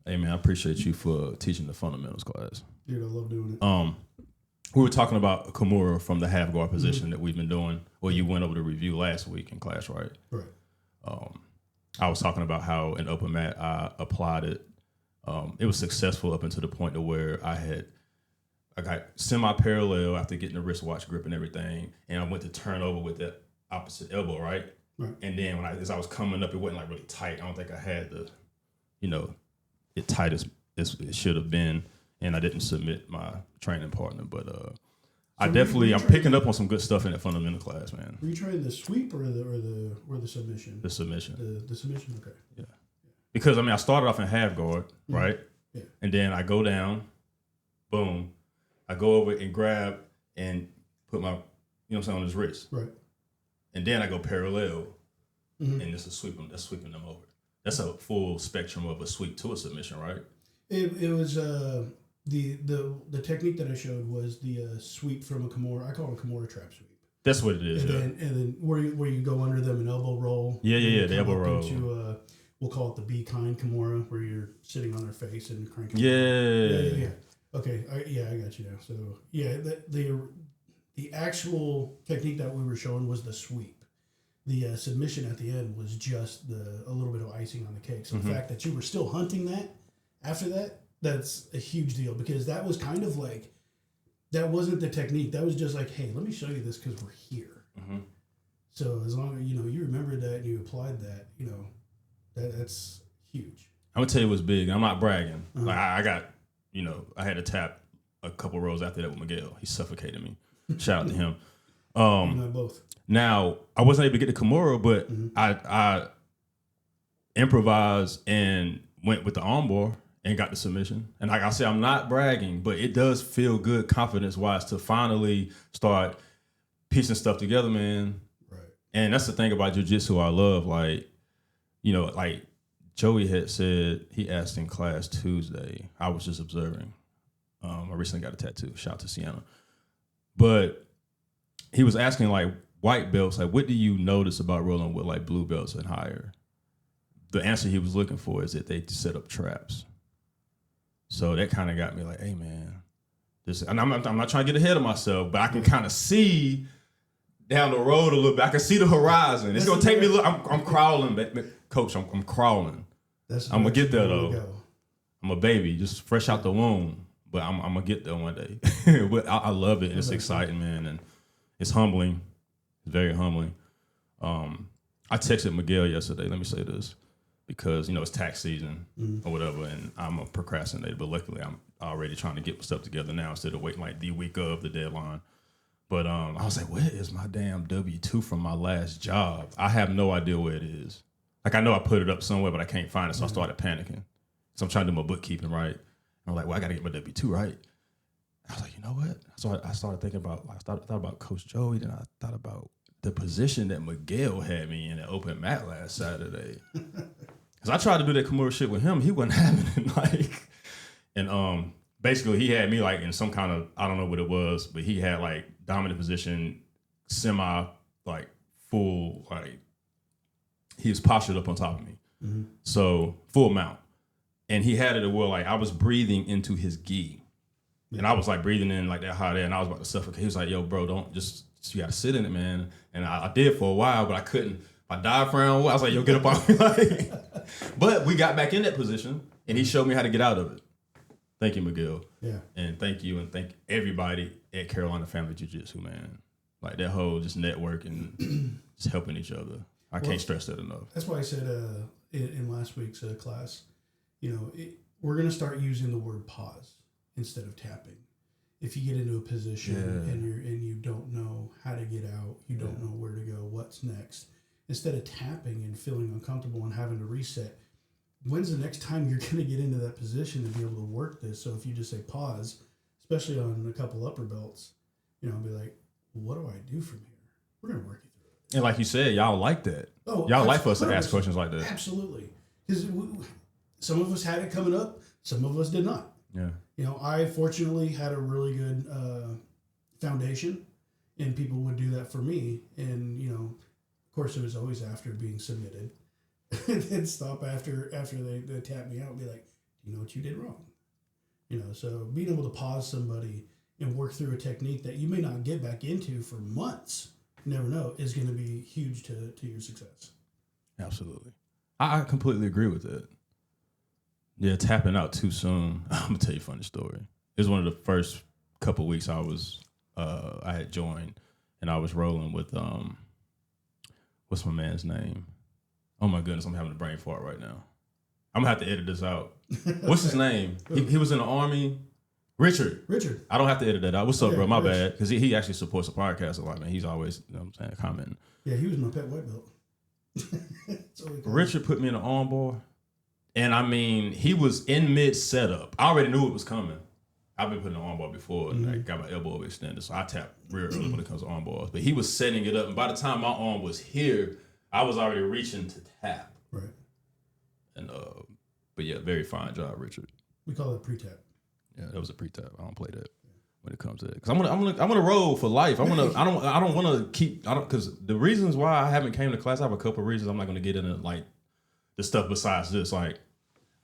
Hey man, I appreciate you for teaching the fundamentals class. Dude, I love doing it. We were talking about Kimura from the half guard position that we've been doing. Well, you went over the review last week in class, right? Right. I was talking about how in open mat I applied it. It was successful up until the point to where I got semi-parallel after getting the wristwatch grip and everything, and I went to turn over with the opposite elbow, right? Right. And then as I was coming up, it wasn't like really tight. I don't think I had the, it tight as it should have been, and I didn't submit my training partner. But I'm picking up on some good stuff in that fundamental class, man. Were you trying the sweep or the submission? The submission. The submission, okay. Yeah. Because I started off in half guard, right? Yeah. And then I go down, boom. I go over and grab and put my, on his wrist. Right. And then I go parallel, and it's sweeping them over. That's a full spectrum of a sweep to a submission, right? It was the technique that I showed was the sweep from a Kimura. I call it a Kimura trap sweep. That's what it is. And then where you go under them and elbow roll. Yeah, the elbow roll. Into, we'll call it the be kind Kimura, where you're sitting on their face and cranking. Yeah. Okay, I got you now. So yeah, the actual technique that we were showing was the sweep. The submission at the end was just a little bit of icing on the cake. So the fact that you were still hunting that after that, that's a huge deal, because that was kind of like, that wasn't the technique. That was just like, hey, let me show you this because we're here. Mm-hmm. So as long as you remembered that and you applied that, that's huge. I'm gonna tell you what's big. I'm not bragging. Like I got, I had to tap a couple rows after that with Miguel. He suffocated me. Shout out to him. Not both. Now I wasn't able to get the Kimura, but I improvised and went with the armbar and got the submission. And like I said, I'm not bragging, but it does feel good confidence-wise to finally start piecing stuff together, man. Right. And that's the thing about jiu-jitsu I love. Like, like Joey had said, he asked in class Tuesday. I was just observing. I recently got a tattoo. Shout out to Sienna. But he was asking, like, white belts, like, what do you notice about rolling with, like, blue belts and higher? The answer he was looking for is that they set up traps. So that kind of got me like, hey, man. And I'm not trying to get ahead of myself, but I can kind of see down the road a little bit. I can see the horizon. It's going to take me a little. I'm crawling, Coach. I'm crawling. I'm going to get there, though. I'm a baby, just fresh out the womb. But I'm going to get there one day. But I love it. It's exciting, man. And it's humbling. It's very humbling. I texted Miguel yesterday. Let me say this. Because, it's tax season or whatever, and I'm a procrastinator. But luckily, I'm already trying to get stuff together now instead of waiting like the week of the deadline. But I was like, where is my damn W-2 from my last job? I have no idea where it is. Like, I know I put it up somewhere, but I can't find it, so I started panicking. So I'm trying to do my bookkeeping, right? And I'm like, well, I got to get my W-2 right. And I was like, you know what? So I started thinking about, I thought about Coach Joey, then I thought about the position that Miguel had me in at open mat last Saturday. Because I tried to do that Kimura shit with him. He wasn't having it. And basically he had me like in some kind of, I don't know what it was, but he had like dominant position, semi, like full, like he was postured up on top of me. Mm-hmm. So full mount. And he had it where like I was breathing into his gi. Yeah. And I was like breathing in like that hot air and I was about to suffocate. He was like, yo, bro, don't just, you got to sit in it, man. And I did for a while, but I couldn't. My diaphragm, I was like, yo, get up on me. But we got back in that position, and he showed me how to get out of it. Thank you, Miguel. Yeah. And thank you, and thank everybody at Carolina Family Jiu-Jitsu, man. Like that whole just network and just helping each other. I can't stress that enough. That's why I said in last week's class, we're going to start using the word pause instead of tapping. If you get into a position and you don't know how to get out, you don't know where to go, what's next, instead of tapping and feeling uncomfortable and having to reset, when's the next time you're going to get into that position to be able to work this? So if you just say pause, especially on a couple upper belts, be like, what do I do from here? We're going to work you through it. And like you said, y'all like that. Oh, y'all like for us to ask questions like that. Absolutely. Because some of us had it coming up, some of us did not. Yeah. I fortunately had a really good foundation, and people would do that for me. And, of course, it was always after being submitted. And then stop after they tap me out and be like, you know what you did wrong. You know, so being able to pause somebody and work through a technique that you may not get back into for months, you never know, is going to be huge to your success. Absolutely. I completely agree with that. Yeah, tapping out too soon. I'm gonna tell you a funny story. It was one of the first couple of weeks I had joined, and I was rolling with what's my man's name? Oh my goodness, I'm having a brain fart right now. I'm gonna have to edit this out. What's his name? He was in the Army. Richard. I don't have to edit that out. What's up, bro? My bad. Because he actually supports the podcast a lot, man. He's always, you know what I'm saying, commenting. Yeah, he was my pet white belt. Richard put me in an armbar. And I mean, he was in mid setup. I already knew it was coming. I've been putting an armbar before, and I got my elbow extended, so I tap real early when it comes to armbars. But he was setting it up, and by the time my arm was here, I was already reaching to tap. Right. And but yeah, very fine job, Richard. We call it pre-tap. Yeah, that was a pre-tap. I don't play that when it comes to that, because I'm gonna roll for life. I don't want to keep. Because the reasons why I haven't came to class, I have a couple of reasons. I'm not gonna get into like the stuff besides this, like.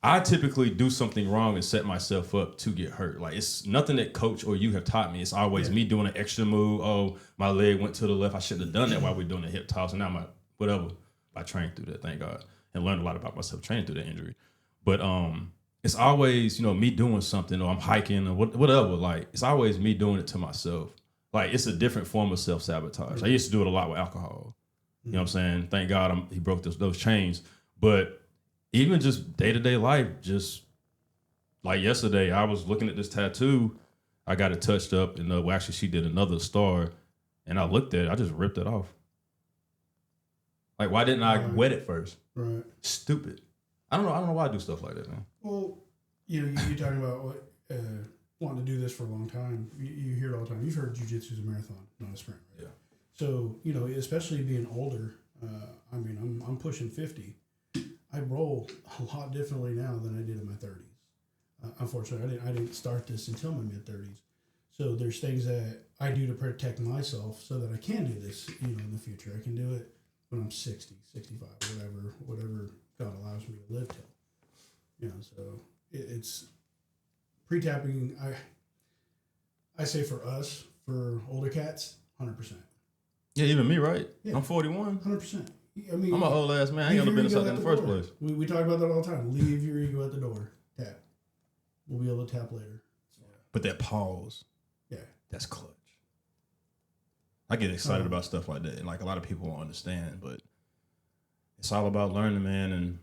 I typically do something wrong and set myself up to get hurt. Like, it's nothing that coach or you have taught me. It's always me doing an extra move. Oh, my leg went to the left. I shouldn't have done that while we're doing the hip toss. And now whatever. I trained through that, thank God, and learned a lot about myself training through that injury. But it's always, me doing something, or I'm hiking or whatever. Like, it's always me doing it to myself. Like, it's a different form of self-sabotage. I used to do it a lot with alcohol. You know what I'm saying? Thank God he broke those chains. But even just day-to-day life, just like yesterday, I was looking at this tattoo. I got it touched up, and actually she did another star, and I looked at it. I just ripped it off. Like, why didn't I wet it first? Right. Stupid. I don't know why I do stuff like that, man. Well, you're talking about wanting to do this for a long time. You hear it all the time. You've heard jiu-jitsu is a marathon, not a sprint, right? Yeah. So, especially being older, I'm pushing 50. I roll a lot differently now than I did in my 30s. Unfortunately, I didn't start this until my mid-30s. So there's things that I do to protect myself so that I can do this, in the future. I can do it when I'm 60, 65, whatever God allows me to live till. So it's pre-tapping. I say for us, for older cats, 100%. Yeah, even me, right? Yeah. I'm 41. 100%. I'm an old ass man. I ain't gonna business out in the first place. We talk about that all the time. Leave your ego at the door. Tap. We'll be able to tap later. But that pause. Yeah. That's clutch. I get excited about stuff like that. And like a lot of people won't understand, but it's all about learning, man. And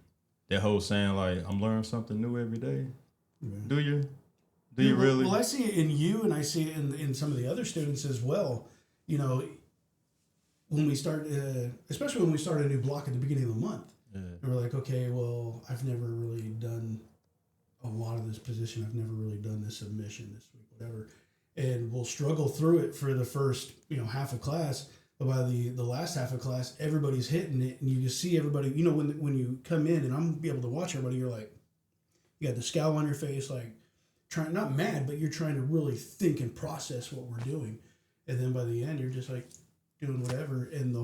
that whole saying, like, I'm learning something new every day. Yeah. Do you? Do you really? Well, I see it in you, and I see it in some of the other students as well. When we start, especially when we start a new block at the beginning of the month, and we're like, okay, well, I've never really done a lot of this position. I've never really done this submission this week, whatever. And we'll struggle through it for the first, half of class. But by the last half of class, everybody's hitting it, and you just see everybody. When you come in, and I'm be able to watch everybody, you're like, you got the scowl on your face, like trying, not mad, but you're trying to really think and process what we're doing. And then by the end, you're just like doing whatever, and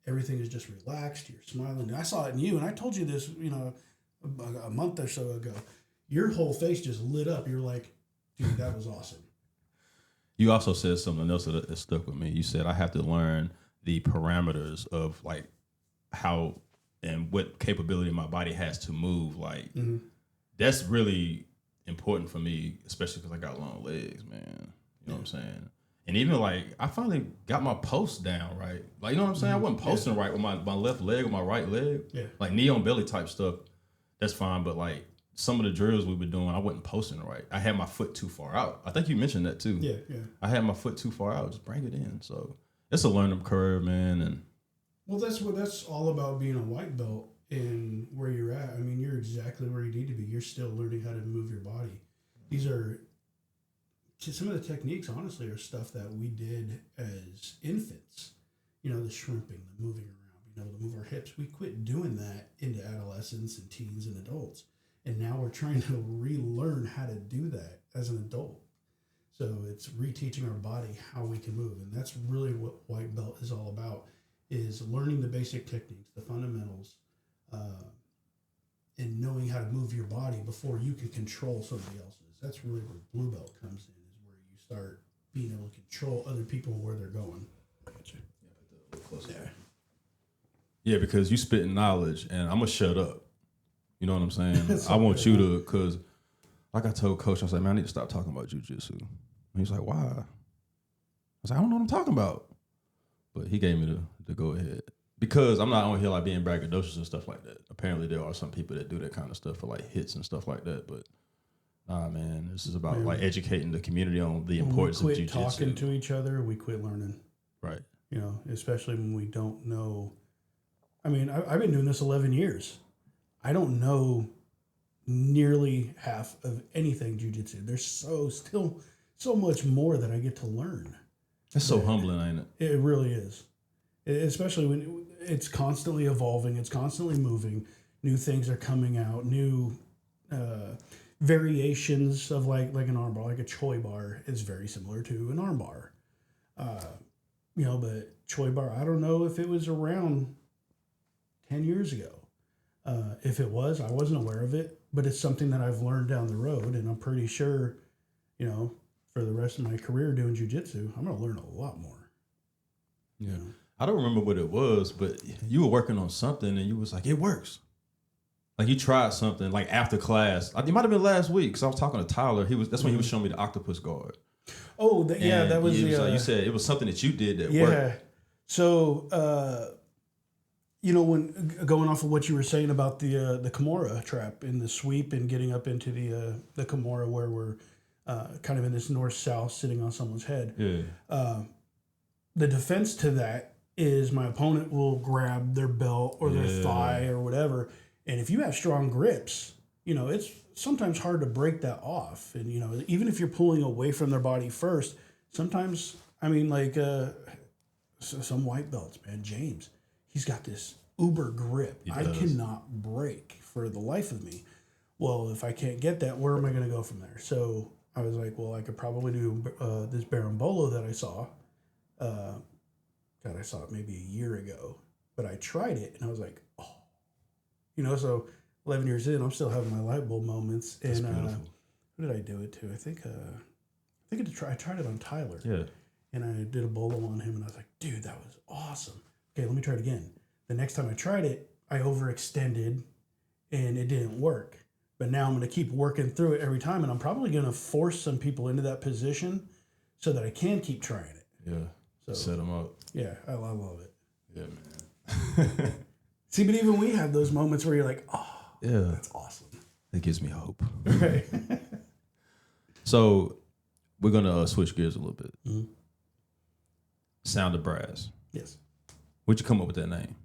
everything is just relaxed. You're smiling. And I saw it in you, and I told you this, a month or so ago. Your whole face just lit up. You're like, dude, that was awesome. You also said something else that stuck with me. You said I have to learn the parameters of like how and what capability my body has to move. Like that's really important for me, especially because I got long legs, man. You know what I'm saying? And even like I finally got my post down right. Like, you know what I'm saying? I wasn't posting right with my left leg or my right leg. Yeah. Like knee on belly type stuff. That's fine. But like some of the drills we were doing, I wasn't posting right. I had my foot too far out. I think you mentioned that too. Yeah. I had my foot too far out. Just bring it in. So it's a learning curve, man. And well, that's all about being a white belt and where you're at. I mean, you're exactly where you need to be. You're still learning how to move your body. These are some of the techniques, honestly, are stuff that we did as infants. The shrimping, the moving around, to move our hips. We quit doing that into adolescence and teens and adults. And now we're trying to relearn how to do that as an adult. So it's reteaching our body how we can move. And that's really what white belt is all about, is learning the basic techniques, the fundamentals, and knowing how to move your body before you can control somebody else's. That's really where blue belt comes in, is where you start being able to control other people and where they're going. Gotcha. Yeah, closer. Yeah, because you spitting knowledge, and I'm gonna shut up. You know what I'm saying? I want you to, because like I told Coach, I was like, man, I need to stop talking about jiu-jitsu. And he's like, why? I was like, I don't know what I'm talking about. But he gave me the go ahead. Because I'm not on here like being braggadocious and stuff like that. Apparently there are some people that do that kind of stuff for like hits and stuff like that. But nah, man, this is about like educating the community on the importance of jiu-jitsu. When we quit talking to each other, we quit learning. Right. You know, especially when we don't know. I mean, I've been doing this 11 years. I don't know nearly half of anything jiu-jitsu. There's still so much more that I get to learn. It's so humbling, ain't it? It really is. Especially when it's constantly evolving, it's constantly moving. New things are coming out, new variations of like an arm bar, like a choi bar is very similar to an arm bar. You know, but choi bar, I don't know if it was around 10 years ago. If it was, I wasn't aware of it, but it's something that I've learned down the road, and I'm pretty sure, you know, for the rest of my career doing jiu-jitsu, I'm going to learn a lot more. Yeah. You know? I don't remember what it was, but you were working on something, and you was like, it works. Like, you tried something, like, after class. It might have been last week, because I was talking to Tyler. That's when he was showing me the octopus guard. Oh, that was the... like, you said it was something that you did that worked. Yeah. So... you know, when going off of what you were saying about the Kimura trap in the sweep and getting up into the Kimura where we're kind of in this north-south sitting on someone's head. Yeah. The defense to that is my opponent will grab their belt or their thigh or whatever. And if you have strong grips, you know, it's sometimes hard to break that off. And, you know, even if you're pulling away from their body first, sometimes, I mean, like some white belts, man, James. He's got this uber grip. I cannot break for the life of me. Well, if I can't get that, where am I going to go from there? So I was like, well, I could probably do this Berimbolo that I saw. God, I saw it maybe a year ago. But I tried it, and I was like, oh. You know, so 11 years in, I'm still having my light bulb moments. That's and beautiful. Who did I do it to? I tried it on Tyler. Yeah. And I did a bolo on him, and I was like, dude, that was awesome. Okay, let me try it again. The next time I tried it, I overextended and it didn't work. But now I'm going to keep working through it every time, and I'm probably going to force some people into that position so that I can keep trying it. Yeah. So, set them up. Yeah, I love it. Yeah, man. See, but even we have those moments where you're like, oh, yeah, that's awesome. That gives me hope. Right. So we're going to switch gears a little bit. Mm-hmm. Sound of Brass. Yes. Where'd you come up with that name?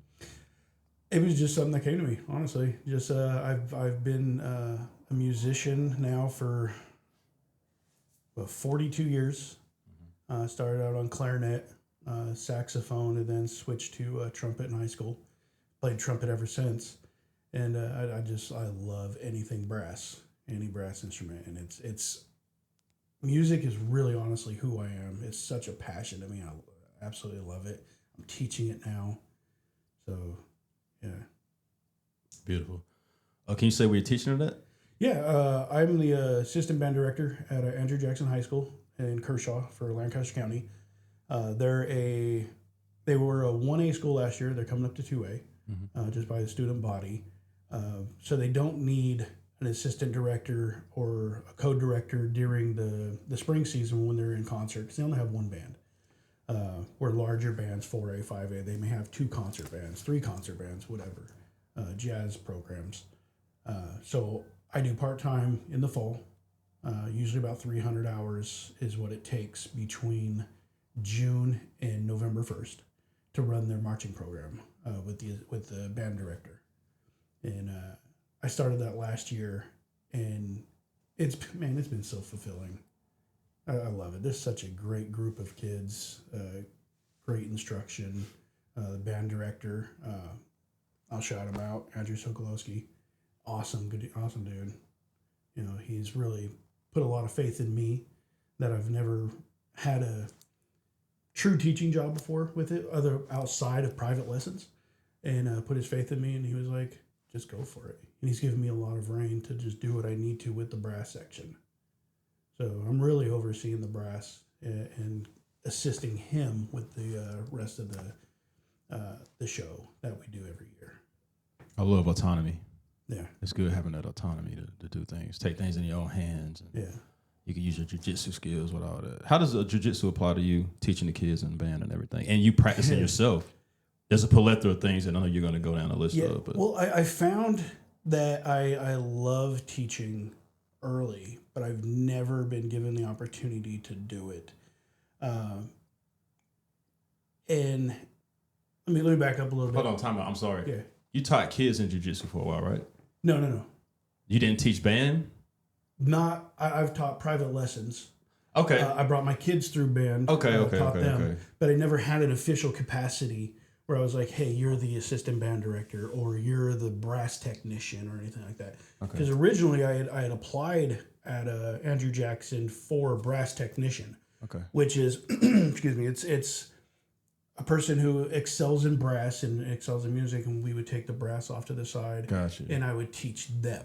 It was just something that came to me, honestly. Just I've been a musician now for 42 years. Started out on clarinet, saxophone, and then switched to trumpet in high school. Played trumpet ever since, and I love anything brass, any brass instrument, and it's music is really honestly who I am. It's such a passion to me. I absolutely love it. I'm teaching it now, so. Yeah. Beautiful. Can you say where you're teaching it at? Yeah, I'm the assistant band director at Andrew Jackson High School in Kershaw for Lancaster County. They were a 1A school last year. They're coming up to 2A, just by the student body. So they don't need an assistant director or a co-director during the spring season when they're in concert, because they only have one band. Where larger bands, 4A, 5A, they may have 2 concert bands, 3 concert bands, whatever, jazz programs. So I do part-time in the fall. Usually about 300 hours is what it takes between June and November 1st to run their marching program with the band director. And I started that last year, and it's been so fulfilling. I love it. There's such a great group of kids, great instruction. The band director, I'll shout him out, Andrew Sokolowski. Awesome dude. You know, he's really put a lot of faith in me that I've never had a true teaching job before with it, other outside of private lessons, and put his faith in me. And he was like, just go for it. and he's given me a lot of reign to just do what I need to with the brass section. So I'm really overseeing the brass and assisting him with the rest of the show that we do every year. I love autonomy. Yeah, it's good having that autonomy to do things, take things in your own hands. And yeah, you can use your jiu-jitsu skills with all that. How does jiu-jitsu apply to you, teaching the kids in band and everything, and you practicing yourself? There's a plethora of things that I know you're going to go down the list of. But. Well, I found that I love teaching early, but I've never been given the opportunity to do it. And let me back up a little bit. Hold on, time out. I'm sorry. Yeah. You taught kids in jiu-jitsu for a while, right? No. You didn't teach band? I've taught private lessons. Okay. I brought my kids through band. Okay. But I never had an official capacity where I was like, hey, you're the assistant band director or you're the brass technician or anything like that. Because originally I had applied at Andrew Jackson for brass technician. Okay. Which is, excuse me, it's a person who excels in brass and excels in music, and we would take the brass off to the side. Gotcha. And I would teach them.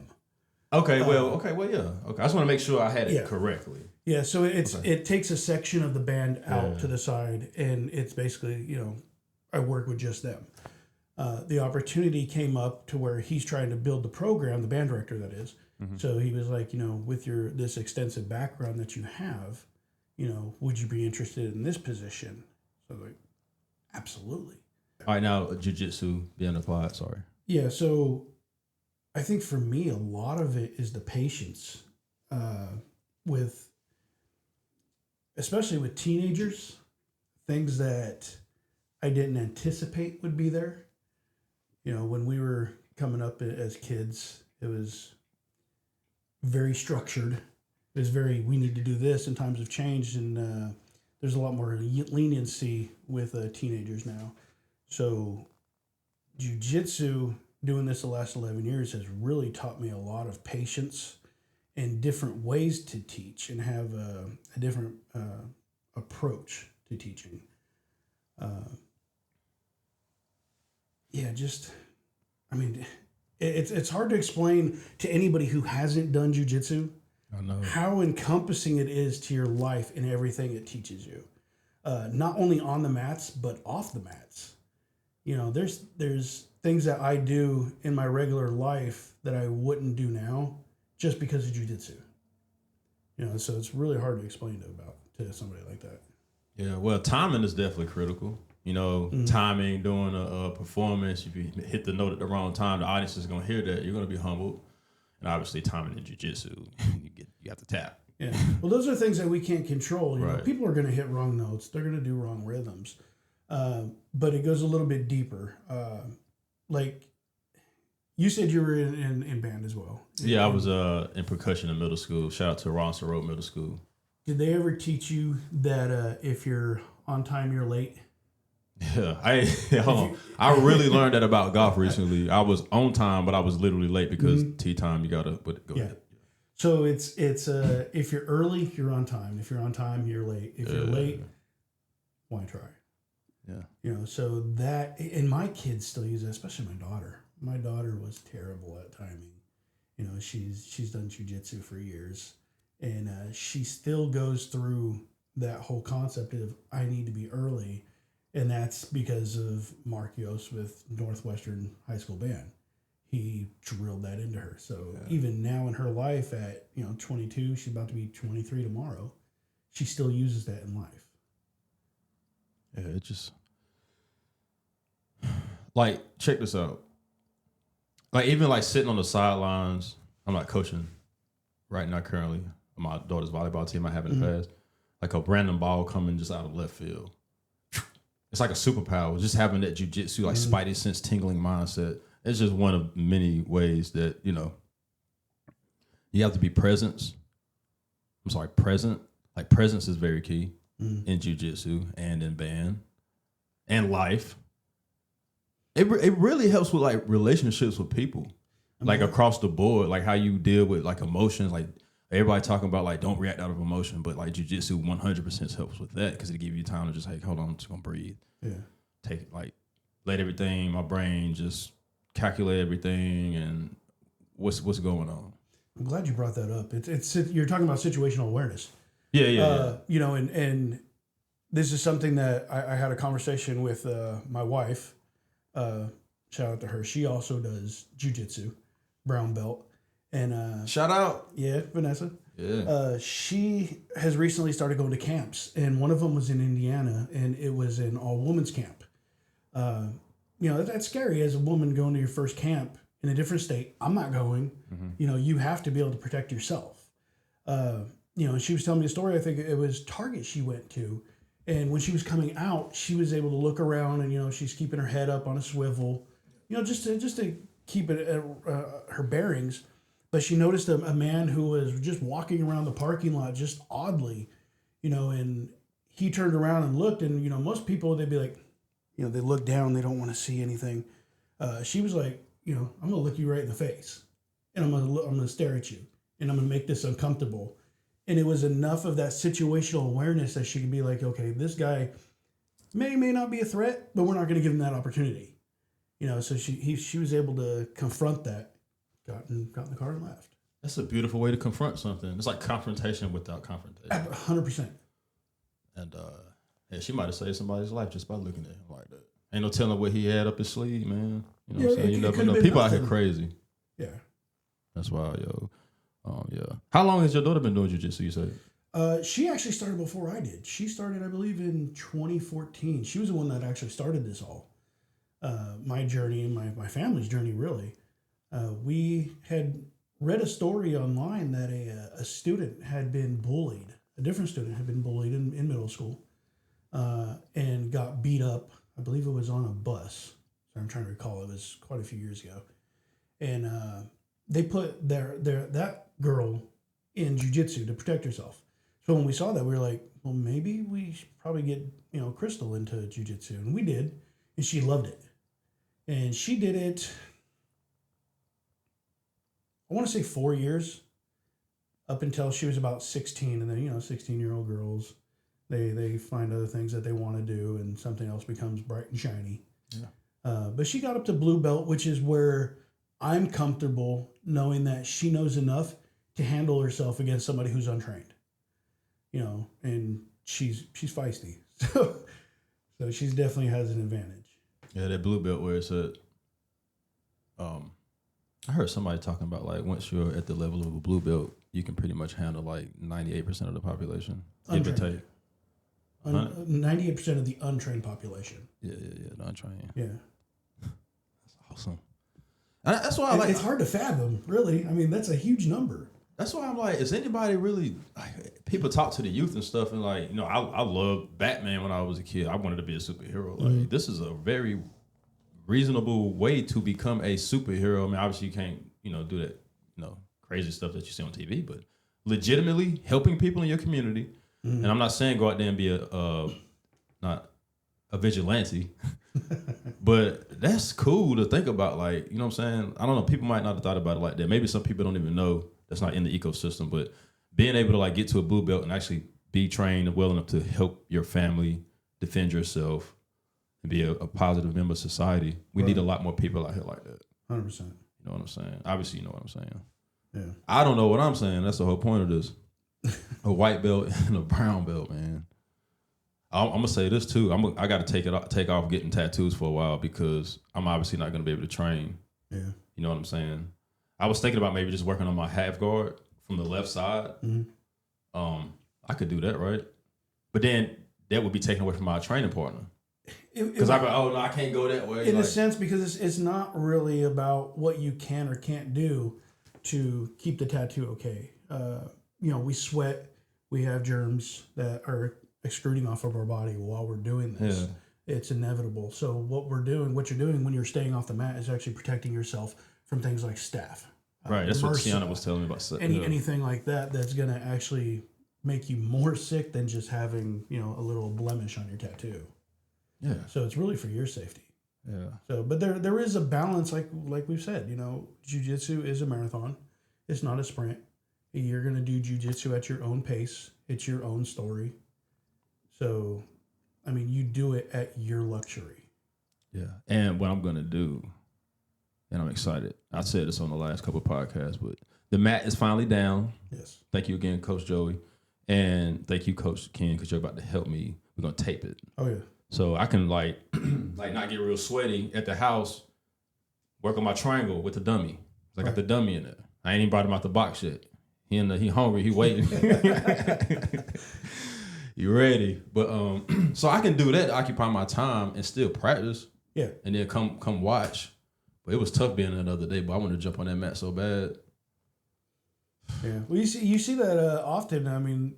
Okay, yeah. Okay, I just want to make sure I had it correctly. Yeah, so it takes a section of the band out to the side, and it's basically, I work with just them. The opportunity came up to where he's trying to build the program, the band director that is. Mm-hmm. So he was like, with this extensive background that you have, would you be interested in this position? So I was like, absolutely. All right, now jiu-jitsu being applied, sorry. Yeah, so I think for me, a lot of it is the patience especially with teenagers, things that I didn't anticipate would be there. When we were coming up as kids, it was very structured. It was we need to do this, and times have changed, and there's a lot more leniency with teenagers now. So jiu-jitsu, doing this the last 11 years, has really taught me a lot of patience and different ways to teach and have a different approach to teaching. It's hard to explain to anybody who hasn't done jiu-jitsu how encompassing it is to your life and everything it teaches you. Not only on the mats, but off the mats. There's things that I do in my regular life that I wouldn't do now just because of jiu-jitsu. So it's really hard to explain to somebody like that. Yeah, well, timing is definitely critical. Timing during a performance, if you hit the note at the wrong time, the audience is going to hear that. You're going to be humbled. And obviously, timing in jiu-jitsu, you have to tap. Yeah. Well, those are things that we can't control. Right. People are going to hit wrong notes. They're going to do wrong rhythms. But it goes a little bit deeper. Like you said, you were in band as well. Yeah, I was in percussion in middle school. Shout out to Ronson Road Middle School. Did they ever teach you that if you're on time, you're late? Yeah, I really learned that about golf recently. I was on time, but I was literally late because tee time. You gotta go ahead. So it's if you're early, you're on time. If you're on time, you're late. If you're late, why try? Yeah. So that, and my kids still use it, especially my daughter. My daughter was terrible at timing. She's done jiu-jitsu for years, and she still goes through that whole concept of I need to be early. And that's because of Mark Yost with Northwestern High School Band. He drilled that into her. So even now in her life at 22, she's about to be 23 tomorrow, she still uses that in life. Yeah, it just check this out. Even sitting on the sidelines, I'm not coaching right now currently. My daughter's volleyball team I have in the past. Like a random ball coming just out of left field. It's like a superpower. Just having that jiu-jitsu, spidey sense, tingling mindset. It's just one of many ways that, you have to be present. Like presence is very key in jiu-jitsu and in band and life. It really helps with relationships with people, across the board, how you deal with emotions. Everybody talking about don't react out of emotion, but jiu-jitsu 100% helps with that because it gives you time to just hold on, I'm just gonna breathe. Yeah. Take let everything, my brain just calculate everything and what's going on. I'm glad you brought that up. It's you're talking about situational awareness. Yeah. You know, and this is something that I had a conversation with my wife. Shout out to her. She also does jiu-jitsu, brown belt. And Shout out. yeah, Vanessa. Yeah. She has recently started going to camps, and one of them was in Indiana, and it was an all-women's camp. You know, that's scary as a woman going to your first camp in a different state. I'm not going. Mm-hmm. You know, you have to be able to protect yourself. You know, she was telling me a story. I think it was Target she went to, and when she was coming out, she was able to look around, and you know, she's keeping her head up on a swivel, you know, just to keep it her bearings. But she noticed a man who was just walking around the parking lot just oddly, you know, and he turned around and looked, and you know, most people they'd be like, you know, they look down, they don't want to see anything. She was like, you know, I'm gonna look you right in the face, and I'm gonna stare at you, and I'm gonna make this uncomfortable. And it was enough of that situational awareness that she could be like, okay, this guy may not be a threat, but we're not going to give him that opportunity. You know, so she was able to confront that, got in the car and left. That's a beautiful way to confront something. It's like confrontation without confrontation. 100%. And yeah, she might have saved somebody's life just by looking at him like that. Ain't no telling what he had up his sleeve, man. You know what I'm saying? You never know. People out here crazy. Yeah. That's wild, yo. Yeah. How long has your daughter been doing jiu-jitsu, you say? She actually started before I did. She started, I believe, in 2014. She was the one that actually started this all. My journey and my family's journey, really. We had read a story online that a student had been bullied. A different student had been bullied in middle school and got beat up. I believe it was on a bus. So I'm trying to recall. It was quite a few years ago. And they put that girl in jiu-jitsu to protect herself. So when we saw that, we were like, well, maybe we should probably get, you know, Crystal into jiu-jitsu. And we did, and she loved it. And she did it, I want to say 4 years, up until she was about 16. And then, you know, 16-year-old girls, they find other things that they want to do, and something else becomes bright and shiny. Yeah. But she got up to blue belt, which is where I'm comfortable knowing that she knows enough to handle herself against somebody who's untrained, you know, and she's feisty. So she's definitely has an advantage. Yeah, that blue belt where it's at. I heard somebody talking about like once you're at the level of a blue belt, you can pretty much handle like 98% of the population. Untrained. Give or take. 98% of the untrained population. Yeah, the untrained. Yeah. That's awesome. And that's why I like. It's hard to fathom, really. I mean, that's a huge number. That's why I'm like, is anybody really? Like, people talk to the youth and stuff, and like, you know, I loved Batman when I was a kid. I wanted to be a superhero. Like, this is a very reasonable way to become a superhero. I mean, obviously, you can't, you know, do that, you know, crazy stuff that you see on TV, but legitimately helping people in your community. And I'm not saying go out there and be not a vigilante. But that's cool to think about, like, you know what I'm saying? I don't know, people might not have thought about it like that. Maybe some people don't even know that's not in the ecosystem, but being able to like get to a blue belt and actually be trained well enough to help your family, defend yourself, and be a positive member of society. We need a lot more people out here like that. 100%. You know what I'm saying? Obviously, you know what I'm saying. Yeah. I don't know what I'm saying. That's the whole point of this. A white belt and a brown belt, man. I'm gonna say this too. I got to take off getting tattoos for a while because I'm obviously not gonna be able to train. Yeah. You know what I'm saying? I was thinking about maybe just working on my half guard from the left side. I could do that, right? But then that would be taken away from my training partner. Because I go, oh no, I can't go that way. In a sense, because it's not really about what you can or can't do to keep the tattoo okay. You know, we sweat, we have germs that are excreting off of our body while we're doing this. Yeah. It's inevitable. So what you're doing when you're staying off the mat is actually protecting yourself from things like staph. Right, that's what Tiana was telling me about. Anything like that's going to actually make you more sick than just having, you know, a little blemish on your tattoo. Yeah. So it's really for your safety. Yeah. So, but there is a balance, like we've said. You know, jiu-jitsu is a marathon. It's not a sprint. You're going to do jiu-jitsu at your own pace. It's your own story. So, I mean, you do it at your luxury. Yeah. And what I'm going to do and I'm excited. I said this on the last couple of podcasts, but the mat is finally down. Yes. Thank you again, Coach Joey, and thank you, Coach Ken, because you're about to help me. We're gonna tape it. Oh yeah. So I can like not get real sweaty at the house. Work on my triangle with the dummy. I got the dummy in there. I ain't even brought him out the box yet. He hungry. He waiting. You ready? But so I can do that to occupy my time and still practice. Yeah. And then come watch. But it was tough being there the other day. But I wanted to jump on that mat so bad. Yeah. Well, you see that often. I mean,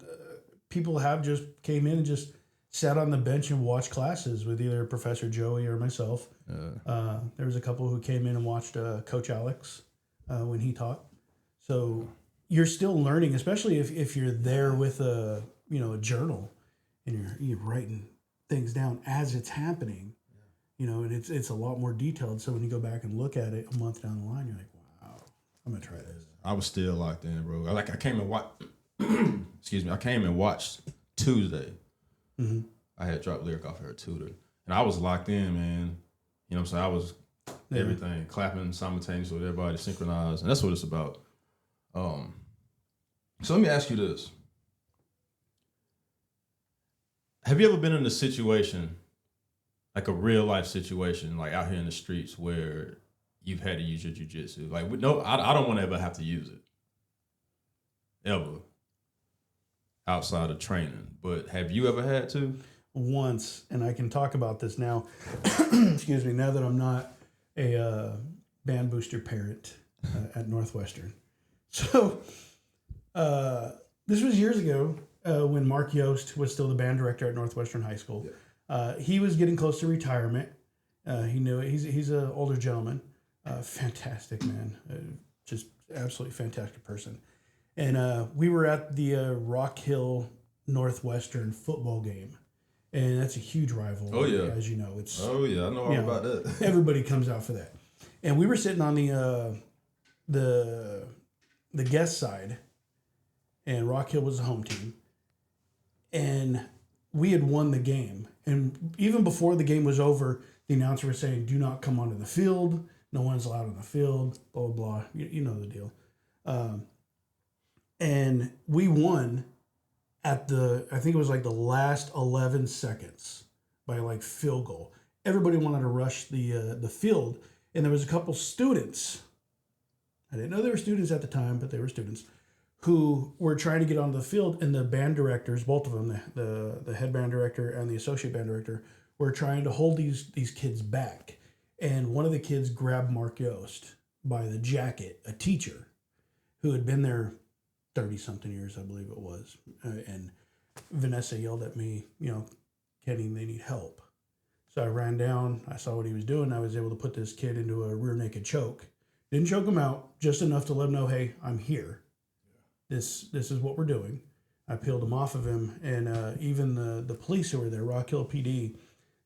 people have just came in and just sat on the bench and watched classes with either Professor Joey or myself. There was a couple who came in and watched Coach Alex when he taught. So you're still learning, especially if you're there with a journal and you're writing things down as it's happening. And it's a lot more detailed. So when you go back and look at it a month down the line, you're like, wow, I'm gonna try this. I was still locked in, bro. I came and watched. Excuse me. I came and watched Tuesday. Mm-hmm. I had dropped lyric off her tutor, and I was locked in, man. You know what I'm saying? I was everything clapping simultaneously with everybody, synchronized, and that's what it's about. So let me ask you this: have you ever been in a situation, like a real life situation, like out here in the streets, where you've had to use your jiu-jitsu? Like, no, I don't want to ever have to use it, ever, outside of training. But have you ever had to? Once, and I can talk about this now. Excuse me. Now that I'm not a band booster parent at Northwestern, so this was years ago when Mark Yost was still the band director at Northwestern High School. Yeah. He was getting close to retirement. He knew it. He's an older gentleman, fantastic man, just absolutely fantastic person. And we were at the Rock Hill Northwestern football game. And that's a huge rivalry. Oh, yeah. As you know. I know all about that. Everybody comes out for that. And we were sitting on the guest side, and Rock Hill was the home team. And we had won the game. And even before the game was over, the announcer was saying, do not come onto the field. No one's allowed on the field, blah, blah, blah. You know the deal. And we won at I think it was like the last 11 seconds by like field goal. Everybody wanted to rush the field, and there was a couple students. I didn't know they were students at the time, but they were students who were trying to get onto the field, and the band directors, both of them, the head band director and the associate band director, were trying to hold these kids back. And one of the kids grabbed Mark Yost by the jacket, a teacher who had been there 30-something years, I believe it was. And Vanessa yelled at me, Kenny, they need help. So I ran down, I saw what he was doing. I was able to put this kid into a rear naked choke. Didn't choke him out, just enough to let him know, hey, I'm here. This is what we're doing. I peeled him off of him. And even the police who were there, Rock Hill PD,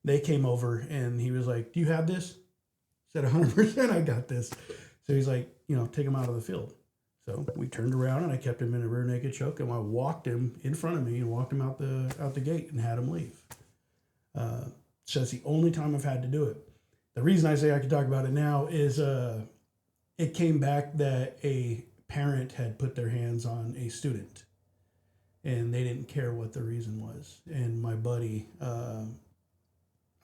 they came over and he was like, do you have this? I said, 100% I got this. So he's like, take him out of the field. So we turned around and I kept him in a rear naked choke, and I walked him in front of me and walked him out the gate and had him leave. So that's the only time I've had to do it. The reason I say I can talk about it now is it came back that a parent had put their hands on a student, and they didn't care what the reason was. And my buddy, I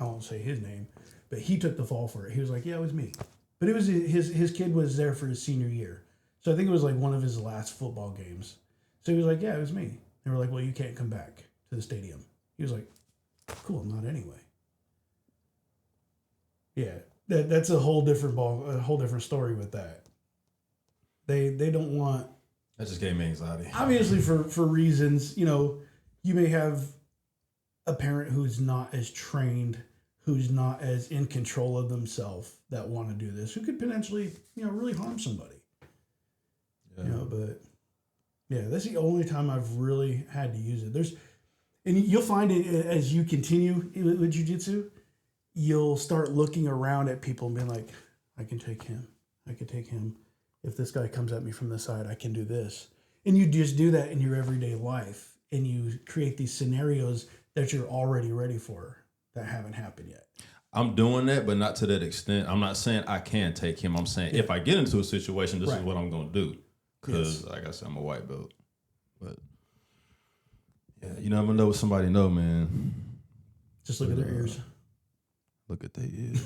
won't say his name, but he took the fall for it. He was like, yeah, it was me. But it was his kid was there for his senior year. So I think it was like one of his last football games. So he was like, yeah, it was me. They were like, well, you can't come back to the stadium. He was like, cool, not anyway. Yeah, that's a whole different story with that. They don't want. That just gave me anxiety. Obviously, for reasons, you may have a parent who's not as trained, who's not as in control of themselves, that want to do this, who could potentially, really harm somebody. Yeah. But yeah, that's the only time I've really had to use it. And you'll find it as you continue with jiu-jitsu, you'll start looking around at people and being like, I can take him. If this guy comes at me from the side, I can do this. And you just do that in your everyday life, and you create these scenarios that you're already ready for that haven't happened yet. I'm doing that, but not to that extent. I'm not saying I can take him. I'm saying if I get into a situation, this is what I'm going to do. Because, like I said, I'm a white belt. But, yeah, you never know what somebody know, man. Just look at their ears. Look at their ears.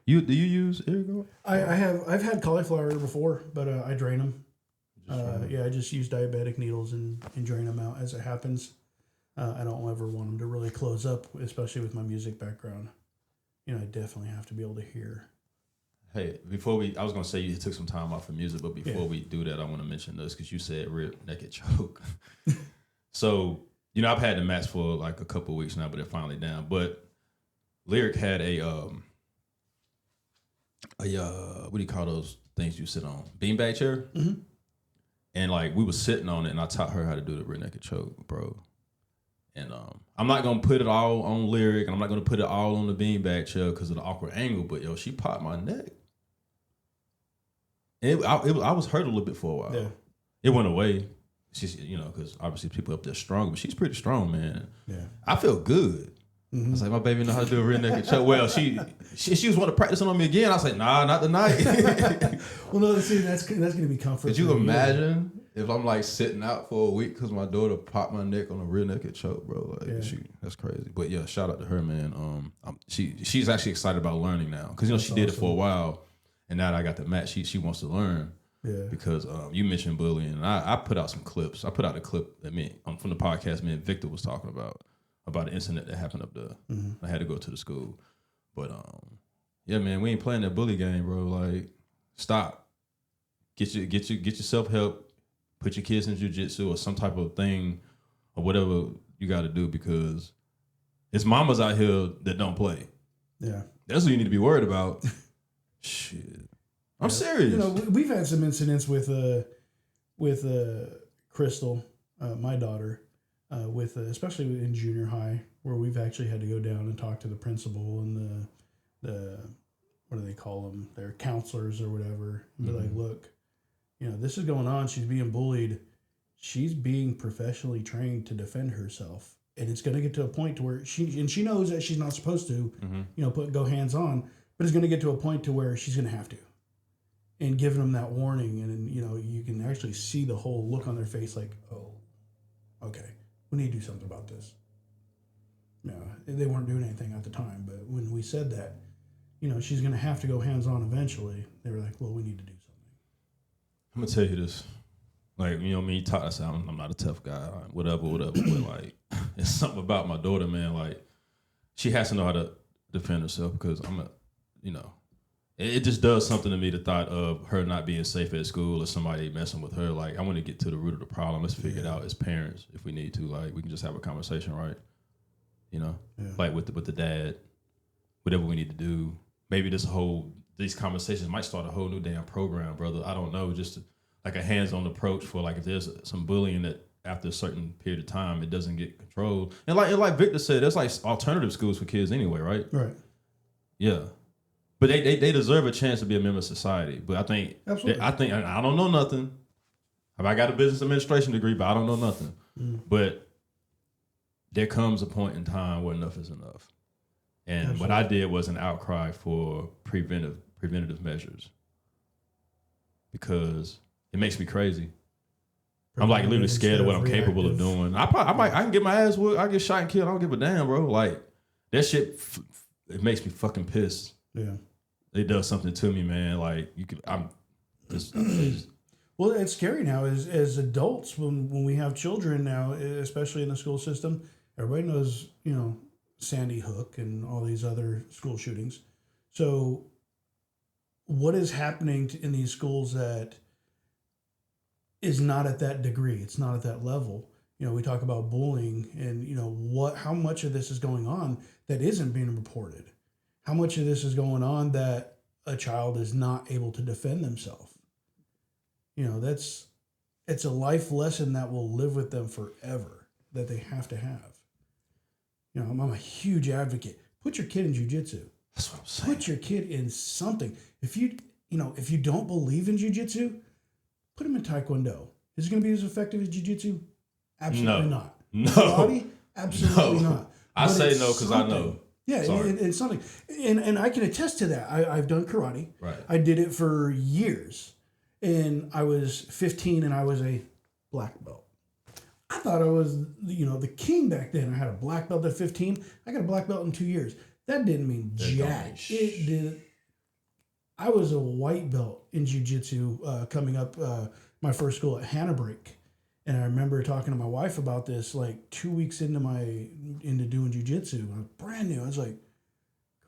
Do you use ear guard? I've had cauliflower before, but I drain them. I just use diabetic needles and drain them out as it happens. I don't ever want them to really close up, especially with my music background. I definitely have to be able to hear. Hey, I was going to say you took some time off of music, but before we do that, I want to mention this because you said rear naked choke. So, I've had the mats for like a couple of weeks now, but they're finally down. But Lyric had a what do you call those things you sit on? Beanbag chair? Mm-hmm. And like we were sitting on it and I taught her how to do the rear naked choke, bro. And I'm not going to put it all on Lyric and I'm not going to put it all on the beanbag chair because of the awkward angle, but she popped my neck. And I was hurt a little bit for a while. Yeah. It went away. She's, because obviously people up there strong, but she's pretty strong, man. Yeah. I feel good. Mm-hmm. I was like, my baby know how to do a rear naked choke. Well, she was wanting to practice it on me again. I was like, nah, not tonight. Well, no, see, that's going to be comfort. Could you imagine if I'm like sitting out for a week because my daughter popped my neck on a rear naked choke, bro? Like, that's crazy. But yeah, shout out to her, man. She's actually excited about learning now because she did it for a while, and now that I got the mat, she wants to learn. Yeah. Because you mentioned bullying, and I put out some clips. I put out a clip that from the podcast me and Victor was talking about an incident that happened up there. Mm-hmm. I had to go to the school, but yeah, man, we ain't playing that bully game, bro. Like, stop. Get yourself help. Put your kids in jiu-jitsu or some type of thing or whatever you got to do because it's mamas out here that don't play. Yeah, that's what you need to be worried about. Shit. I'm serious. We've had some incidents with Crystal, my daughter, especially in junior high, where we've actually had to go down and talk to the principal and the what do they call them? Their counselors or whatever. And be like, look, this is going on. She's being bullied. She's being professionally trained to defend herself, and it's going to get to a point to where she knows that she's not supposed to, go hands on, but it's going to get to a point to where she's going to have to. And giving them that warning, and you can actually see the whole look on their face, like, oh, okay, we need to do something about this. No, they weren't doing anything at the time, but when we said that, she's going to have to go hands-on eventually, they were like, well, we need to do something. I'm going to tell you this. Like, me, I said, I'm not a tough guy, whatever, but like, it's something about my daughter, man. Like, she has to know how to defend herself because it just does something to me, the thought of her not being safe at school or somebody messing with her. Like, I want to get to the root of the problem. Let's figure it out as parents if we need to. Like, we can just have a conversation, right? Like with the dad, whatever we need to do. Maybe these conversations might start a whole new damn program, brother. I don't know, just like a hands-on approach for like if there's some bullying that after a certain period of time it doesn't get controlled. And like Victor said, there's like alternative schools for kids anyway, right? Right. Yeah. But they deserve a chance to be a member of society. But I think I don't know nothing. I got a business administration degree, but I don't know nothing. But there comes a point in time where enough is enough. And what I did was an outcry for preventative measures because it makes me crazy. I'm like literally scared of what I'm capable of doing. I can get my ass whooped. I get shot and killed. I don't give a damn, bro. Like that shit, it makes me fucking pissed. Yeah, it does something to me, man. Like I'm just. Well, it's scary now as adults when we have children now, especially in the school system. Everybody knows, Sandy Hook and all these other school shootings. So, what is happening in these schools that is not at that degree? It's not at that level. We talk about bullying and how much of this is going on that isn't being reported. How much of this is going on that a child is not able to defend themselves? It's a life lesson that will live with them forever that they have to have. I'm a huge advocate. Put your kid in jiu-jitsu. That's what I'm saying. Put your kid in something. If you don't believe in jiu-jitsu, put him in taekwondo. Is it going to be as effective as jiu-jitsu? Absolutely not. No. Karate? Absolutely not. I say no because I know. Yeah, Sorry. it's something, and I can attest to that. I've done karate. Right. I did it for years, and I was 15, and I was a black belt. I thought I was, the king back then. I had a black belt at 15. I got a black belt in 2 years. That didn't mean jack. It did. I was a white belt in jiu-jitsu coming up my first school at Hannahbrake. And I remember talking to my wife about this like 2 weeks into doing jiu-jitsu. I was brand new. I was like,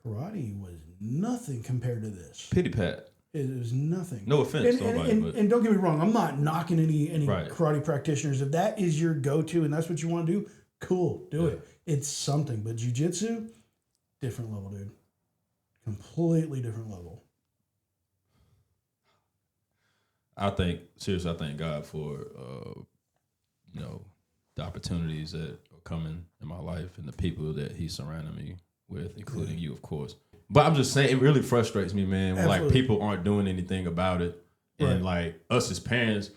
karate was nothing compared to this. Pity pat. It was nothing. No offense, and don't get me wrong, I'm not knocking any right. karate practitioners. If that is your go-to and that's what you want to do, cool, do it. It's something. But jiu-jitsu, different level, dude. Completely different level. I thank God for the opportunities that are coming in my life and the people that He's surrounding me with, including you, of course. But I'm just saying, it really frustrates me, man, when like people aren't doing anything about it. And like us as parents,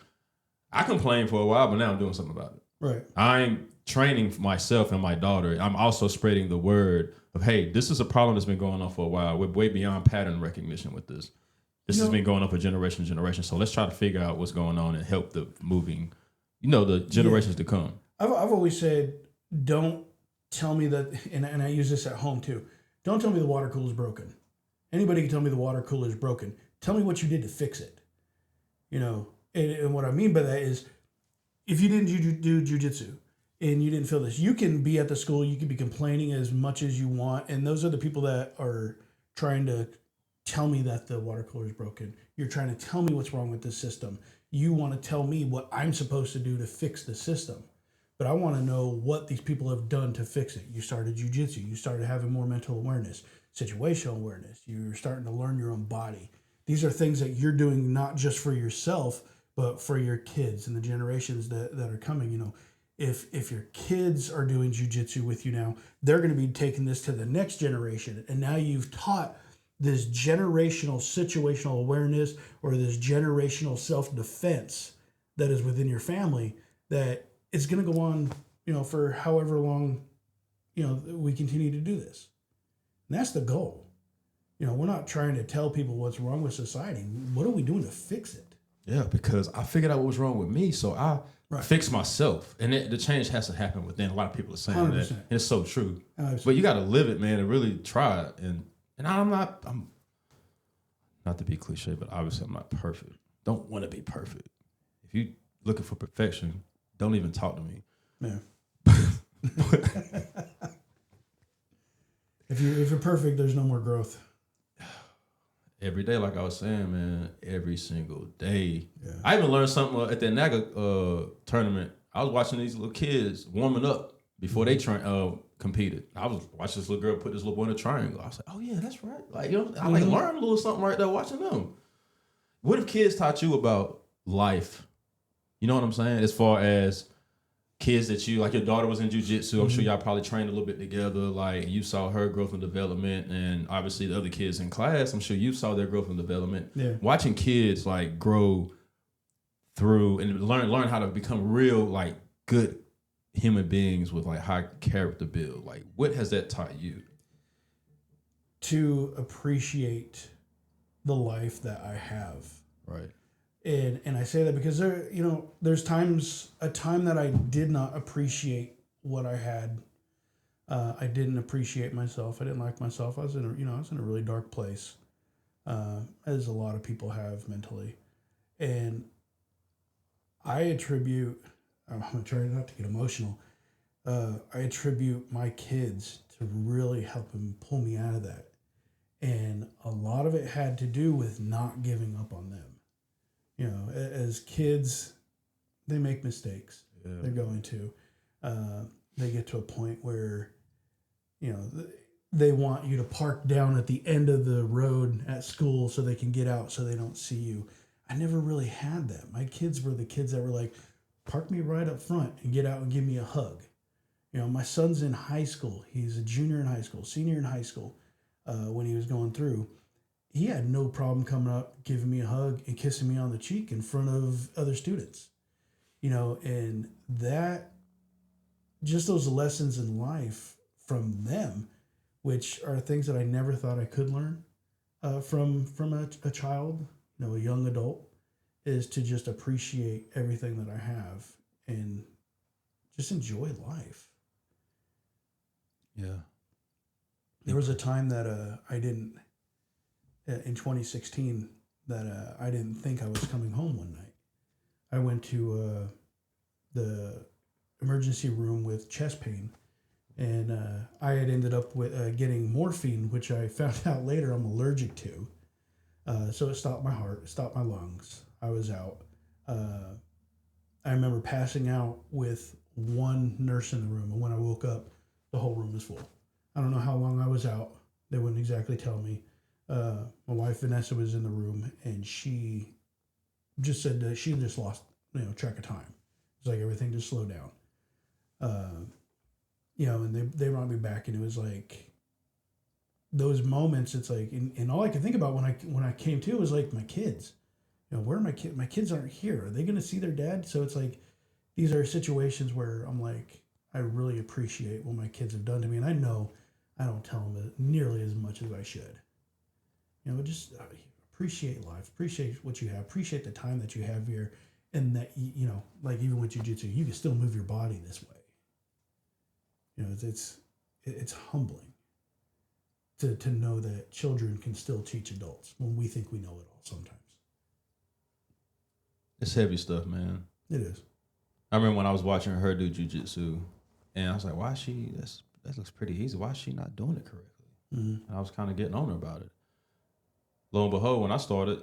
I complained for a while, but now I'm doing something about it. Right. I'm training myself and my daughter. I'm also spreading the word of, hey, this is a problem that's been going on for a while. We're way beyond pattern recognition with this. This has been going on for generation to generation. So let's try to figure out what's going on and help the moving, the generations to come. I've always said, don't tell me that, and I use this at home too. Don't tell me the water cooler is broken. Anybody can tell me the water cooler is broken. Tell me what you did to fix it. And what I mean by that is, if you didn't do jiu-jitsu and you didn't feel this, you can be at the school, you can be complaining as much as you want, and those are the people that are trying to tell me that the water cooler is broken. You're trying to tell me what's wrong with the system. You want to tell me what I'm supposed to do to fix the system. But I want to know what these people have done to fix it. You started jiu-jitsu. You started having more mental awareness, situational awareness. You're starting to learn your own body. These are things that you're doing not just for yourself, but for your kids and the generations that are coming. If your kids are doing jiu-jitsu with you now, they're going to be taking this to the next generation. And now you've taught this generational situational awareness or this generational self-defense that is within your family that it's going to go on, for however long, we continue to do this. And that's the goal. We're not trying to tell people what's wrong with society. What are we doing to fix it? Yeah, because I figured out what was wrong with me, so I fixed myself. And the change has to happen within. A lot of people are saying 100%. That. And it's so true. 100%. But you got to live it, man, and really try it. And I'm not to be cliche, but obviously I'm not perfect. Don't want to be perfect. If you looking for perfection, don't even talk to me. Yeah. If you're perfect, there's no more growth. Every day, like I was saying, man, every single day. Yeah. I even learned something at the NAGA tournament. I was watching these little kids warming up before they competed. I was watching this little girl put this little boy in a triangle. I was like, oh yeah, that's right. Like, I learned a little something right there watching them. What if kids taught you about life? You know what I'm saying? As far as kids that you, like your daughter was in jiu-jitsu, I'm sure y'all probably trained a little bit together, like you saw her growth and development, and obviously the other kids in class, I'm sure you saw their growth and development. Yeah. Watching kids like grow through and learn how to become real, like good human beings with like high character build. Like, what has that taught you? To appreciate the life that I have. Right. And I say that because there's a time that I did not appreciate what I had. I didn't appreciate myself. I didn't like myself. I was in a really dark place, as a lot of people have mentally. And I attribute, I'm trying not to get emotional. I attribute my kids to really helping pull me out of that. And a lot of it had to do with not giving up on them. As kids, they make mistakes. Yeah. They're going to. They get to a point where, they want you to park down at the end of the road at school so they can get out so they don't see you. I never really had that. My kids were the kids that were like, park me right up front and get out and give me a hug. My son's in high school. He's a junior in high school, senior in high school, when he was going through. He had no problem coming up, giving me a hug and kissing me on the cheek in front of other students, and that, just those lessons in life from them which are things that I never thought I could learn from a child, a young adult, is to just appreciate everything that I have and just enjoy life. Yeah. There was a time that I didn't, in 2016, that I didn't think I was coming home one night. I went to the emergency room with chest pain, and I had ended up with getting morphine, which I found out later I'm allergic to. So it stopped my heart, it stopped my lungs. I was out. I remember passing out with one nurse in the room, and when I woke up, the whole room was full. I don't know how long I was out. They wouldn't exactly tell me. My wife Vanessa was in the room, and she just said that she just lost track of time. It's like everything just slowed down. And they brought me back, and it was like those moments. It's like, and all I could think about when I came to was like my kids. Where are my kids? My kids aren't here. Are they going to see their dad? So it's like these are situations where I'm like, I really appreciate what my kids have done to me, and I know I don't tell them nearly as much as I should. Just appreciate life, appreciate what you have, appreciate the time that you have here, and that like even with jiu-jitsu, you can still move your body this way. It's humbling to know that children can still teach adults when we think we know it all sometimes. It's heavy stuff, man. It is. I remember when I was watching her do jiu-jitsu, and I was like, why is she, that looks pretty easy. Why is she not doing it correctly? Mm-hmm. And I was kind of getting on her about it. Lo and behold, when I started,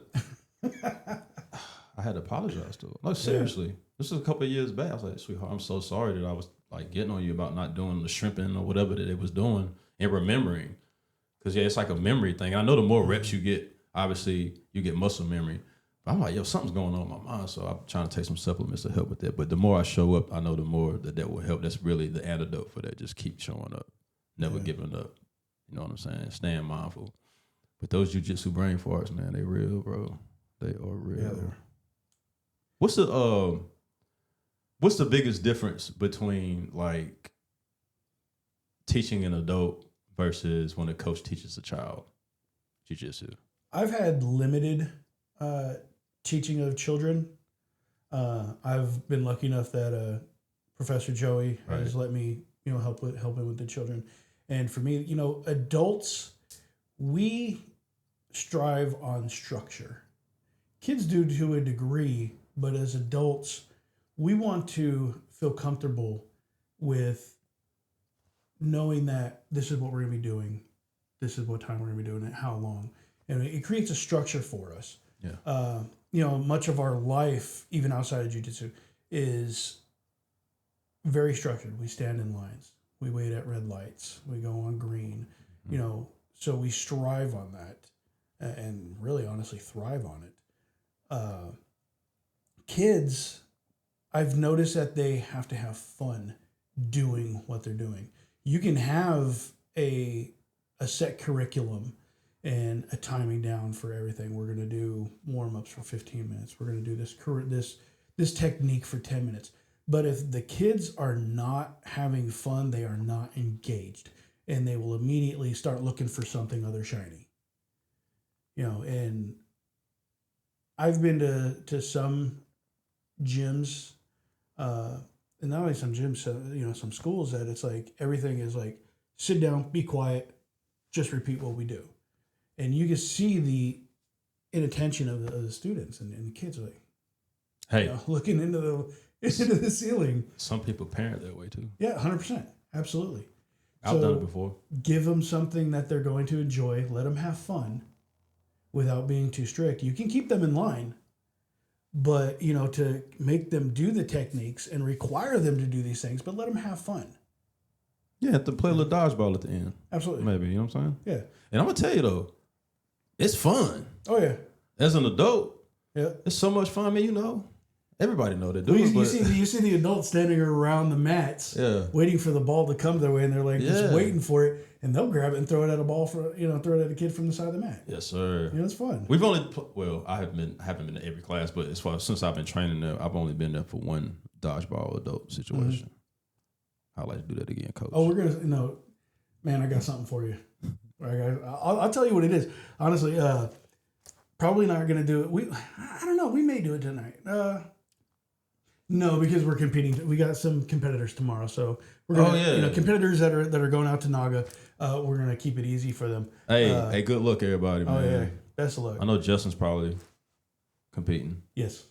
I had to apologize to her. No, seriously. Yeah. This was a couple of years back. I was like, sweetheart, I'm so sorry that I was like getting on you about not doing the shrimping or whatever that it was doing and remembering. Because, it's like a memory thing. I know the more reps you get, obviously, you get muscle memory. But I'm like, something's going on in my mind. So I'm trying to take some supplements to help with that. But the more I show up, I know the more that will help. That's really the antidote for that. Just keep showing up. Never giving up. You know what I'm saying? Staying mindful. But those jiu-jitsu brain farts, man, they real, bro. They are real. Yeah, they are. What's the biggest difference between like teaching an adult versus when a coach teaches a child jiu-jitsu? I've had limited teaching of children. I've been lucky enough that Professor Joey has let me, helping with the children. And for me, adults, we strive on structure. Kids do to a degree, but as adults, we want to feel comfortable with knowing that this is what we're going to be doing. This is what time we're going to be doing it, how long. And it creates a structure for us. Yeah. Much of our life, even outside of jiu-jitsu, is very structured. We stand in lines. We wait at red lights. We go on green. Mm-hmm. So we strive on that and really honestly thrive on it. Kids, I've noticed that they have to have fun doing what they're doing. You can have a set curriculum and a timing down for everything. We're going to do warm-ups for 15 minutes. We're going to do this technique for 10 minutes. But if the kids are not having fun, they are not engaged, and they will immediately start looking for something other shiny. And I've been to some gyms, and not only some gyms, some schools that it's like everything is like sit down, be quiet, just repeat what we do. And you can see the inattention of the students, and the kids are like, hey, looking into the ceiling. Some people parent that way too. Yeah, 100%. Absolutely. I've done it before. Give them something that they're going to enjoy. Let them have fun without being too strict. You can keep them in line, but, to make them do the techniques and require them to do these things, but let them have fun. Yeah, to play a little dodgeball at the end. Absolutely. Maybe, you know what I'm saying? Yeah. And I'm going to tell you, though, it's fun. Oh, yeah. As an adult, yeah, it's so much fun. I mean, everybody know that. You see the adults standing around the mats, waiting for the ball to come their way, and they're like just waiting for it, and they'll grab it and throw it at a ball throw it at a kid from the side of the mat. Yes, sir. It's fun. We've only I haven't been to every class, but since I've been training there, I've only been there for one dodgeball adult situation. Mm-hmm. I'd like to do that again, Coach. Oh, we're gonna Man, I got something for you. I'll tell you what it is. Honestly, probably not going to do it. I don't know. We may do it tonight. No, because we're competing. We got some competitors tomorrow, so we're gonna, competitors that are going out to Naga. We're gonna keep it easy for them. Hey, good luck, everybody, man. Oh yeah, best of luck. I know Justin's probably competing. Yes.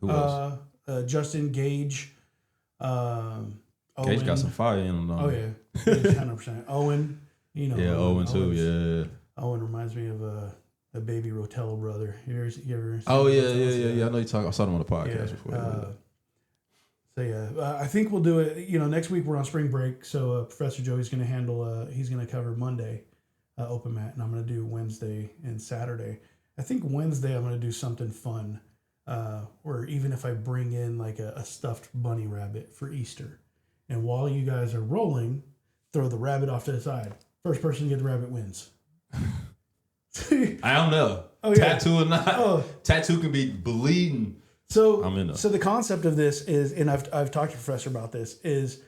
Who else? Justin, Gage. Owen. Gage got some fire in him. Oh yeah, 100%. Owen, Yeah, Owen too. Yeah. Owen reminds me of a baby Rotello brother. You ever Oh yeah. I know you talk. I saw him on the podcast before. So yeah, I think we'll do it. Next week we're on spring break, so Professor Joey's going to handle. He's going to cover Monday, open mat, and I'm going to do Wednesday and Saturday. I think Wednesday I'm going to do something fun, or even if I bring in like a stuffed bunny rabbit for Easter, and while you guys are rolling, throw the rabbit off to the side. First person to get the rabbit wins. I don't know. Oh, yeah. Tattoo or not? Tattoo can be bleeding. So the concept of this is, and I've talked to Professor about this, is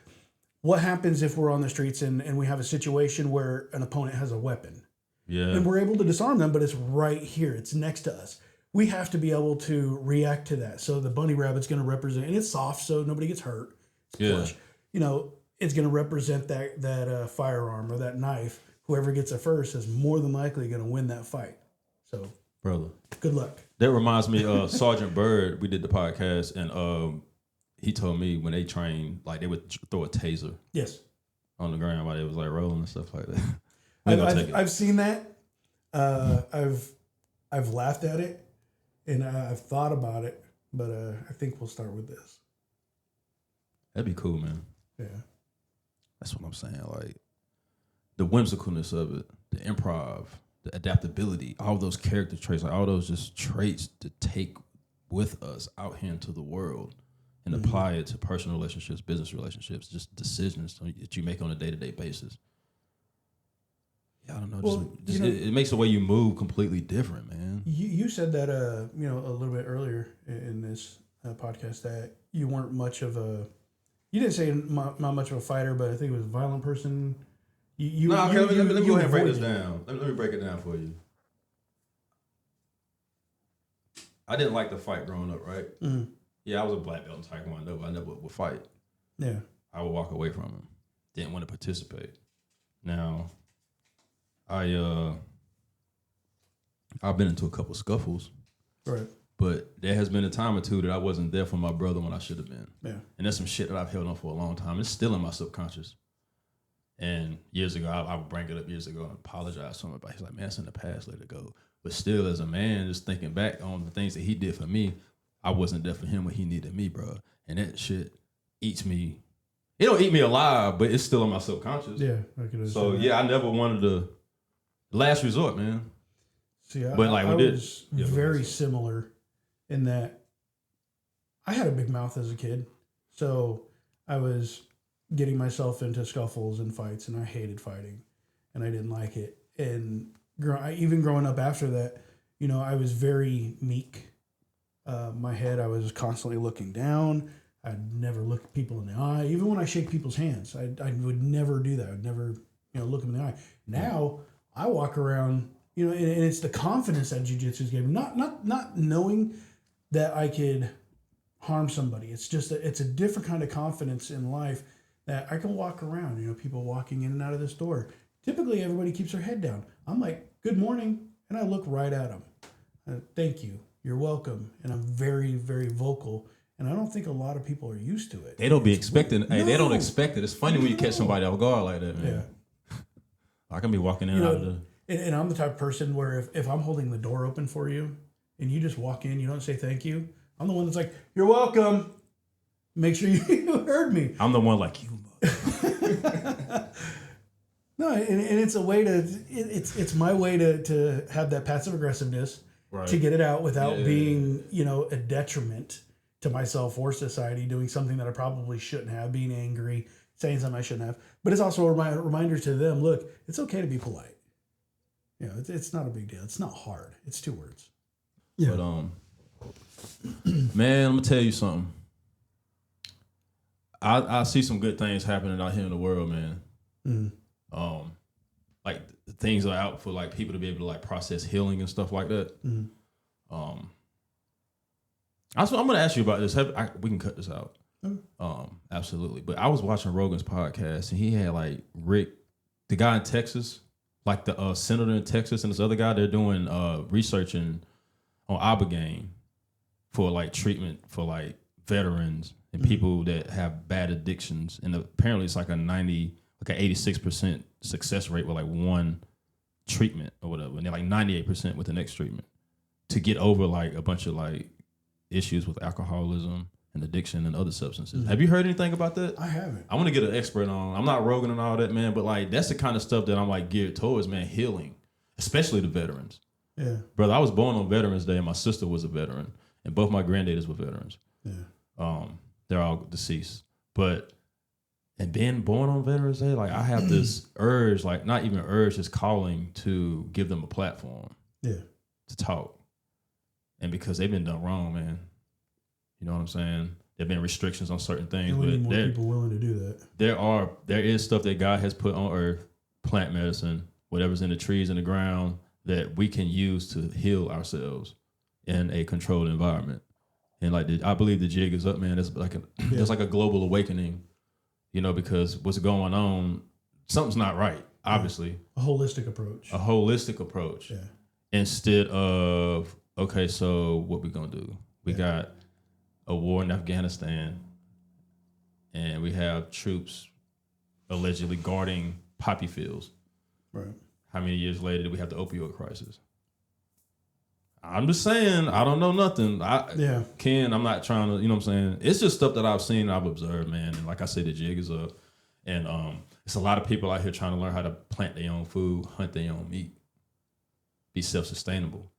what happens if we're on the streets and we have a situation where an opponent has a weapon. Yeah. And we're able to disarm them, but it's right here. It's next to us. We have to be able to react to that. So the bunny rabbit's going to represent, and it's soft, so nobody gets hurt. It's plush. It's going to represent that firearm or that knife. Whoever gets it first is more than likely going to win that fight. So, brother, good luck. That reminds me of Sergeant Bird. We did the podcast, and he told me when they train, like they would throw a taser. Yes. On the ground while they was like rolling and stuff like that. I've seen that. I've laughed at it, and I've thought about it, but I think we'll start with this. That'd be cool, man. Yeah. That's what I'm saying. Like the whimsicalness of it, the improv, the adaptability, all those character traits, like all those just traits to take with us out here into the world and apply it to personal relationships, business relationships, just decisions that you make on a day-to-day basis. Yeah, I don't know. Well, it makes the way you move completely different, man. You said that a little bit earlier in this podcast that you weren't much of a. You didn't say not much of a fighter, but I think it was a violent person. Let me go ahead and break this down. Let me break it down for you. I didn't like to fight growing up, right? Mm-hmm. Yeah, I was a black belt in Taekwondo, but I never would fight. Yeah. I would walk away from him. Didn't want to participate. Now, I've been into a couple scuffles. Right. But there has been a time or two that I wasn't there for my brother when I should have been. Yeah. And that's some shit that I've held on for a long time. It's still in my subconscious. And years ago, I would bring it up years ago and apologize to him about it. He's like, man, it's in the past, let it go. But still, as a man, just thinking back on the things that he did for me, I wasn't there for him when he needed me, bro. And that shit eats me. It don't eat me alive, but it's still in my subconscious. Yeah. I can so, yeah, I never wanted to. Last resort, man. See, but I was very similar in that I had a big mouth as a kid. So I was getting myself into scuffles and fights, and I hated fighting, and I didn't like it. And even growing up after that, I was very meek. My head, I was constantly looking down. I'd never look people in the eye. Even when I shake people's hands, I would never do that. I'd never, look them in the eye. Now I walk around, and it's the confidence that jiu-jitsu gave me. Not knowing that I could harm somebody. It's just it's a different kind of confidence in life that I can walk around. People walking in and out of this door. Typically, everybody keeps their head down. I'm like, good morning, and I look right at them. Thank you. You're welcome. And I'm very, very vocal. And I don't think a lot of people are used to it. They don't be expecting. Hey, they don't expect it. It's funny when you catch somebody off guard like that, man. Yeah. I can be walking in and out of the... And I'm the type of person where if I'm holding the door open for you and you just walk in, you don't say thank you, I'm the one that's like, you're welcome. Make sure you heard me. I'm the one like you. No, and it's a way to, it's my way to have that passive aggressiveness, right, to get it out without being, a detriment to myself or society, doing something that I probably shouldn't have, being angry, saying something I shouldn't have. But it's also a reminder to them, look, it's okay to be polite. It's not a big deal. It's not hard. It's 2 words. Yeah. But, man, I'm going to tell you something. I see some good things happening out here in the world, man. Mm-hmm. things are out for like people to be able to like process healing and stuff like that. I'm going to ask you about this. We can cut this out. Absolutely. But I was watching Rogan's podcast and he had like Rick, the guy in Texas, like the senator in Texas, and this other guy. They're doing researching on Ibogaine for like treatment for like veterans and people that have bad addictions. And apparently it's like an 86% success rate with like one treatment or whatever. And they're like 98% with the next treatment to get over like a bunch of like issues with alcoholism and addiction and other substances. Have you heard anything about that? I haven't. I want to get an expert on. I'm not Rogan and all that, man, but like that's the kind of stuff that I'm like geared towards, man, healing, especially the veterans. Yeah. Brother, I was born on Veterans Day and my sister was a veteran and both my granddaddies were veterans. Yeah. They're all deceased. And being born on Veterans Day, like I have this urge, like not even urge, just calling to give them a platform. Yeah. To talk. And because they've been done wrong, man. You know what I'm saying? There've been restrictions on certain things. And we need more people willing to do that. There is stuff that God has put on earth, plant medicine, whatever's in the trees and the ground, that we can use to heal ourselves in a controlled environment. And like I believe the jig is up, man. It's like there's like a global awakening, you know, because what's going on, something's not right, obviously. A holistic approach. Yeah. Yeah. Instead of, okay, so what we gonna do? We got a war in Afghanistan, and we have troops allegedly guarding poppy fields. Right. How many years later do we have the opioid crisis? I'm just saying, I don't know nothing. Ken, I'm not trying to, you know what I'm saying? It's just stuff that I've seen, I've observed, man. And like I said, the jig is up. And it's a lot of people out here trying to learn how to plant their own food, hunt their own meat, be self-sustainable.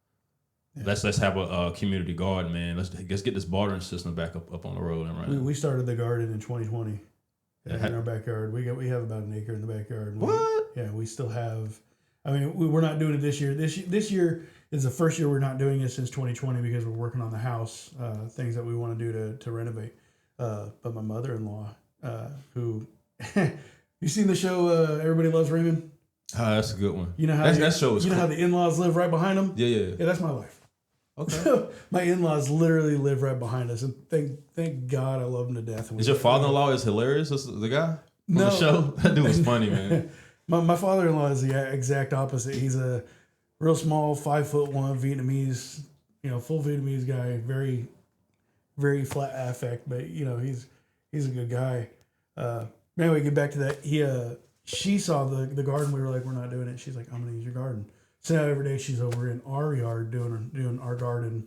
Yeah. Let's have a community garden, man. Let's get this bartering system back up on the road and running. We started the garden in 2020 in our backyard. We have about an acre in the backyard. What? We still have. I mean, we're not doing it this year. This year is the first year we're not doing it since 2020 because we're working on the house, things that we want to do to renovate. But my mother-in-law, who you seen the show Everybody Loves Raymond? That's a good one. You know how that show is you know how the in-laws live right behind them? Yeah. Yeah, that's my life. Okay. My in-laws literally live right behind us, and thank God I love them to death. Is your father-in-law is hilarious? That's the guy on the show? That dude was funny, man. My father-in-law is the exact opposite. He's a real small, 5'1" Vietnamese, full Vietnamese guy, very, very flat affect, but he's a good guy. Anyway, get back to that. She saw the garden. We were like, we're not doing it. She's like, I'm gonna use your garden. So now every day she's over in our yard doing our garden,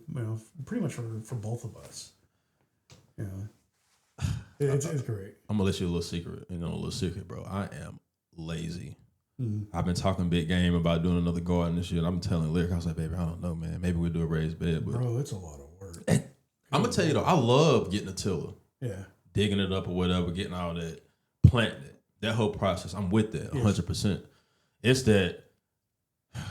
pretty much for both of us. It's great. I'm gonna let you a little secret, bro. I am lazy. Mm-hmm. I've been talking big game about doing another garden this year. And I'm telling Lyric, I was like, baby, I don't know, man. Maybe we'll do a raised bed, but bro, it's a lot of work. I'm gonna tell you though, I love getting a tiller, digging it up or whatever, getting all that, planting it, that whole process. I'm with that 100%. It's that.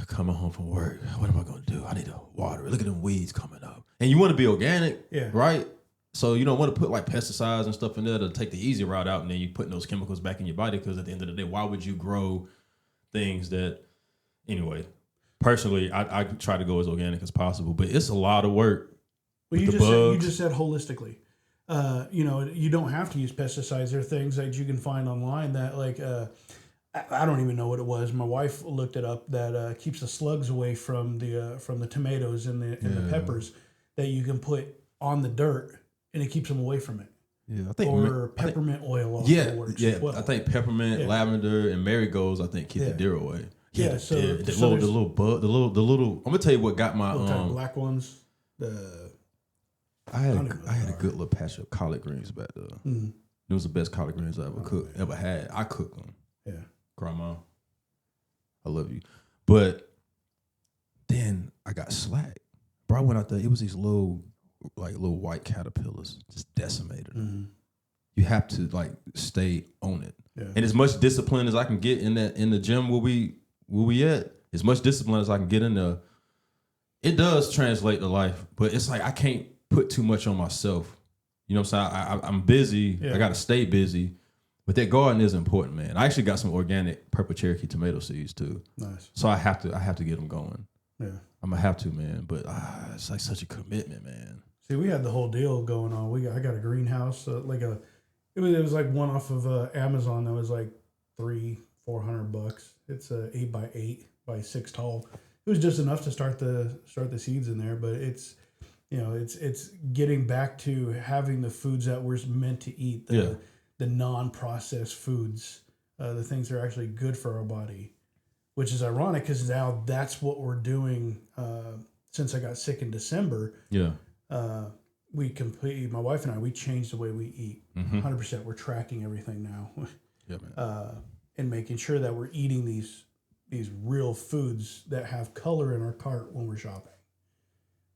Coming home from work, what am I going to do? I need to water it. Look at them weeds coming up. And you want to be organic, right? So you don't want to put like pesticides and stuff in there to take the easy route out, and then you putting those chemicals back in your body, because at the end of the day, why would you grow things that, anyway, personally, I try to go as organic as possible, but it's a lot of work. Well, you just said holistically. You don't have to use pesticides. There are things that you can find online that like... I don't even know what it was. My wife looked it up. That keeps the slugs away from the tomatoes and the peppers that you can put on the dirt, and it keeps them away from it. Yeah, I think peppermint oil also works. Yeah, as well. I think peppermint, lavender, and marigolds. I think keep the deer away. The little bug, the little. I'm gonna tell you what got my black ones. I had a good little patch of collard greens back there. Mm. It was the best collard greens I ever had. I cooked them. Yeah. Grandma, I love you. But then I got slack. Bro, I went out there. It was these little white caterpillars just decimated. Mm-hmm. You have to stay on it. Yeah. And as much discipline as I can get in the gym where we at, as much discipline as I can get in there, it does translate to life. But it's like I can't put too much on myself. You know what I'm saying? I'm busy. Yeah. I got to stay busy. But that garden is important, man. I actually got some organic purple Cherokee tomato seeds too. Nice. So I have to get them going. Yeah. I'm gonna have to, man. But it's like such a commitment, man. See, we had the whole deal going on. I got a greenhouse, it was like one off of Amazon that was like $400. It's a 8x8 by 6 tall. It was just enough to start the seeds in there, but it's it's getting back to having the foods that we're meant to eat. The non-processed foods, the things that are actually good for our body, which is ironic because now that's what we're doing. Since I got sick in December, my wife and I, we changed the way we eat. 100%. We're tracking everything now, and making sure that we're eating these real foods that have color in our cart when we're shopping.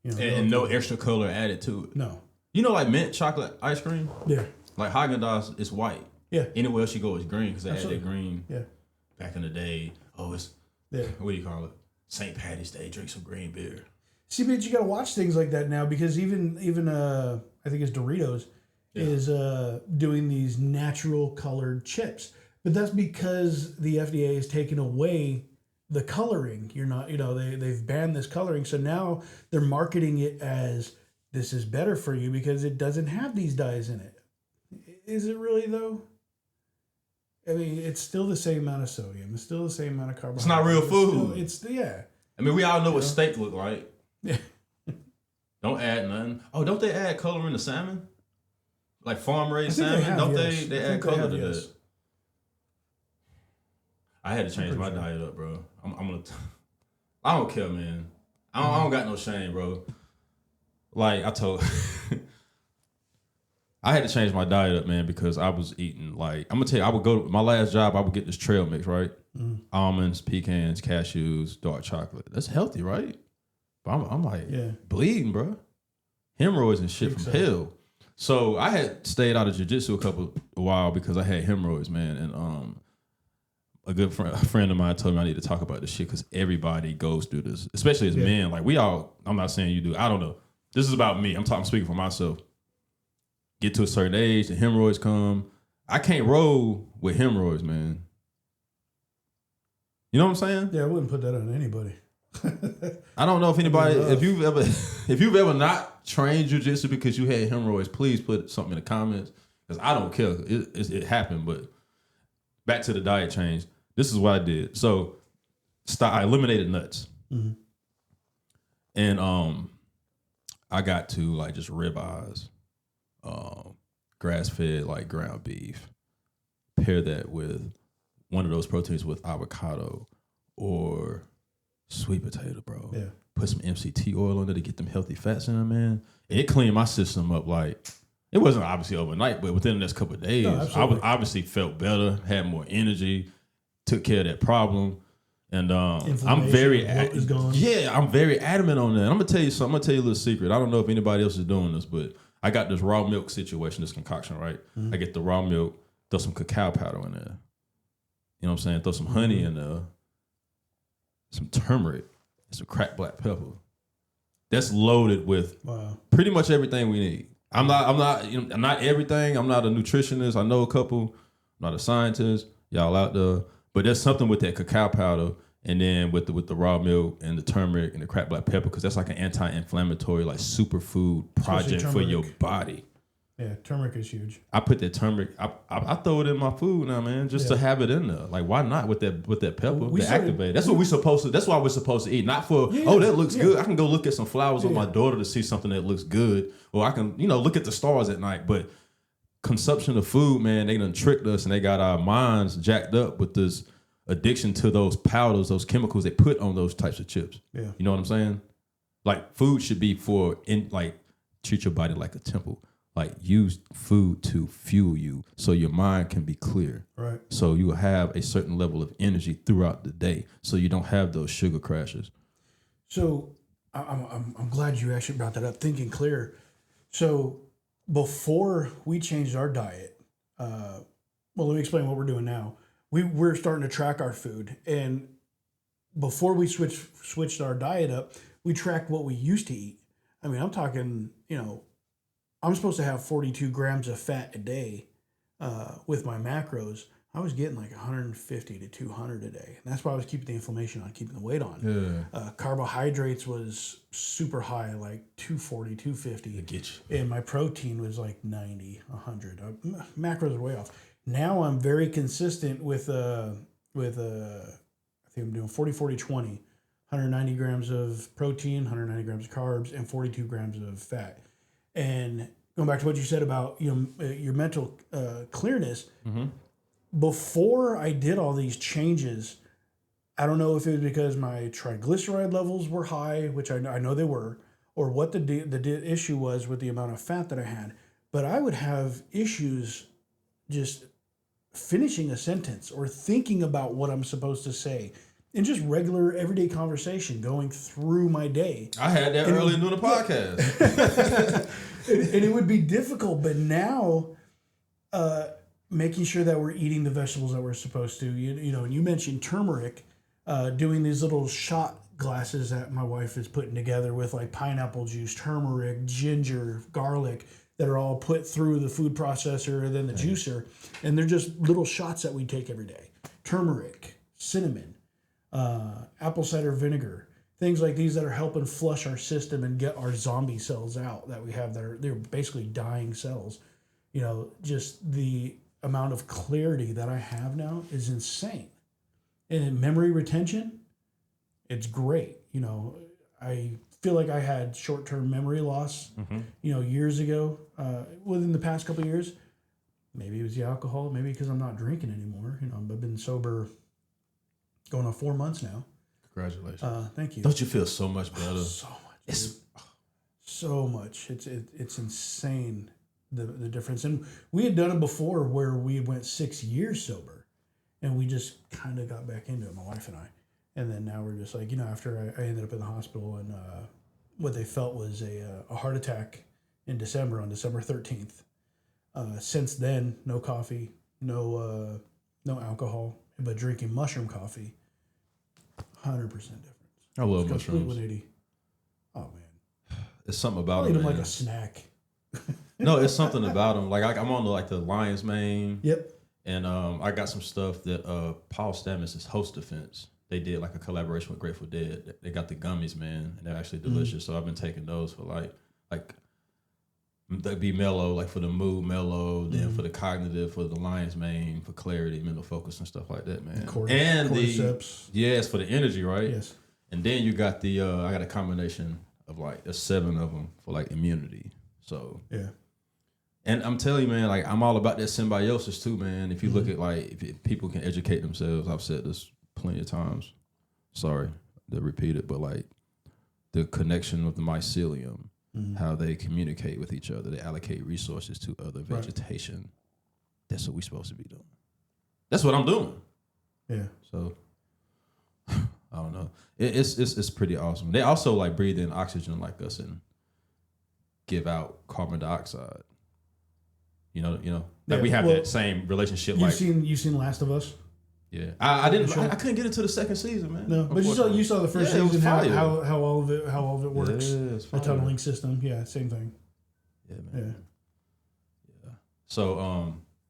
And no extra color added to it. No. Like mint chocolate ice cream? Yeah. Like Haagen-Dazs, it's white. Yeah. Anywhere else you go, it's green because they had that green. Yeah. Back in the day, it's what do you call it? St. Patty's Day, drink some green beer. See, but you got to watch things like that now because even I think it's Doritos is doing these natural colored chips, but that's because the FDA has taken away the coloring. You're not, they've banned this coloring, so now they're marketing it as this is better for you because it doesn't have these dyes in it. Is it really though? I mean, it's still the same amount of sodium. It's still the same amount of carbohydrates. It's not real food. I mean, we all know what steak look like. Yeah. Don't add nothing. Oh, don't they add color in the salmon? Like farm raised salmon? They add color to that? I had to change my diet up, bro. I'm gonna. I don't care, man. I don't got no shame, bro. Like I told, I had to change my diet up, man, because I was eating like I'm gonna tell you. I would go to my last job. I would get this trail mix, right? Almonds, pecans, cashews, dark chocolate. That's healthy, right? But I'm like bleeding, bro. Hemorrhoids and shit from hell. So I had stayed out of jiu-jitsu a while because I had hemorrhoids, man, and a good friend of mine told me I need to talk about this shit because everybody goes through this, especially as men. Like I'm not saying you do. I don't know. This is about me. I'm speaking for myself. Get to a certain age, the hemorrhoids come. I can't roll with hemorrhoids, man. You know what I'm saying? Yeah, I wouldn't put that on anybody. I don't know if anybody, if you've ever not trained jiu-jitsu because you had hemorrhoids, please put something in the comments because I don't care. It happened, but back to the diet change. This is what I did. So I eliminated nuts. And I got to like just ribeyes, grass-fed like ground beef. Pair that with one of those proteins with avocado or sweet potato, bro. Yeah. Put some MCT oil on there to get them healthy fats in there, man. And it cleaned my system up like, it wasn't obviously overnight, but within the next couple of days, I was obviously felt better, had more energy, took care of that problem. And I'm very I'm very adamant on that. I'm gonna tell you something. I'm gonna tell you a little secret. I don't know if anybody else is doing this, but I got this raw milk situation, this concoction, right? I get the raw milk, throw some cacao powder in there. You know what I'm saying? Throw some honey in there, some turmeric, and some cracked black pepper. That's loaded with pretty much everything we need. I'm not everything. I'm not a nutritionist. I know a couple. I'm not a scientist. Y'all out there. But there's something with that cacao powder and then with the raw milk and the turmeric and the cracked black pepper because that's like an anti-inflammatory, like superfood project for your body. Yeah, turmeric is huge. I put that turmeric. I throw it in my food now, man, just to have it in there. Like, why not with that pepper? To activate. That's what we supposed to. That's why we're supposed to eat. Not for that looks good. I can go look at some flowers with my daughter to see something that looks good, or I can look at the stars at night. But consumption of food, man, they done tricked us and they got our minds jacked up with this addiction to those powders, those chemicals they put on those types of chips. Yeah, you know what I'm saying? Like, food should be treat your body like a temple. Like, use food to fuel you so your mind can be clear. Right. So you will have a certain level of energy throughout the day so you don't have those sugar crashes. So I'm glad you actually brought that up, thinking clear. So before we changed our diet, let me explain what we're doing now. We're starting to track our food. And before we switched our diet up, we tracked what we used to eat. I mean, I'm talking, I'm supposed to have 42 grams of fat a day. with my macros, I was getting like 150 to 200 a day. And that's why I was keeping the inflammation on, keeping the weight on. Yeah. Carbohydrates was super high, like 240, 250. It get you. And my protein was like 90, 100. Macros are way off. Now I'm very consistent with I think I'm doing 40, 40, 20. 190 grams of protein, 190 grams of carbs, and 42 grams of fat. And going back to what you said about your mental clearness, before I did all these changes, I don't know if it was because my triglyceride levels were high, which I know they were, or what the issue was with the amount of fat that I had. But I would have issues just finishing a sentence or thinking about what I'm supposed to say. In just regular everyday conversation going through my day. I had that early in doing the podcast. And it would be difficult, but now making sure that we're eating the vegetables that we're supposed to. And you mentioned turmeric, doing these little shot glasses that my wife is putting together with like pineapple juice, turmeric, ginger, garlic that are all put through the food processor and then the juicer. And they're just little shots that we take every day. Turmeric, cinnamon, apple cider vinegar, things like these that are helping flush our system and get our zombie cells out that we have they're basically dying cells. Just the amount of clarity that I have now is insane. And in memory retention, it's great. I feel like I had short-term memory loss, years ago, within the past couple of years. Maybe it was the alcohol, maybe because I'm not drinking anymore. I've been sober going on 4 months now. Congratulations. Thank you. Don't you feel so much better? So much. So much. It's insane the difference. And we had done it before where we went 6 years sober, and we just kind of got back into it, my wife and I. And then now we're just like, after I ended up in the hospital and what they felt was a heart attack in December, on December 13th. Since then, no coffee, no alcohol, but drinking mushroom coffee. 100% difference. I love mushrooms. 180. Oh man, it's something about I eat them. Like a snack. No, it's something about them. Like I'm on the lion's mane. Yep. And I got some stuff that Paul Stamets' Host Defense. They did like a collaboration with Grateful Dead. They got the gummies, man, and they're actually delicious. So I've been taking those for like they'd be mellow, like for the mood mellow, then for the cognitive, for the lion's mane, for clarity, mental focus, and stuff like that, man. Cordyceps. Yes, for the energy, right? Yes. And then you got I got a combination of like there's 7 of them for like immunity. So yeah. And I'm telling you, man, like I'm all about that symbiosis too, man. If you look at like if people can educate themselves, I've said this plenty of times. Sorry to repeat it, but like the connection with the mycelium, how they communicate with each other, they allocate resources to other vegetation. Right. That's what we're supposed to be doing. That's what I'm doing. Yeah. So I don't know. It's pretty awesome. They also like breathe in oxygen like us and give out carbon dioxide. Like we have that same relationship. You've seen Last of Us. Yeah, I didn't. I couldn't get into the second season, man. No, but you saw the first season. How all of it works. Yeah, the tunneling system. Yeah, same thing. Yeah, man. Yeah. So,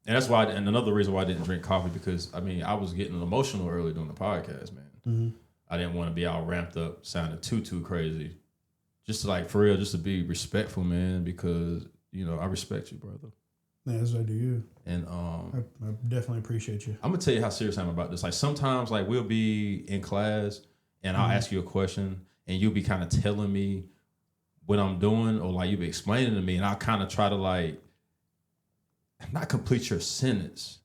and that's why. And another reason why I didn't drink coffee because I was getting emotional early during the podcast, man. Mm-hmm. I didn't want to be all ramped up, sounding too crazy. Just like for real, just to be respectful, man. Because I respect you, brother. As I do you. And I definitely appreciate you. I'm gonna tell you how serious I am about this. Like sometimes like we'll be in class and I'll ask you a question and you'll be kind of telling me what I'm doing or like you'll be explaining to me and I'll kind of try to like not complete your sentence.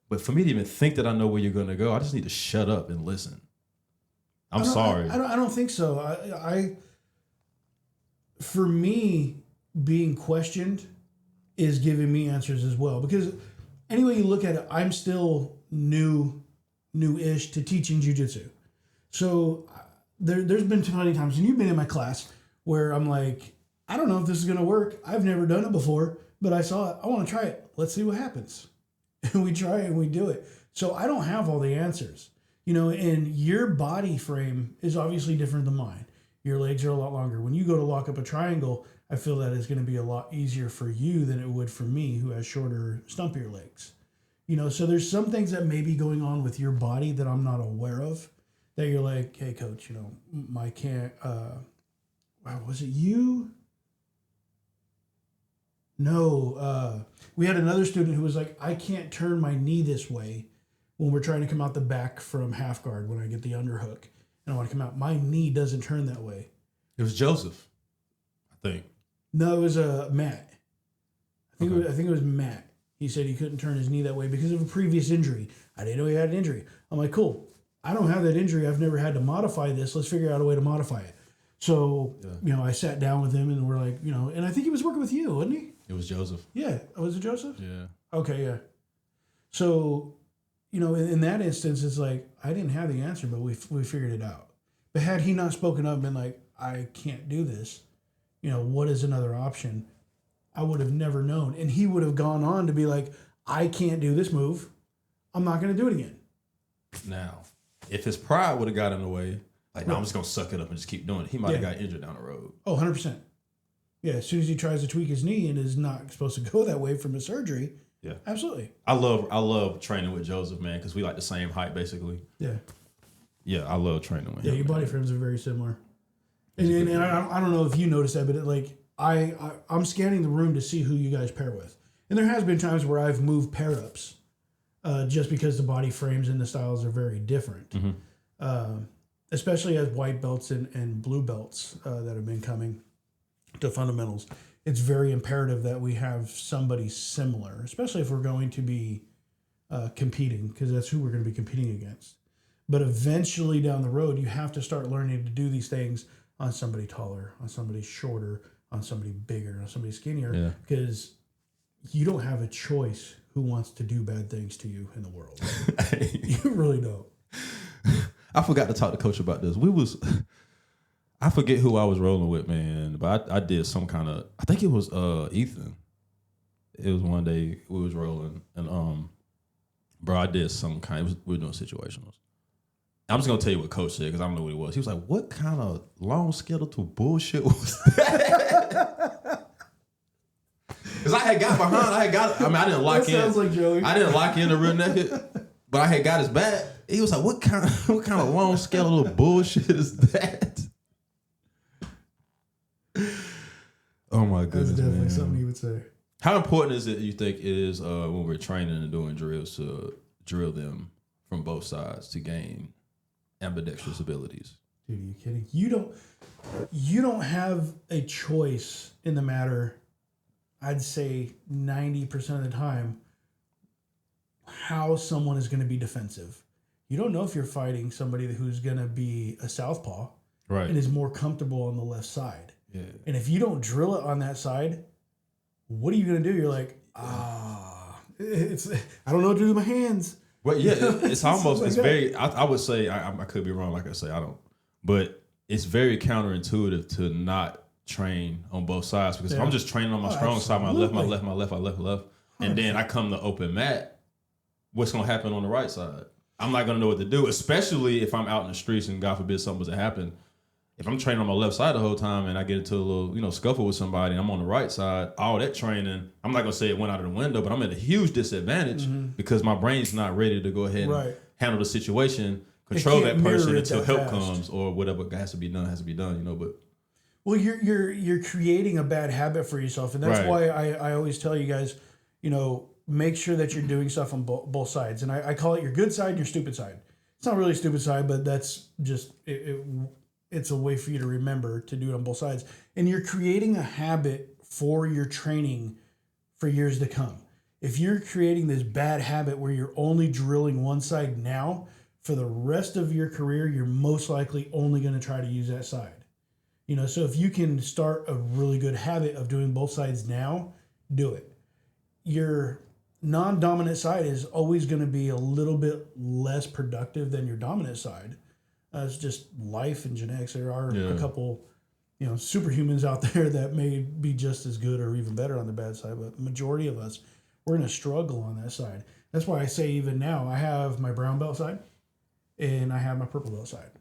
But for me to even think that I know where you're gonna go, I just need to shut up and listen. I'm sorry. I don't think so. I for me, being questioned is giving me answers as well. Because any way you look at it, I'm still new-ish to teaching jiu-jitsu. So there's been plenty of times, and you've been in my class, where I'm like, I don't know if this is going to work. I've never done it before, but I saw it. I want to try it. Let's see what happens. And we try it and we do it. So I don't have all the answers. And your body frame is obviously different than mine. Your legs are a lot longer. When you go to lock up a triangle, I feel that it's going to be a lot easier for you than it would for me, who has shorter, stumpier legs. So there's some things that may be going on with your body that I'm not aware of, that you're like, hey, coach, my can't, wow, was it you? No, we had another student who was like, I can't turn my knee this way when we're trying to come out the back from half guard when I get the underhook and I want to come out. My knee doesn't turn that way. It was Joseph, I think. No, it was Matt. I think it was Matt. He said he couldn't turn his knee that way because of a previous injury. I didn't know he had an injury. I'm like, cool. I don't have that injury. I've never had to modify this. Let's figure out a way to modify it. So, I sat down with him and we're like, and I think he was working with you, wasn't he? It was Joseph. Yeah. Was it Joseph? Yeah. Okay, yeah. So, in that instance, it's like, I didn't have the answer, but we figured it out. But had he not spoken up and been like, I can't do this, what is another option? I would have never known. And he would have gone on to be like, I can't do this move. I'm not going to do it again. Now, if his pride would have got in the way, like, no, I'm just going to suck it up and just keep doing it, he might have got injured down the road. Oh, 100%. Yeah, as soon as he tries to tweak his knee and is not supposed to go that way from his surgery. Yeah. Absolutely. I love training with Joseph, man, because we like the same height, basically. Yeah. Yeah, I love training with him. Yeah, your body frames are very similar. And I don't know if you noticed that, but I'm scanning the room to see who you guys pair with. And there has been times where I've moved pair-ups just because the body frames and the styles are very different. Mm-hmm. Especially as white belts and blue belts that have been coming to fundamentals. It's very imperative that we have somebody similar, especially if we're going to be competing, because that's who we're going to be competing against. But eventually down the road, you have to start learning to do these things on somebody taller, on somebody shorter, on somebody bigger, on somebody skinnier, because you don't have a choice who wants to do bad things to you in the world. You really don't. I forgot to talk to Coach about this. I forget who I was rolling with, man, but I did some kind of, I think it was Ethan. It was one day we was rolling, and bro, I did some kind. We were doing situationals. I'm just gonna tell you what Coach said because I don't know what it was. He was like, "What kind of long skeletal bullshit was that?" Because I had got behind. I didn't lock in. Sounds like Joey. I didn't lock in the rear naked, but I had got his back. He was like, what kind of long skeletal bullshit is that?" Oh my goodness, that's definitely man. something he would say. How important is it, you think, it is when we're training and doing drills to drill them from both sides to gain ambidextrous abilities? Dude, are you kidding? You don't have a choice in the matter. I'd say 90% of the time how someone is going to be defensive. You don't know if you're fighting somebody who's going to be a southpaw, right, and is more comfortable on the left side. Yeah. And if you don't drill it on that side, what are you going to do? You're like, it's I don't know what to do with my hands. Well, yeah, it's almost, like it's that. very, I would say, I could be wrong, like I say, I don't, but it's very counterintuitive to not train on both sides, because if I'm just training on my strong side, my left, and then I come to open mat, what's going to happen on the right side? I'm not going to know what to do, especially if I'm out in the streets and God forbid something was to happen. If I'm training on my left side the whole time and I get into a little, scuffle with somebody and I'm on the right side, all that training, I'm not going to say it went out of the window, but I'm at a huge disadvantage because my brain's not ready to go ahead and handle the situation, control that person until help comes, or whatever has to be done, but. Well, you're creating a bad habit for yourself, and that's why I always tell you guys, make sure that you're doing stuff on both sides. And I call it your good side and your stupid side. It's not really a stupid side, but that's just it's a way for you to remember to do it on both sides. And you're creating a habit for your training for years to come. If you're creating this bad habit where you're only drilling one side now, for the rest of your career, you're most likely only going to try to use that side. So if you can start a really good habit of doing both sides now, do it. Your non-dominant side is always going to be a little bit less productive than your dominant side. It's just life and genetics. There are a couple, superhumans out there that may be just as good or even better on the bad side, but the majority of us, we're going to struggle on that side. That's why I say even now, I have my brown belt side and I have my purple belt side.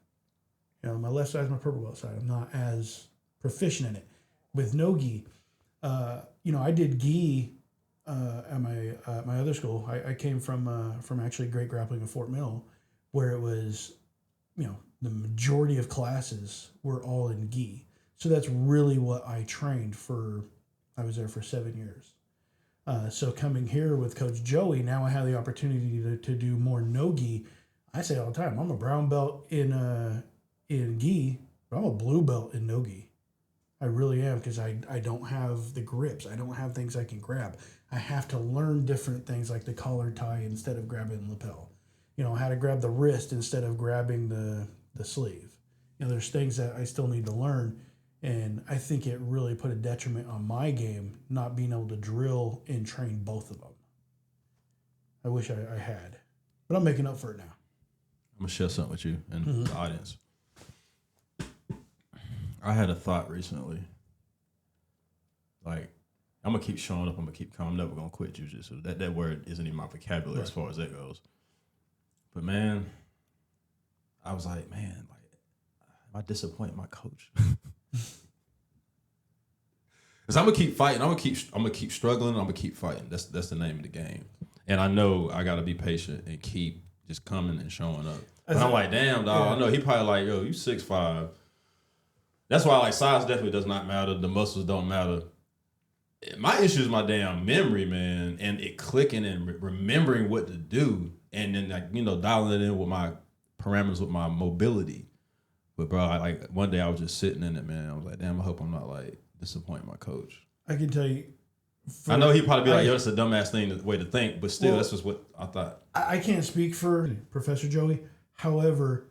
My left side is my purple belt side. I'm not as proficient in it. With no gi, I did gi at my other school. I came from actually Great Grappling in Fort Mill, where it was, the majority of classes were all in gi. So that's really what I trained for. I was there for 7 years. So coming here with Coach Joey, now I have the opportunity to do more no gi. I say all the time, I'm a brown belt in gi, but I'm a blue belt in no gi. I really am, because I don't have the grips. I don't have things I can grab. I have to learn different things like the collar tie instead of grabbing the lapel. How to grab the wrist instead of grabbing the sleeve. There's things that I still need to learn. And I think it really put a detriment on my game not being able to drill and train both of them. I wish I had. But I'm making up for it now. I'm going to share something with you and the audience. I had a thought recently. Like, I'm going to keep showing up. I'm going to keep coming. I'm never going to quit jiu-jitsu. That word isn't in my vocabulary as far as that goes. But, man, I was like, man, am I disappointing my coach? Because I'm gonna keep fighting. I'm gonna keep struggling. I'm gonna keep fighting. That's the name of the game. And I know I gotta be patient and keep just coming and showing up. But I'm like, damn, dog. Yeah. I know he probably like, yo, you 6'5". That's why size definitely does not matter. The muscles don't matter. My issue is my damn memory, man, and it clicking and remembering what to do, and then dialing it in with my parameters with my mobility. But bro, one day I was just sitting in it, man. I was like, damn, I hope I'm not disappointing my coach. I can tell you. I know he'd probably be like, yo, that's a dumbass way to think, but still, that's just what I thought. I can't speak for Professor Joey. However,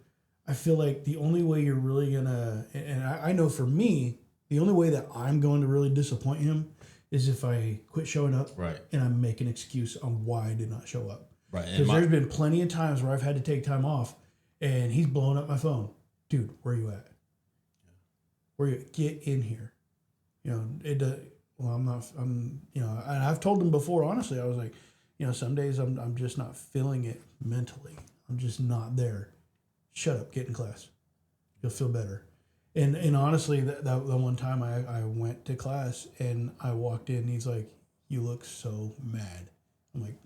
I feel like the only way you're really gonna, and I know for me, the only way that I'm going to really disappoint him is if I quit showing up, right, and I make an excuse on why I did not show up. Right. Because there's been plenty of times where I've had to take time off, and he's blowing up my phone. Dude, where are you at? Where you get in here? I'm not. And I've told him before. Honestly, I was like, some days I'm just not feeling it mentally. I'm just not there. Shut up, get in class. You'll feel better. And honestly, that one time I went to class and I walked in, and he's like, "You look so mad." I'm like,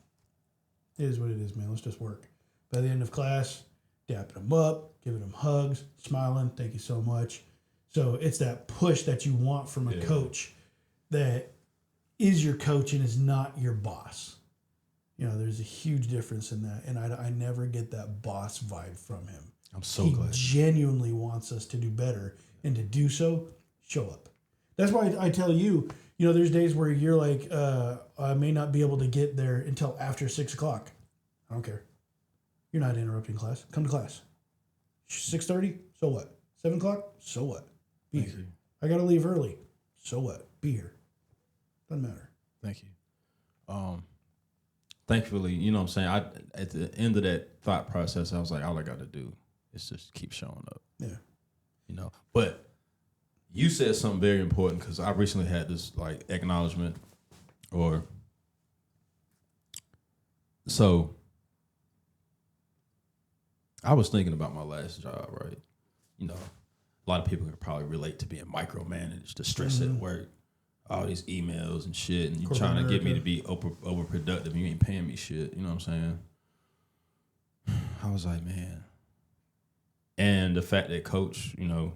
"It is what it is, man. Let's just work." By the end of class, dapping him up, giving him hugs, smiling, thank you so much. So it's that push that you want from a coach that is your coach and is not your boss. There's a huge difference in that. And I never get that boss vibe from him. I'm so glad. He genuinely wants us to do better. And to do so, show up. That's why I tell you, there's days where you're like, I may not be able to get there until after 6 o'clock. I don't care. You're not interrupting class. Come to class. 6:30? So what? 7 o'clock? So what? Be Thank here. you. I got to leave early. So what? Be here. Doesn't matter. Thank you. Thankfully, you know what I'm saying? At the end of that thought process, I was like, all I got to do is just keep showing up. Yeah. But you said something very important, because I recently had this acknowledgement so I was thinking about my last job, right? A lot of people could probably relate to being micromanaged, the stress at work, all these emails and shit, and you trying to get me to be overproductive, and you ain't paying me shit. You know what I'm saying? I was like, man. And the fact that Coach, I'm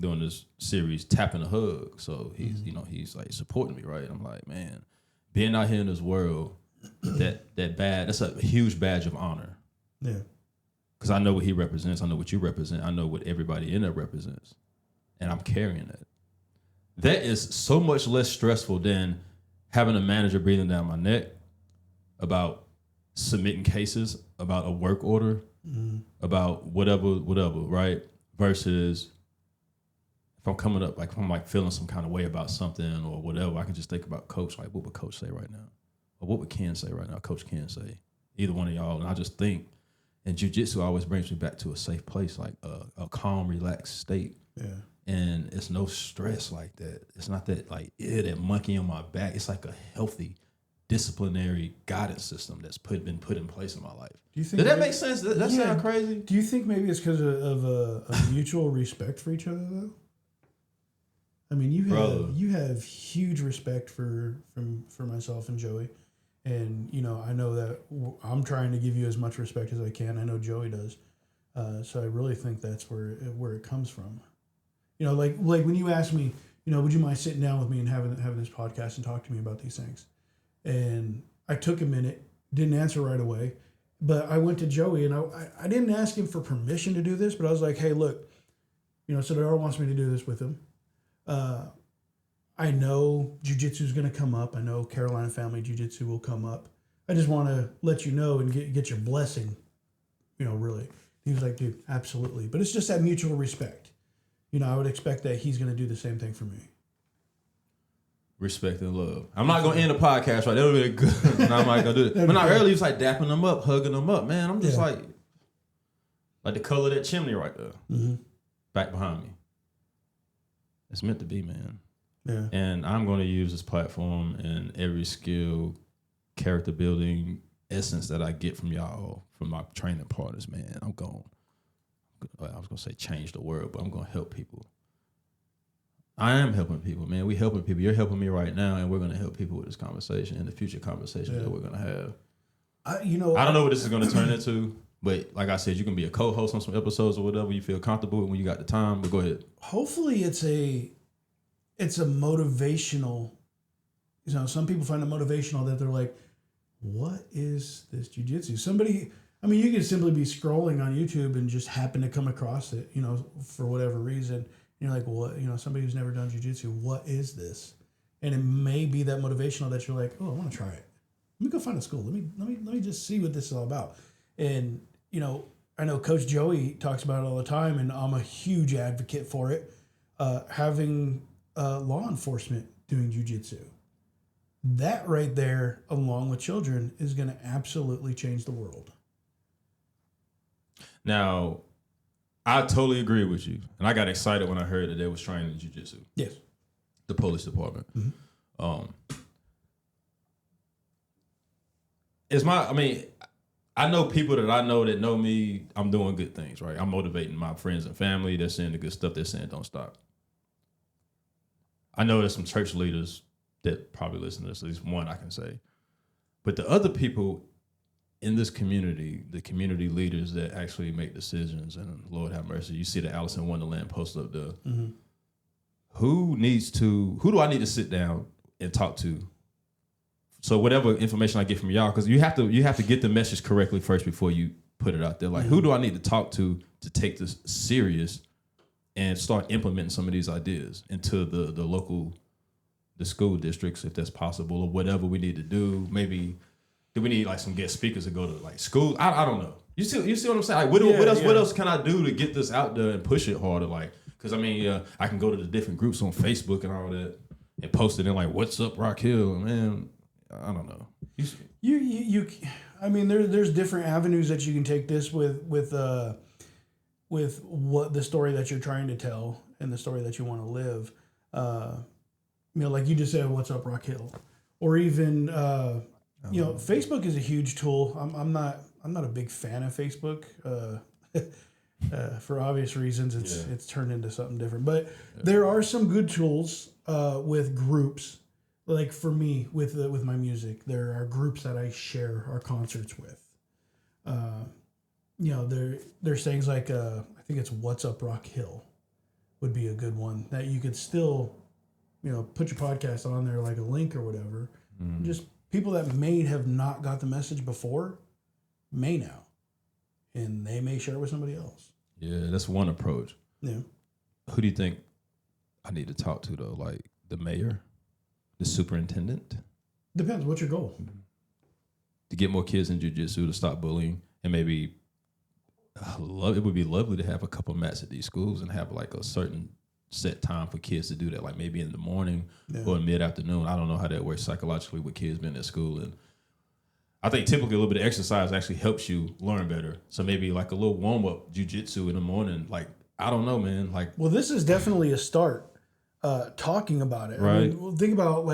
doing this series, Tapping a Hug, so he's, he's supporting me, right? I'm like, man, being out here in this world, that's a huge badge of honor. Yeah. Because I know what he represents. I know what you represent. I know what everybody in there represents. And I'm carrying that. That is so much less stressful than having a manager breathing down my neck about submitting cases, about a work order, about whatever, right? Versus if I'm coming up, if I'm feeling some kind of way about something or whatever, I can just think about Coach. What would Coach say right now? Or what would Ken say right now? Coach Ken say. Either one of y'all. And I just think, and jiu-jitsu always brings me back to a safe place, a calm, relaxed state. Yeah. And it's no stress like that. It's not that that monkey on my back. It's like a healthy, disciplinary guidance system that's been put in place in my life. Do you think that make sense? Does that sound crazy? Do you think maybe it's because of a mutual respect for each other, though? I mean, you have huge respect for myself and Joey, and I know that I'm trying to give you as much respect as I can. I know Joey does, so I really think that's where it comes from. Like when you asked me, would you mind sitting down with me and having this podcast and talk to me about these things, and I took a minute, didn't answer right away, but I went to Joey and I didn't ask him for permission to do this, but I was like, hey, look, Sodaro wants me to do this with him. I know jiu-jitsu is going to come up. I know Carolina Family Jiu-Jitsu will come up. I just want to let you know and get your blessing, really. He was like, dude, absolutely. But it's just that mutual respect. I would expect that he's going to do the same thing for me. Respect and love. I'm not going to end the podcast right. That would be good. I'm not going to do it. But not early, it's like dapping them up, hugging them up. Man, I'm just like the color of that chimney right there. Mm-hmm. Back behind me. It's meant to be, man. Yeah. And I'm going to use this platform and every skill, character building essence that I get from y'all, from my training partners, man. I was going to say change the world, but I'm going to help people. I am helping people, man. We helping people. You're helping me right now, and we're going to help people with this conversation and the future conversations that we're going to have. I don't know what this is going to turn into. But like I said, you can be a co-host on some episodes or whatever you feel comfortable with when you got the time. But go ahead. Hopefully, it's a motivational. Some people find it motivational that they're like, "What is this jiu-jitsu?" You could simply be scrolling on YouTube and just happen to come across it, for whatever reason. And you're like, "What?" Somebody who's never done jiu-jitsu, what is this? And it may be that motivational that you're like, "Oh, I want to try it. Let me go find a school. Let me just see what this is all about." And I know Coach Joey talks about it all the time, and I'm a huge advocate for it. Having law enforcement doing jiu-jitsu. That right there, along with children, is going to absolutely change the world. Now, I totally agree with you. And I got excited when I heard that they was training jiu-jitsu. Yes. The police department. Mm-hmm. I know people that I know that know me, I'm doing good things, right? I'm motivating my friends and family. They're saying the good stuff. They're saying don't stop. I know there's some church leaders that probably listen to this, at least one I can say. But the other people in this community, the community leaders that actually make decisions, and Lord have mercy, you see the Alice in Wonderland post up there. Mm-hmm. Who do I need to sit down and talk to? So whatever information I get from y'all, because you have to get the message correctly first before you put it out there. Like, who do I need to talk to take this serious and start implementing some of these ideas into the school districts, if that's possible, or whatever we need to do. Maybe do we need like some guest speakers to go to like school? I don't know. You see what I'm saying? Like, what else can I do to get this out there and push it harder? Like, because I can go to the different groups on Facebook and all that and post it in like, "What's up, Rock Hill?" Man, I don't know. There's different avenues that you can take this with what the story that you're trying to tell and the story that you want to live. Like you just said, "What's up, Rock Hill?" Or even, Facebook is a huge tool. I'm not a big fan of Facebook. For obvious reasons, it's turned into something different. But there are some good tools with groups. Like for me, with my music, there are groups that I share our concerts with. There's things like I think it's "What's Up Rock Hill" would be a good one that you could still, put your podcast on there like a link or whatever. Just people that may have not got the message before may now, and they may share it with somebody else. Yeah, that's one approach. Yeah. Who do you think I need to talk to though? Like the mayor? The superintendent? Depends. What's your goal? To get more kids in jiu-jitsu, to stop bullying, and maybe it would be lovely to have a couple mats at these schools and have like a certain set time for kids to do that, like maybe in the morning or in mid-afternoon. I don't know how that works psychologically with kids being at school. And I think typically a little bit of exercise actually helps you learn better. So maybe like a little warm-up jiu-jitsu in the morning. Like, I don't know, man. Like, well, this is definitely a start. Talking about it, right? Think about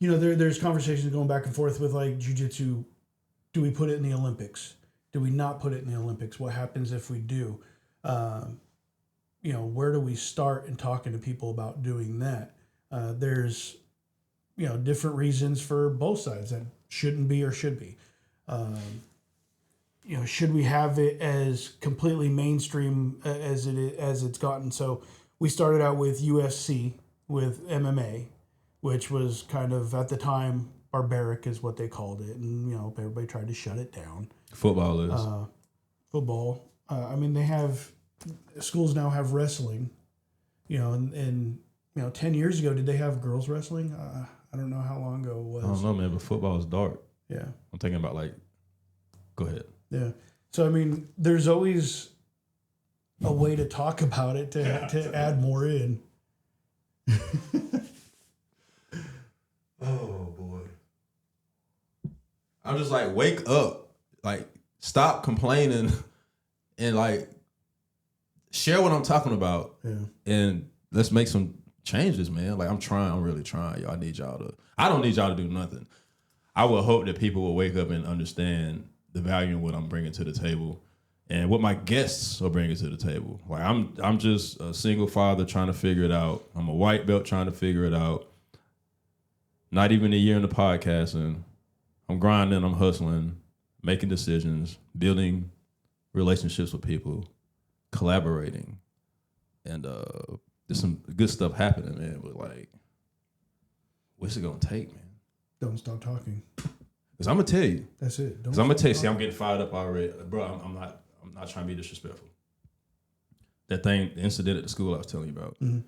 there's conversations going back and forth with like jiu-jitsu. Do we put it in the Olympics? Do we not put it in the Olympics? What happens if we do? where do we start in talking to people about doing that? There's, different reasons for both sides that shouldn't be or should be. Should we have it as completely mainstream as it's gotten? So we started out with UFC, with MMA, which was kind of at the time barbaric is what they called it, and everybody tried to shut it down. Football is Football. They have schools now have wrestling, and 10 years ago, did they have girls wrestling? I don't know how long ago it was. I don't know, man, but football is dark. Yeah. I'm thinking about go ahead. Yeah. So, there's always a way to talk about it to add more in. Oh, boy. I'm just wake up. Stop complaining and share what I'm talking about. Yeah. And let's make some changes, man. I'm really trying, y'all. I don't need y'all to do nothing. I would hope that people will wake up and understand the value in what I'm bringing to the table and what my guests are bringing to the table. I'm just a single father trying to figure it out. I'm a white belt trying to figure it out. Not even a year into podcasting. I'm grinding, I'm hustling, making decisions, building relationships with people, collaborating. And there's some good stuff happening, man. But what's it gonna take, man? Don't stop talking. Because I'm gonna tell you. That's it. Because I'm gonna tell you. See, I'm getting fired up already, bro. I'm not trying to be disrespectful. The incident at the school I was telling you about. Mm-hmm.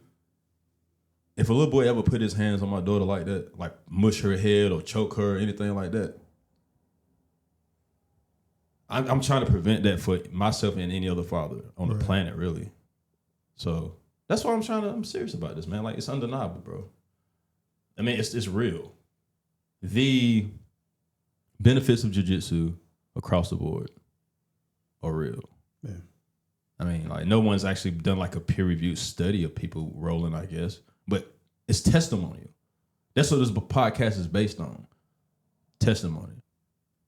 If a little boy ever put his hands on my daughter like that, mush her head or choke her or anything like that, I'm trying to prevent that for myself and any other father on the planet, really. So that's why I'm serious about this, man. It's undeniable, bro. It's real. The benefits of jiu-jitsu across the board are real. Yeah. No one's actually done a peer-reviewed study of people rolling, I guess. But it's testimonial. That's what this podcast is based on. Testimony.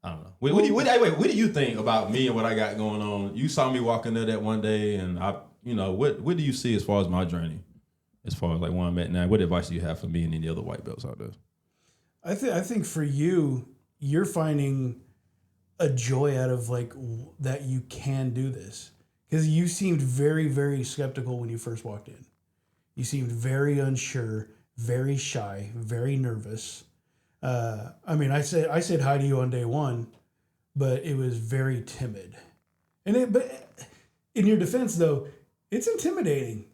I don't know. What do you think about me and what I got going on? You saw me walking there that one day, and what do you see as far as my journey? As far as where I'm at now, what advice do you have for me and any other white belts out there? I think for you, you're finding a joy out of that you can do this, because you seemed very, very skeptical when you first walked in. You seemed very unsure, very shy, very nervous. I said hi to you on day one, but it was very timid. But in your defense, though, it's intimidating.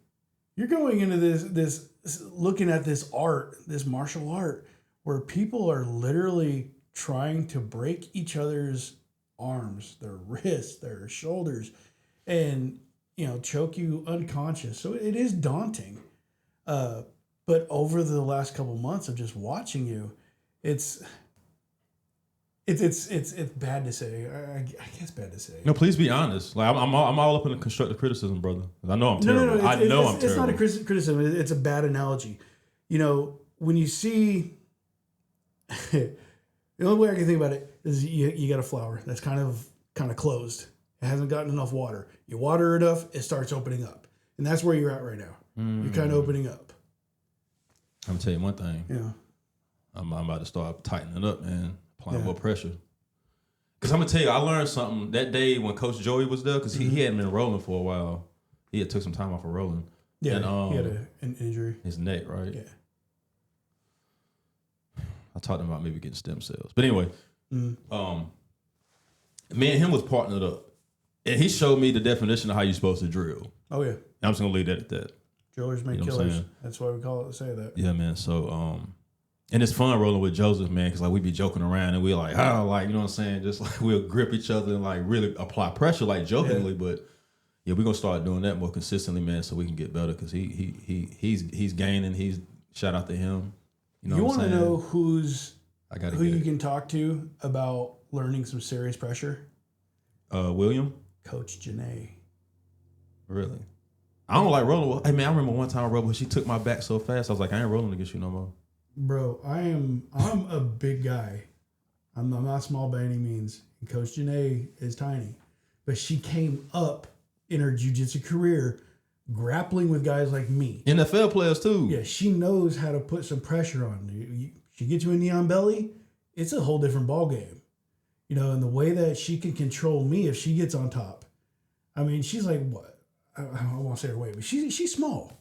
You're going into this looking at this art, this martial art, where people are literally trying to break each other's arms, their wrists, their shoulders, and choke you unconscious. So it is daunting. But over the last couple months of just watching you, it's bad to say. I guess bad to say. No, please be honest. I'm all up in the constructive criticism, brother. I know I'm terrible. No, I'm terrible. It's not a criticism. It's a bad analogy. When you see, the only way I can think about it is you got a flower that's kind of closed. It hasn't gotten enough water. You water it enough, it starts opening up, and that's where you're at right now. You're kind of opening up. I'm gonna tell you one thing. Yeah. I'm about to start tightening up, man. Applying more pressure. Because I'm gonna tell you, I learned something that day when Coach Joey was there. Because he hadn't been rolling for a while. He had took some time off of rolling. Yeah, and, he had an injury. His neck, right? Yeah. I talked to him about maybe getting stem cells. But anyway, me and him was partnered up. And he showed me the definition of how you're supposed to drill. Oh, yeah. And I'm just gonna leave that at that. Drillers make killers. That's why we say that. Yeah, man. So, and it's fun rolling with Joseph, man, because we be joking around and we're you know what I'm saying? Just we'll grip each other and really apply pressure jokingly. Yeah. But yeah, we're gonna start doing that more consistently, man, so we can get better. Because he's gaining. He's shout out to him. You want to know who you can talk to about learning some serious pressure? William, Coach Janae. Really? I don't like rolling. Hey man, I remember one time I rolled, but she took my back so fast. I was like, I ain't rolling against you no more. Bro, I'm a big guy. I'm not small by any means. And Coach Janae is tiny, but she came up in her jiu-jitsu career grappling with guys like me. NFL players too. Yeah, she knows how to put some pressure on you. She gets you a knee on belly, it's a whole different ball game. You know, and the way that she can control me if she gets on top. I mean, she's like, what? I won't say her weight, but she's small.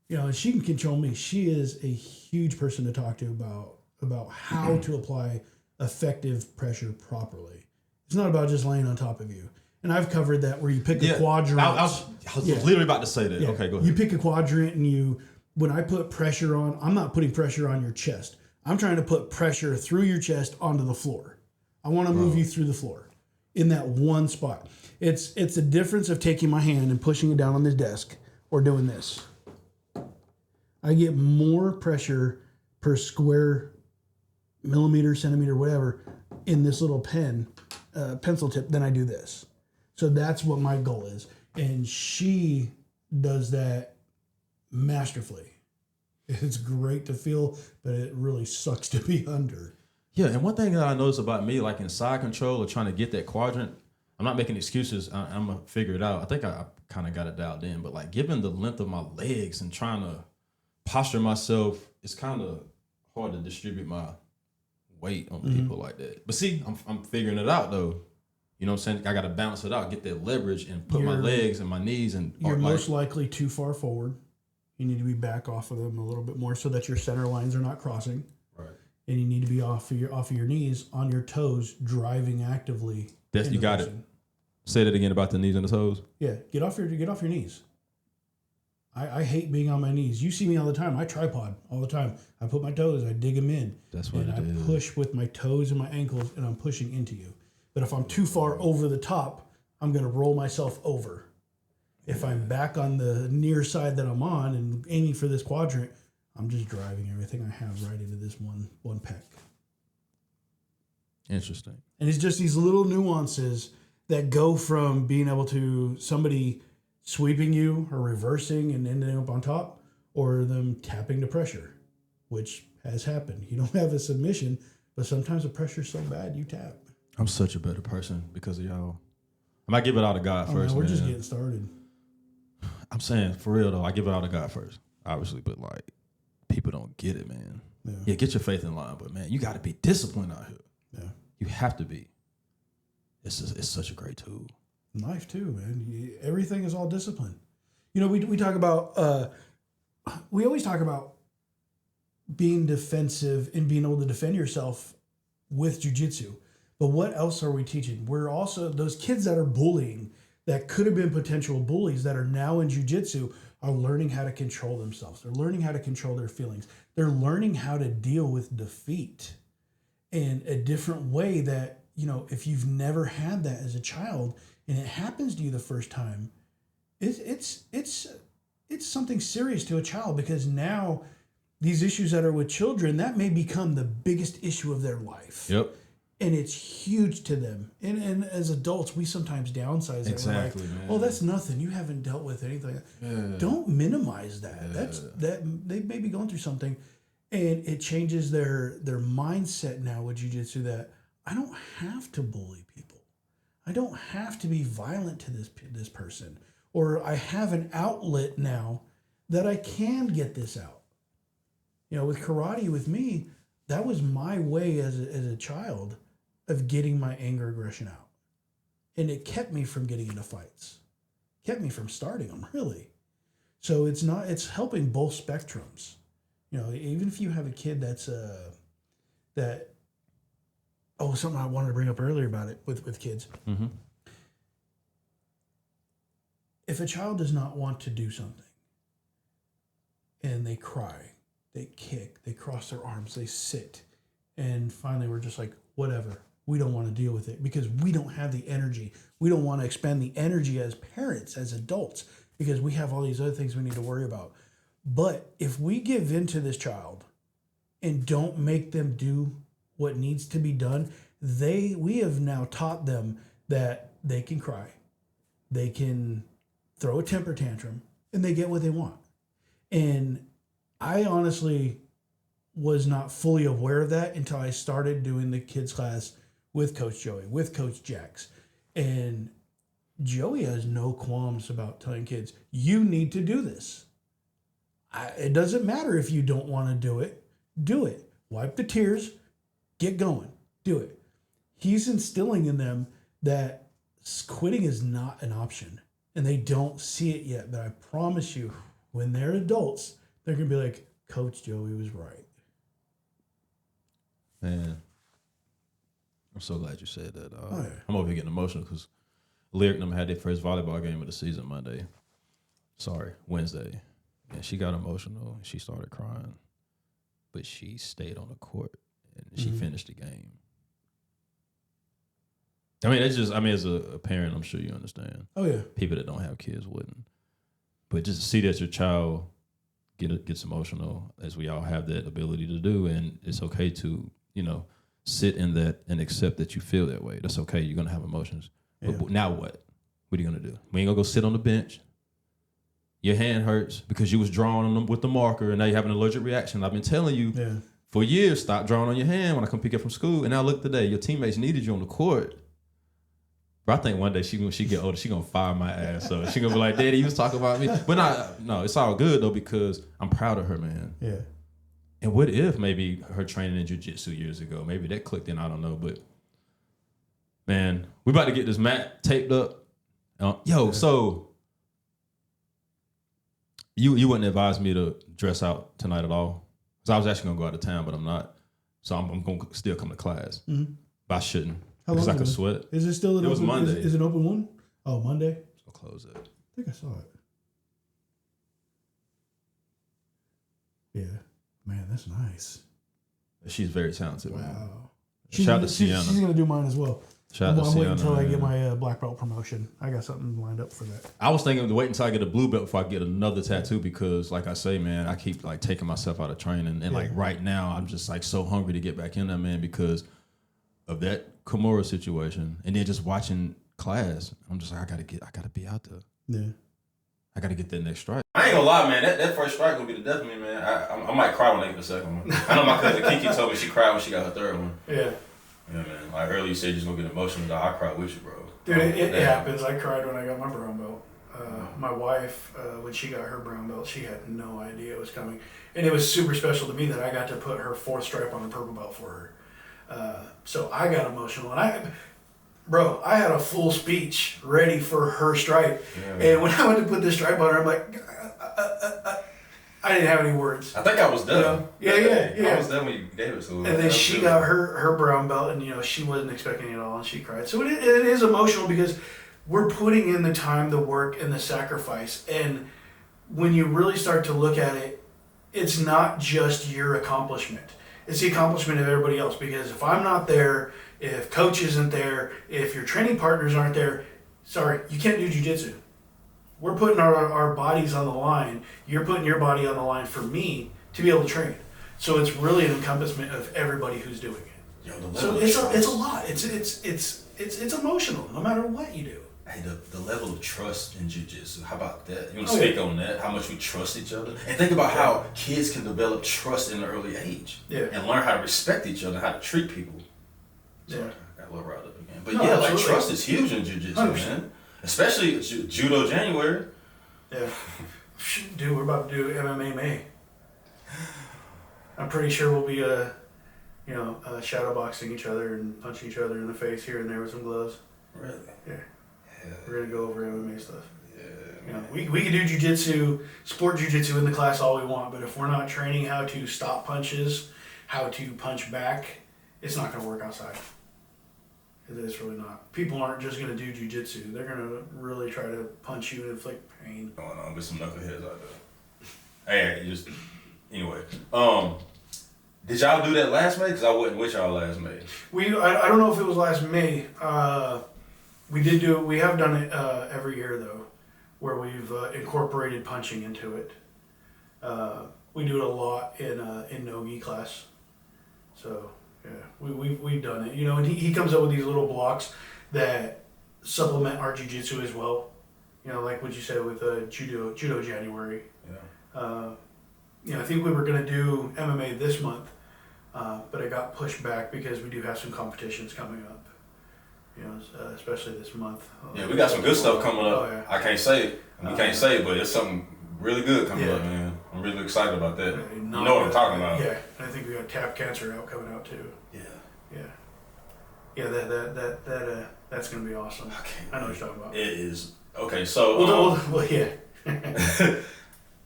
You know, and she can control me. She is a huge person to talk to about how to apply effective pressure properly. It's not about just laying on top of you. And I've covered that where you pick a quadrant. I was literally about to say that. Yeah. Okay, go ahead. You pick a quadrant and when I put pressure on, I'm not putting pressure on your chest. I'm trying to put pressure through your chest onto the floor. I want to move you through the floor in that one spot. It's the difference of taking my hand and pushing it down on this desk or doing this. I get more pressure per square millimeter, centimeter, whatever, in this little pencil tip than I do this. So that's what my goal is. And she does that masterfully. It's great to feel, but it really sucks to be under. Yeah, and one thing that I noticed about me, like in side control or trying to get that quadrant, I'm not making excuses. I'm going to figure it out. I think I kind of got it dialed in. But like given the length of my legs and trying to posture myself, it's kind of hard to distribute my weight on people like that. But see, I'm figuring it out though. You know what I'm saying? I got to balance it out, get that leverage and put my legs and my knees. And you're most likely too far forward. You need to be back off of them a little bit more so that your center lines are not crossing. Right. And you need to be off of your knees, on your toes, driving actively. You got it. Say that again about the knees and the toes. Yeah, get off your knees. I hate being on my knees. You see me all the time. I tripod all the time. I put my toes, I dig them in. That's what I push with my toes and my ankles, and I'm pushing into you. But if I'm too far over the top, I'm going to roll myself over. If I'm back on the near side that I'm on and aiming for this quadrant, I'm just driving everything I have right into this one pec. Interesting. And it's just these little nuances that go from being able to somebody sweeping you or reversing and ending up on top, or them tapping to pressure, which has happened. You don't have a submission, but sometimes the pressure's so bad you tap. I'm such a better person because of y'all. I might give it all to God first. Man, we're just getting started. I'm saying, for real though, I give it all to God first, obviously, but like, people don't get it, man. Yeah, get your faith in line, but man, you got to be disciplined out here. Yeah, you have to be. It's such a great tool. Life too, man. Everything is all discipline. You know, we talk about we always talk about being defensive and being able to defend yourself with jiu-jitsu. But what else are we teaching? We're also, those kids that are bullying, that could have been potential bullies that are now in jiu-jitsu, are learning how to control themselves. They're learning how to control their feelings. They're learning how to deal with defeat in a different way that, you know, if you've never had that as a child and it happens to you the first time, it's something serious to a child, because now these issues that are with children, that may become the biggest issue of their life. Yep. And it's huge to them. And as adults, we sometimes downsize that. Exactly, we're like, man. oh, that's nothing. You haven't dealt with anything. Yeah. Don't minimize that. Yeah. That they may be going through something, and it changes their mindset now with jiu-jitsu that I don't have to bully people. I don't have to be violent to this person. Or I have an outlet now that I can get this out. You know, with karate, with me, that was my way as a child of getting my anger, aggression out. And it kept me from getting into fights. Kept me from starting them, really. So it's helping both spectrums. You know, even if you have a kid that's something I wanted to bring up earlier about it with kids. Mm-hmm. If a child does not want to do something and they cry, they kick, they cross their arms, they sit, and finally we're just like, whatever, we don't want to deal with it because we don't have the energy. We don't want to expend the energy as parents, as adults, because we have all these other things we need to worry about. But if we give in to this child and don't make them do what needs to be done, we have now taught them that they can cry, they can throw a temper tantrum, and they get what they want. And I honestly was not fully aware of that until I started doing the kids class with Coach Joey, with Coach Jax. And Joey has no qualms about telling kids, you need to do this. It doesn't matter if you don't want to do it. Do it. Wipe the tears. Get going. Do it. He's instilling in them that quitting is not an option. And they don't see it yet. But I promise you, when they're adults, they're going to be like, Coach Joey was right. Man, I'm so glad you said that. Yeah. I'm over here getting emotional because Lyric and them had their first volleyball game of the season Wednesday. And she got emotional. She started crying. But she stayed on the court and she finished the game. I mean, as a parent, I'm sure you understand. Oh, yeah. People that don't have kids wouldn't. But just to see that your child gets emotional, as we all have that ability to do, and it's okay to, sit in that and accept that you feel that way. That's okay. You're going to have emotions. Yeah. But now what? What are you going to do? We ain't going to go sit on the bench. Your hand hurts because you was drawing on them with the marker and now you have an allergic reaction. I've been telling you for years, stop drawing on your hand when I come pick you up from school. And now look today, your teammates needed you on the court. But I think one day when she get older, she going to fire my ass. So she going to be like, Daddy, you was talking about me. But no, it's all good though because I'm proud of her, man. Yeah. And what if maybe her training in jiu-jitsu years ago, maybe that clicked in, I don't know. But man, we about to get this mat taped up. So you wouldn't advise me to dress out tonight at all? Because I was actually going to go out of town, but I'm not. So I'm going to still come to class. Mm-hmm. But I shouldn't. Because I could sweat. Is it still an open? It was Monday. Is it an open one? Oh, Monday? I'll close it. I think I saw it. Yeah. Man, that's nice. She's very talented. Wow. Man. Shout out to Sienna. She's going to do mine as well. I'm waiting until I get my black belt promotion. I got something lined up for that. I was thinking to wait until I get a blue belt before I get another tattoo because, like I say, man, I keep like taking myself out of training. And like right now, I'm just like so hungry to get back in there, man, because of that Kimura situation. And then just watching class, I'm just like, I gotta be out there. Yeah. I gotta get that next strike. I ain't gonna lie, man. That first strike gonna be the death of me, man. I might cry when I get the second one. I know my cousin Kiki told me she cried when she got her third one. Yeah. Yeah, man. Like earlier you said you're just gonna get emotional. I cried with you, bro. Dude, it happens. I cried when I got my brown belt. My wife, when she got her brown belt, she had no idea it was coming. And it was super special to me that I got to put her fourth stripe on the purple belt for her. So I got emotional. And I had a full speech ready for her stripe. Yeah, and when I went to put this stripe on her, I'm like, I didn't have any words. I think I was done. Yeah. I was done when you gave it to her. And then she got her brown belt, and she wasn't expecting it at all, and she cried. So it is emotional because we're putting in the time, the work, and the sacrifice. And when you really start to look at it, it's not just your accomplishment. It's the accomplishment of everybody else. Because if I'm not there, if coach isn't there, if your training partners aren't there, sorry, you can't do jiu-jitsu. We're putting our bodies on the line. You're putting your body on the line for me to be able to train. So it's really an encompassment of everybody who's doing it. So it's a lot. It's emotional no matter what you do. Hey, the level of trust in jiu-jitsu, how about that? You want to speak on that? How much we trust each other? And think about how kids can develop trust in an early age. Yeah. And learn how to respect each other, how to treat people. Sorry, I got a little riled up again. But like trust is huge in jiu-jitsu, 100%. Man. Especially Judo January. Yeah. Dude, we're about to do MMA May. I'm pretty sure we'll be shadow boxing each other and punching each other in the face here and there with some gloves. Really? Yeah. We're going to go over MMA stuff. Yeah. We can do jiu-jitsu, sport jiu-jitsu in the class all we want, but if we're not training how to stop punches, how to punch back, it's not going to work outside. It's really not. People aren't just going to do jiu-jitsu. They're going to really try to punch you and inflict pain. Going on with some knuckleheads out there. Anyway. Did y'all do that last May? Because I wasn't with y'all last May. I don't know if it was last May. We have done it every year, though, where we've incorporated punching into it. We do it a lot in no-gi class. So... yeah, we've done it. And he comes up with these little blocks that supplement our jiu-jitsu as well. Like what you said with Judo January. Yeah. I think we were going to do MMA this month, but it got pushed back because we do have some competitions coming up. You know, especially this month. Yeah, we got some good stuff coming up. Oh, yeah. I can't say it. We can't say it, but it's something really good coming up, man. I'm really excited about that. You know what I'm talking about. Yeah, I think we got Tap Cancer coming out too. Yeah, that's gonna be awesome. I know what you're talking about. It is. Okay, so well, yeah.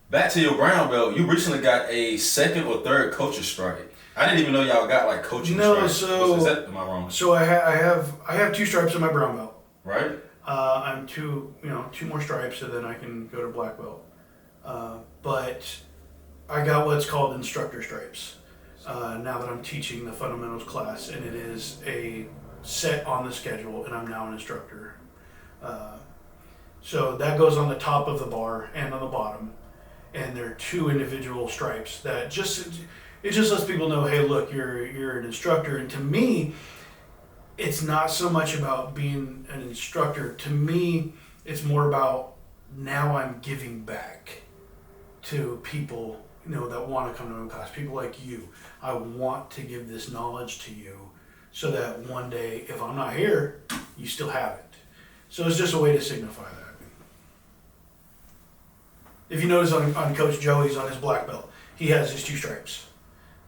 Back to your brown belt. You recently got a second or third coach's strike. I didn't even know y'all got like coaching stripes. Is that, am I wrong? So I have 2 stripes in my brown belt. Right. I'm 2 more stripes, and then I can go to black belt. But I got what's called instructor stripes. Now that I'm teaching the fundamentals class, and it is a set on the schedule, and I'm now an instructor. So that goes on the top of the bar and on the bottom, and they're 2 individual stripes that just lets people know, hey, look, you're an instructor. And to me, it's not so much about being an instructor. To me, it's more about now I'm giving back to people, that want to come to my class. People like you. I want to give this knowledge to you so that one day, if I'm not here, you still have it. So it's just a way to signify that. If you notice on Coach Joey's, on his black belt, he has his 2 stripes.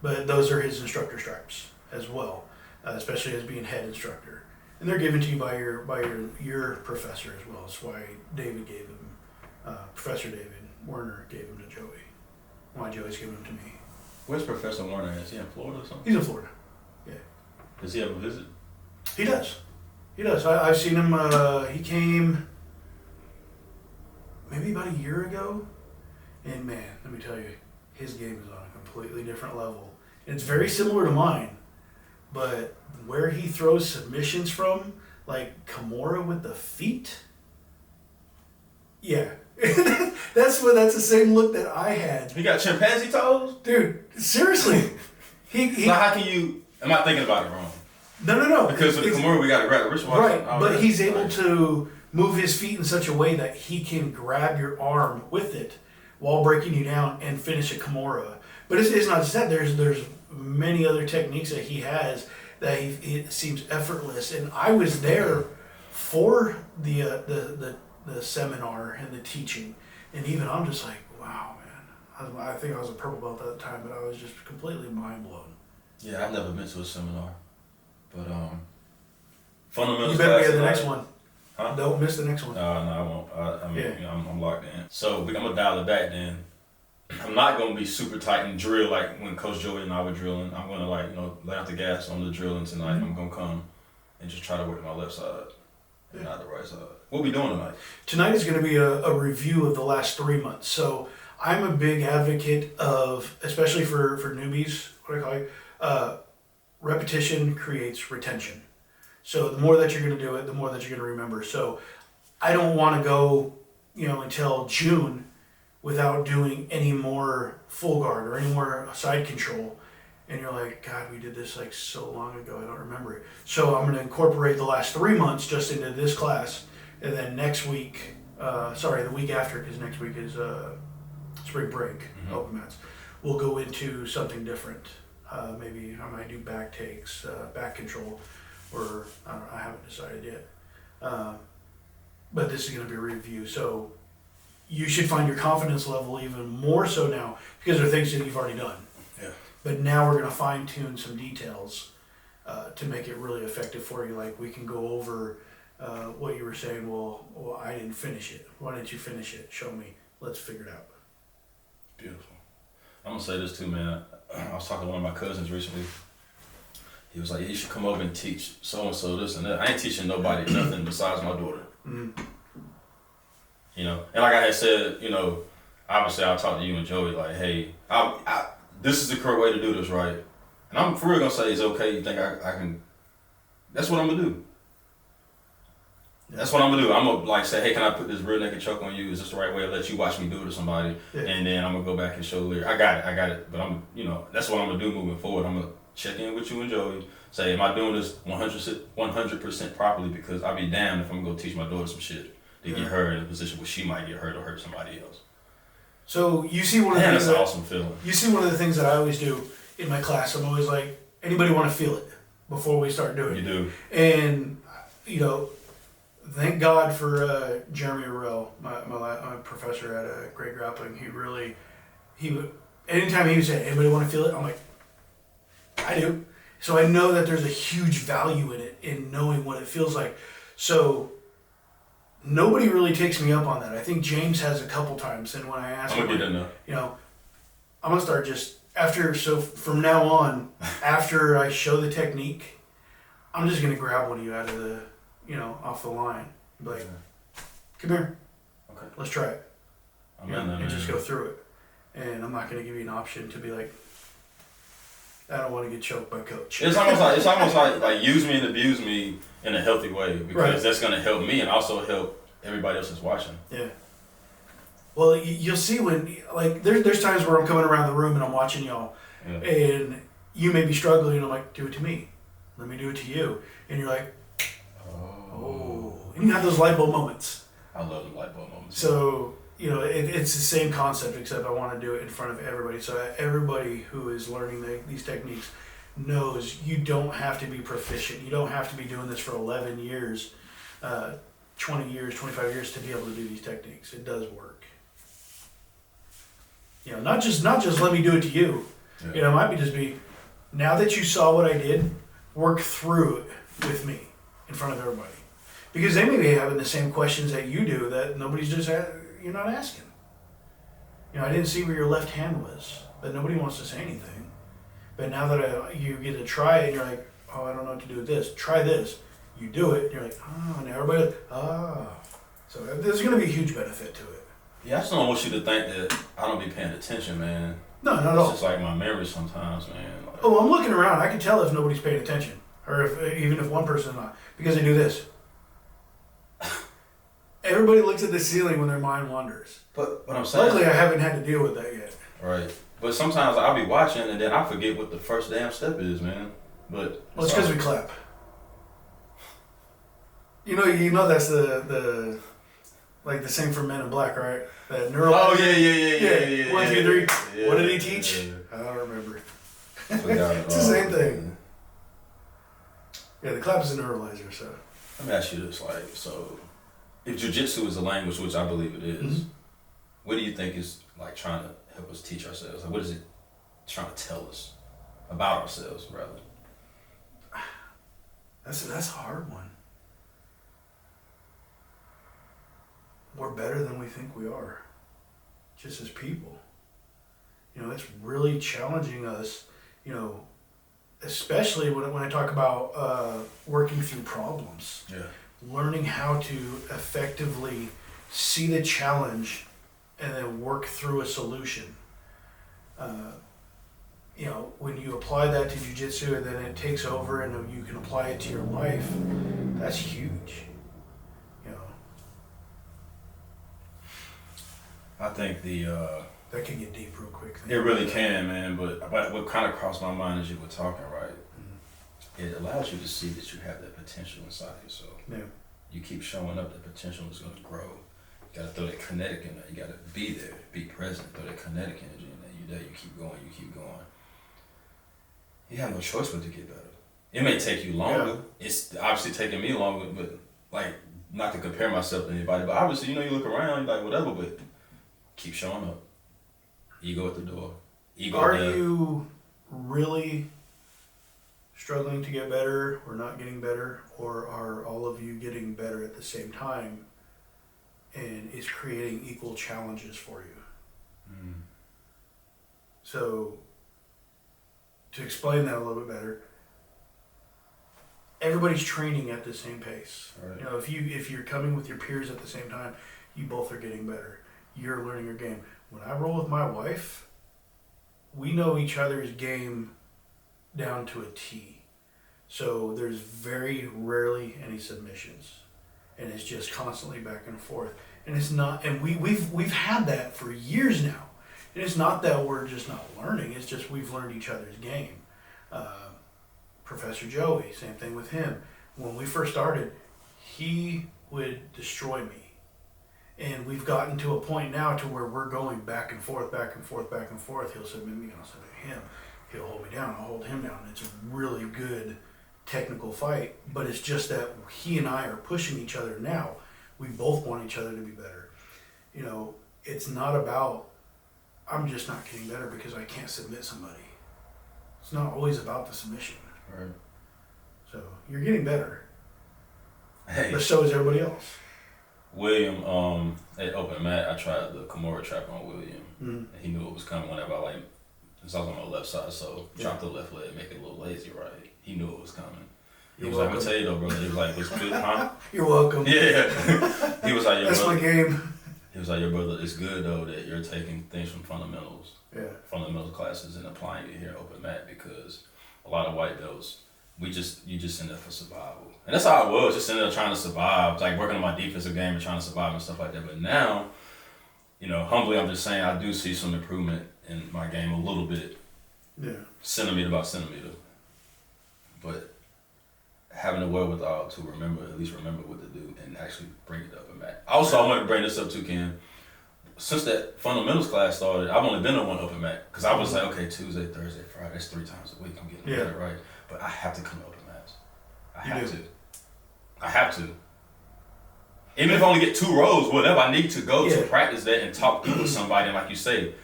But those are his instructor stripes as well, especially as being head instructor. And they're given to you by your professor as well. That's why David gave them, Professor David Werner gave them to Joey. Why Joey's giving them to me. Where's Professor Werner? Is he in Florida or something? He's in Florida. Yeah. Does he ever visit? He does. I've seen him. He came maybe about a year ago, and man, let me tell you, his game is on a completely different level. And it's very similar to mine, but where he throws submissions from, like Kimura with the feet, yeah. that's the same look that I had. He got chimpanzee toes? Dude, seriously. So how can you, am I thinking about it wrong? No. Because with the Kimura, we got to grab the wristwatch. Right, but he's able to move his feet in such a way that he can grab your arm with it while breaking you down and finish a Kimura. But it's not just that. There's many other techniques that he has that it seems effortless. And I was there for the seminar and the teaching, and even I'm just like, wow, man. I think I was a purple belt at the time, but I was just completely mind blown. Yeah, I've never been to a seminar, but fundamentals. You better be at the next one. Huh? Don't miss the next one. No, I won't. I mean, I'm locked in. So I'm gonna dial it back then. I'm not gonna be super tight and drill like when Coach Joey and I were drilling. I'm gonna lay out the gas on the drilling tonight. Mm-hmm. I'm gonna come and just try to work my left side and not the right side. What we doing tonight? Tonight is gonna be a review of the last 3 months. So I'm a big advocate of, especially for newbies, what I call it, repetition creates retention. So the more that you're going to do it, the more that you're going to remember. So I don't want to go, until June without doing any more full guard or any more side control. And you're like, God, we did this like so long ago, I don't remember it. So I'm going to incorporate the last 3 months just into this class. And then next week, the week after, because next week is spring break, mm-hmm. Open mats, we'll go into something different. Maybe I might do back takes, back control. Or I haven't decided yet. But this is going to be a review. So you should find your confidence level even more so now because there are things that you've already done. Yeah. But now we're going to fine tune some details to make it really effective for you. Like we can go over what you were saying. Well, I didn't finish it. Why didn't you finish it? Show me. Let's figure it out. Beautiful. I'm going to say this too, man. I was talking to one of my cousins recently. He was like, you should come over and teach so-and-so this and that. I ain't teaching nobody nothing besides my daughter. Mm-hmm. And like I had said, obviously I'll talk to you and Joey like, hey, this is the correct way to do this, right? And I'm for real going to say it's okay. You think I can, that's what I'm going to do. That's what I'm going to do. I'm going to say, hey, can I put this rear naked choke on you? Is this the right way to let you watch me do it to somebody? Yeah. And then I'm going to go back and show Lear. I got it. But that's what I'm going to do moving forward. I'm going to check in with you and Joey. Say, am I doing this 100% properly? Because I'll be damned if I'm going to teach my daughter some shit to get her in a position where she might get hurt or hurt somebody else. So you see one of the things that's an awesome feeling. You see one of the things that I always do in my class. I'm always like, anybody want to feel it before we start doing it? You do. And Thank God for Jeremy Orrell, my professor at Great Grappling. He would, anytime he would say, anybody want to feel it? I'm like, I do. So I know that there's a huge value in it, in knowing what it feels like. So nobody really takes me up on that. I think James has a couple times, and when I ask him, I'm gonna start from now on, after I show the technique, I'm just gonna grab one of you out of the, off the line, and be like, come here, okay, let's try it, and just go through it. And I'm not gonna give you an option to be like, I don't want to get choked by coach. It's almost like use me and abuse me in a healthy way, because that's gonna help me and also help everybody else that's watching. Yeah. Well, you'll see when, like, there's times where I'm coming around the room and I'm watching y'all, and you may be struggling, and I'm like, do it to me. Let me do it to you. And you're like, oh. And you have those light bulb moments. I love the light bulb moments. So, it's the same concept, except I want to do it in front of everybody. So everybody who is learning these techniques knows you don't have to be proficient. You don't have to be doing this for 11 years, 20 years, 25 years to be able to do these techniques. It does work. Not just let me do it to you. Yeah. It might be now that you saw what I did, work through it with me in front of everybody. Because they may be having the same questions that you do that you're not asking. I didn't see where your left hand was, but nobody wants to say anything. But now that you get to try it, and you're like, oh, I don't know what to do with this. Try this. You do it, and you're like, oh, now everybody, So there's going to be a huge benefit to it. Yeah, I just don't want you to think that I don't be paying attention, man. No, not at all. It's just like my memory sometimes, man. I'm looking around. I can tell if nobody's paying attention, or even if one person's not, because they do this. Everybody looks at the ceiling when their mind wanders. But what I'm saying, luckily, I haven't had to deal with that yet. Right. But sometimes I'll be watching and then I forget what the first damn step is, man. But it's because we clap. You know that's the like the same for Men in Black, right? That neural. Oh yeah. 1, 2, 3. What did he teach? I don't remember. It's the same thing. Yeah, the clap is a neuralizer. So let me ask you this: if jiu-jitsu is a language, which I believe it is, what do you think is like trying to help us teach ourselves? Like, what is it trying to tell us about ourselves, rather? That's a hard one. We're better than we think we are, just as people. It's really challenging us, especially when I talk about working through problems. Yeah. Learning how to effectively see the challenge and then work through a solution. When you apply that to jiu-jitsu and then it takes over and you can apply it to your life, that's huge. I think that can get deep real quick. It really can, man. But what kind of crossed my mind as you were talking, right? Mm-hmm. It allows you to see that you have that potential inside yourself. Yeah. You keep showing up, the potential is going to grow. You got to throw that kinetic in there. You got to be there, be present, throw that kinetic energy in there. You there, you keep going, you keep going. You have no choice but to get better. It may take you longer. Yeah. It's obviously taking me longer, but like, not to compare myself to anybody, but obviously, you look around, you're like, whatever, but keep showing up. Ego at the door. Are you really struggling to get better or not getting better, or are all of you getting better at the same time and is creating equal challenges for you? So to explain that a little bit better, everybody's training at the same pace. Right. If you're coming with your peers at the same time, you both are getting better. You're learning your game. When I roll with my wife, we know each other's game down to a T. So there's very rarely any submissions, and it's just constantly back and forth. And it's not, and we've had that for years now. And it's not that we're just not learning. It's just we've learned each other's game. Professor Joey, same thing with him. When we first started, he would destroy me. And we've gotten to a point now to where we're going back and forth, back and forth, back and forth. He'll submit me, I'll submit him. He'll hold me down, I'll hold him down. It's a really good technical fight, but it's just that he and I are pushing each other now. We both want each other to be better. You know, it's not about, I'm just not getting better because I can't submit somebody. It's not always about the submission. Right. So you're getting better. Hey. But so is everybody else. William, at open mat, I tried the Kimura trap on William. Mm-hmm. And he knew it was coming whenever I since I was on my left side, so drop the left leg, make it a little lazy, right? He knew it was coming. He was like, I'm gonna tell you though, brother. He was like, it's good, huh? You're welcome. Yeah. He was like, that's my game. He was like, your brother, it's good though that you're taking things from fundamentals, fundamentals classes and applying it here at open mat, because a lot of white belts, you just in there for survival. And that's how I was, just in there trying to survive, like working on my defensive game and trying to survive and stuff like that. But now, you know, humbly, I'm just saying I do see some improvement in my game a little bit. Yeah. Centimeter by centimeter. But having the wherewithal to at least remember what to do and actually bring it up and back. Also, I wanted to bring this up too, Ken. Since that fundamentals class started, I've only been on one open mat because I was like, okay, Tuesday, Thursday, Friday, that's 3 times a week. I'm getting better, right? But I have to come to open mats. I have to. Even if I only get 2 rows, whatever, I need to go to practice that and talk through with somebody. And like you say,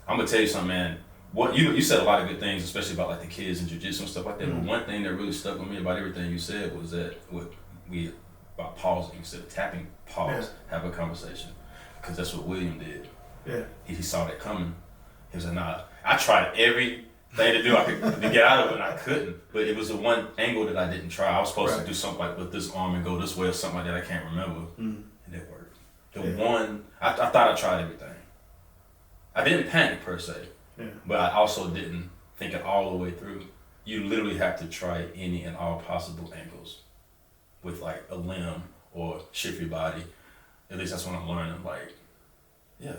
I'm gonna tell you something, man. What you said a lot of good things, especially about like the kids and jiu-jitsu and stuff like that. But one thing that really stuck with me about everything you said was that about pausing instead of tapping, pause, have a conversation, because that's what William did. Yeah. He saw that coming. He was like, nah. I tried everything to do to get out of it, and I couldn't. But it was the one angle that I didn't try. I was supposed to do something like with this arm and go this way or something like that. I can't remember, and it worked. I thought I tried everything. I didn't panic per se. Yeah. But I also didn't think it all the way through. You literally have to try any and all possible angles with like a limb or shift your body. At least that's what I'm learning. Like, yeah.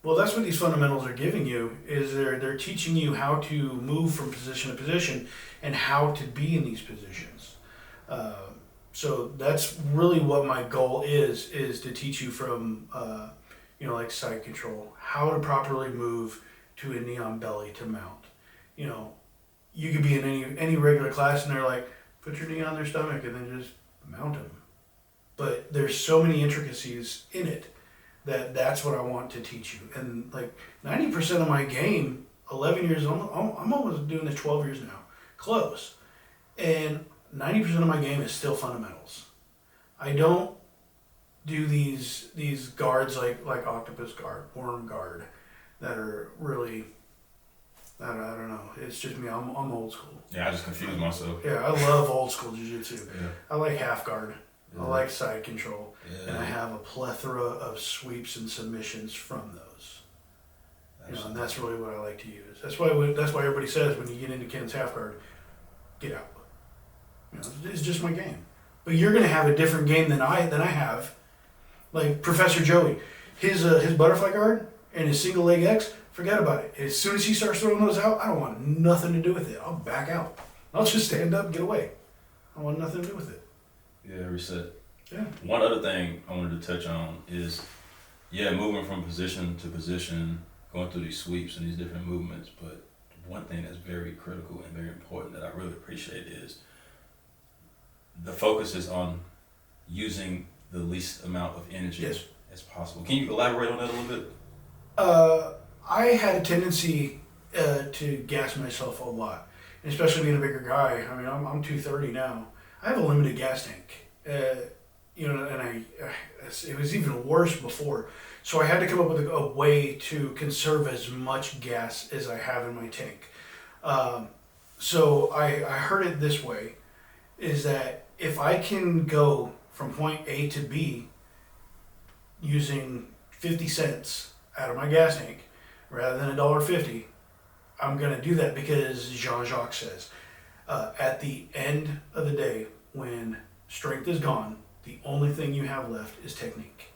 Well, that's what these fundamentals are giving you, is they're teaching you how to move from position to position and how to be in these positions. So that's really what my goal is to teach you from, like side control, how to properly move to a knee on belly to mount. You know, you could be in any regular class and they're like, put your knee on their stomach and then just mount them. But there's so many intricacies in it that's what I want to teach you. And like 90% of my game, 11 years, I'm almost doing this 12 years now, close. And 90% of my game is still fundamentals. I don't do these guards like octopus guard, worm guard, that are really, I don't know. It's just me. I'm old school. Yeah, I just confused myself. Yeah, I love old school jiu-jitsu. Yeah. I like half guard. I like side control. Yeah. And I have a plethora of sweeps and submissions from those. And that's really what I like to use. That's why everybody says when you get into Ken's half guard, get out. It's just my game. But you're gonna have a different game than I have. Like Professor Joey, his butterfly guard and his single leg X, forget about it. As soon as he starts throwing those out, I don't want nothing to do with it. I'll back out. I'll just stand up and get away. I want nothing to do with it. Yeah, reset. Yeah. One other thing I wanted to touch on is, moving from position to position, going through these sweeps and these different movements. But one thing that's very critical and very important that I really appreciate is the focus is on using the least amount of energy as possible. Can you elaborate on that a little bit? I had a tendency to gas myself a lot, and especially being a bigger guy. I mean, I'm 230 now. I have a limited gas tank, and it was even worse before. So I had to come up with a way to conserve as much gas as I have in my tank. So I heard it this way, is that if I can go from point A to B using 50 cents out of my gas tank rather than $1.50, I'm going to do that because Jean-Jacques says, at the end of the day, when strength is gone, the only thing you have left is technique.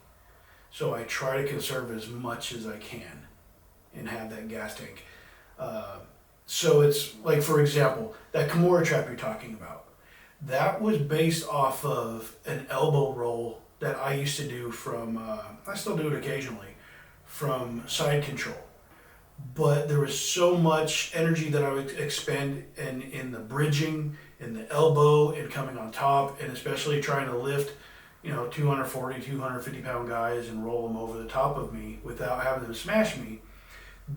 So I try to conserve as much as I can and have that gas tank. So it's like, for example, that Kimura trap you're talking about, that was based off of an elbow roll that I used to do from, I still do it occasionally, from side control. But there was so much energy that I would expend in the bridging in the elbow and coming on top, and especially trying to lift, 240, 250 pound guys and roll them over the top of me without having them smash me.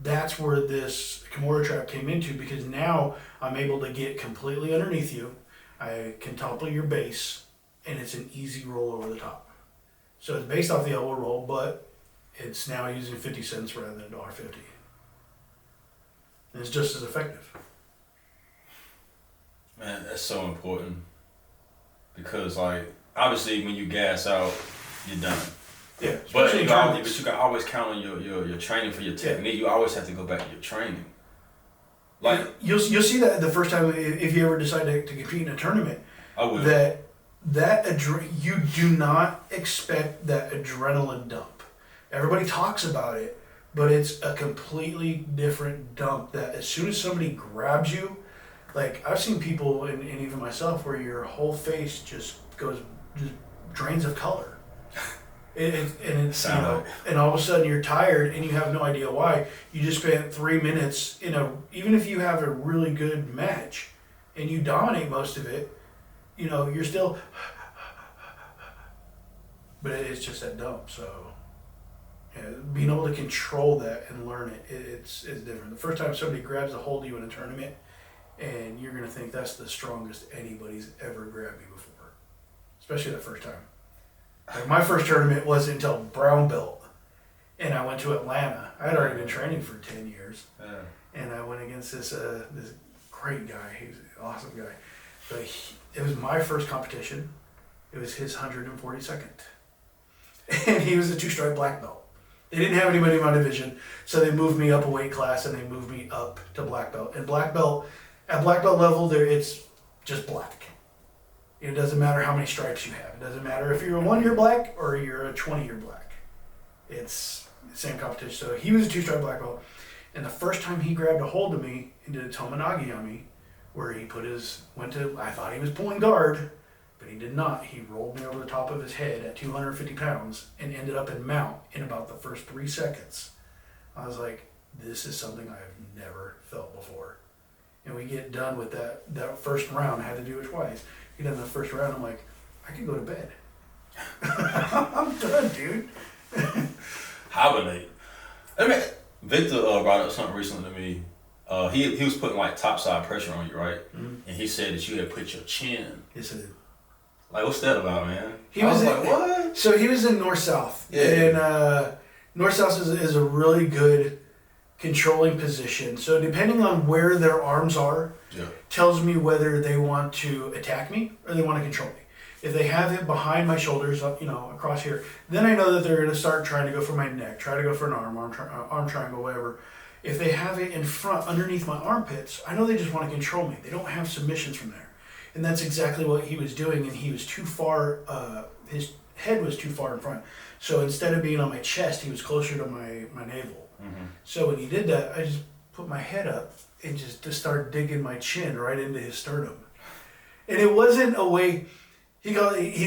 That's where this Kimura trap came into, because now I'm able to get completely underneath you. I can topple your base, and it's an easy roll over the top. So it's based off the elbow roll, but it's now using 50 cents rather than $1.50. And it's just as effective. Man, that's so important. Because, obviously when you gas out, you're done. Yeah, but you can always count on your training for your technique. You always have to go back to your training. You'll see that the first time if you ever decide to compete in a tournament. I will. You do not expect that adrenaline dump. Everybody talks about it, but it's a completely different dump. That as soon as somebody grabs you, I've seen people and even myself where your whole face just drains of color. And all of a sudden you're tired and you have no idea why. You just spent 3 minutes even if you have a really good match and you dominate most of it, you're still, but it's just that dump. So being able to control that and learn it's different. The first time somebody grabs a hold of you in a tournament, and you're gonna think that's the strongest anybody's ever grabbed me before, especially that first time. My first tournament wasn't until brown belt, and I went to Atlanta. I had already been training for 10 years, and I went against this great guy. He was an awesome guy, but it was my first competition. It was his 142nd, and he was a 2-stripe black belt. They didn't have anybody in my division, so they moved me up a weight class, and they moved me up to black belt. And black belt, at black belt level, it's just black. It doesn't matter how many stripes you have. It doesn't matter if you're a 1-year black or you're a 20-year black. It's the same competition. So he was a 2-stripe black belt. And the first time he grabbed a hold of me and did a Tomonagi on me, where he I thought he was pulling guard, but he did not. He rolled me over the top of his head at 250 pounds and ended up in mount in about the first 3 seconds. I was like, this is something I have never felt before. And we get done with that first round. I had to do it twice. Get done the first round, I'm like, I could go to bed. I'm done, dude. Hibernate. Victor brought up something recently to me. He was putting topside pressure on you, right? Mm-hmm. And he said that you had put your chin. Yes, I did. What's that about, man? I was like, what? So he was in north-south. Yeah. And north-south is a really good controlling position. So depending on where their arms are, tells me whether they want to attack me or they want to control me. If they have it behind my shoulders, across here, then I know that they're going to start trying to go for my neck, try to go for an arm triangle, whatever. If they have it in front, underneath my armpits, I know they just want to control me. They don't have submissions from there. And that's exactly what he was doing, and he was too far, his head was too far in front. So instead of being on my chest, he was closer to my navel. Mm-hmm. So when he did that, I just put my head up and just start digging my chin right into his sternum. And it wasn't a way, he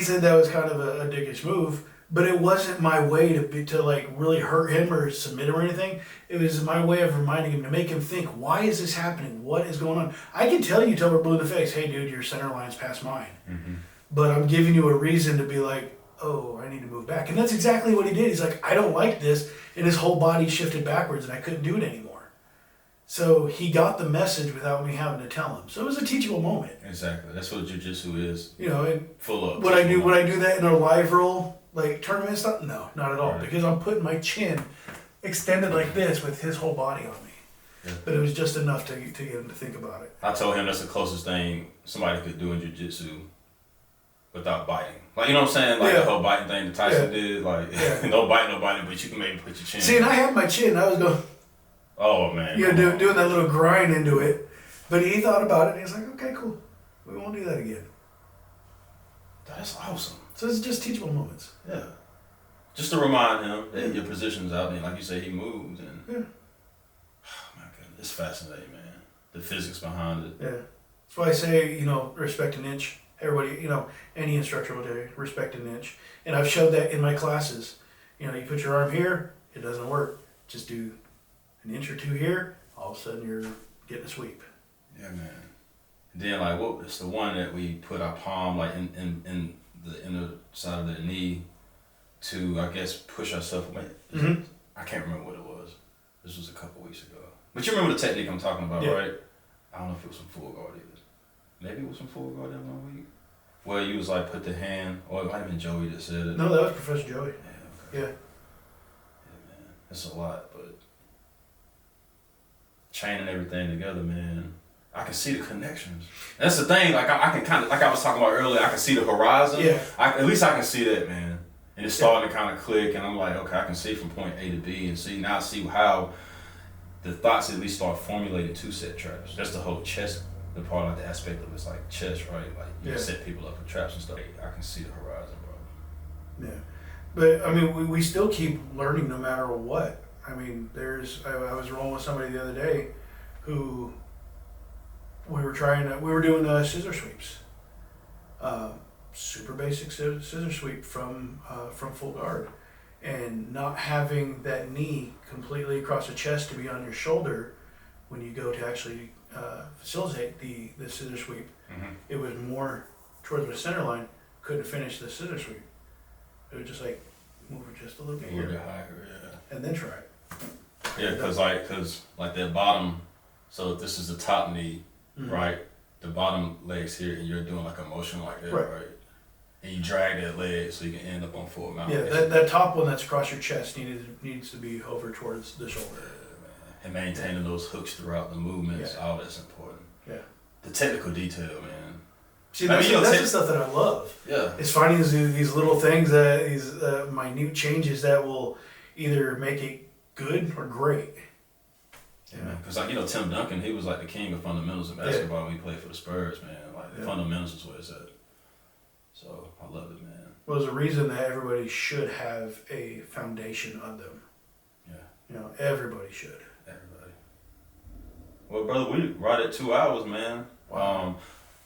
said that was kind of a dickish move, but it wasn't my way to really hurt him or submit him or anything. It was my way of reminding him, to make him think, why is this happening? What is going on? I can tell you till we're blue in the face, hey dude, your center line's past mine. Mm-hmm. But I'm giving you a reason to be like, oh, I need to move back. And that's exactly what he did. He's like, I don't like this. And his whole body shifted backwards and I couldn't do it anymore. So he got the message without me having to tell him. So it was a teachable moment. Exactly. That's what jiu-jitsu is. And full of. Would I do that in a live roll, tournament stuff? No, not at all. Right. Because I'm putting my chin extended like this with his whole body on me. Yeah. But it was just enough to get him to think about it. I told him that's the closest thing somebody could do in jiu-jitsu without biting. You know what I'm saying? The whole biting thing that Tyson did. No bite nobody, but you can maybe put your chin. See, and I had my chin. I was going... Oh, man. Doing that little grind into it. But he thought about it, and he's like, okay, cool. We won't do that again. That's awesome. So it's just teachable moments. Yeah. Just to remind him that your position's out there. Like you say, he moves. And oh, my goodness. It's fascinating, man. The physics behind it. Yeah. That's why I say, respect an inch. Everybody, any instructor will tell you, respect an inch. And I've showed that in my classes. You put your arm here, it doesn't work. Just do an inch or two here, all of a sudden you're getting a sweep. Yeah, man. Then like it's the one that we put our palm like in the inner side of the knee to I guess push ourselves away. Mm-hmm. I can't remember what it was. This was a couple weeks ago. But you remember the technique I'm talking about, right? I don't know if it was some full guard either. Maybe it was some full guard that 1 week. Where you was like put the hand, or it might have been Joey that said it. No, that was Professor Joey. Yeah, okay. Yeah. Yeah, man. It's a lot, but chaining everything together, man. I can see the connections. That's the thing. Like I can kind of, like I was talking about earlier, I can see the horizon. Yeah. At least I can see that, man. And it's starting to kind of click, and I'm like, okay, I can see from point A to B, and see how the thoughts at least start formulating to set traps. That's the whole chess, the part like the aspect of it's like chess, right? Like you set people up for traps and stuff. I can see the horizon, bro. Yeah, but I mean, we still keep learning no matter what. I mean, I was rolling with somebody the other day, who we were doing scissor sweeps, super basic scissor sweep from full guard, and not having that knee completely across the chest to be on your shoulder when you go to actually facilitate the scissor sweep. Mm-hmm. It was more towards the center line. Couldn't finish the scissor sweep. It was just like move it just a little bit here, higher, yeah. and then try it. Yeah, because that bottom. So if this is the top knee, Mm-hmm. right? The bottom leg's here, and you're doing like a motion like that, right? And you drag that leg so you can end up on full mount. Yeah, that top one that's across your chest needs to be over towards the shoulder. And maintaining those hooks throughout the movements, all that's important. Yeah. The technical detail, man. See, that's the stuff that I love. Yeah. It's finding these little things, these minute changes that will either make it good or great. Yeah, because Tim Duncan, he was like the king of fundamentals in basketball when he played for the Spurs, man. Like the fundamentals is what it's at. So I love it, man. Well, there's a reason that everybody should have a foundation of them. Yeah. Everybody should. Everybody. Well, brother, we right at 2 hours, man.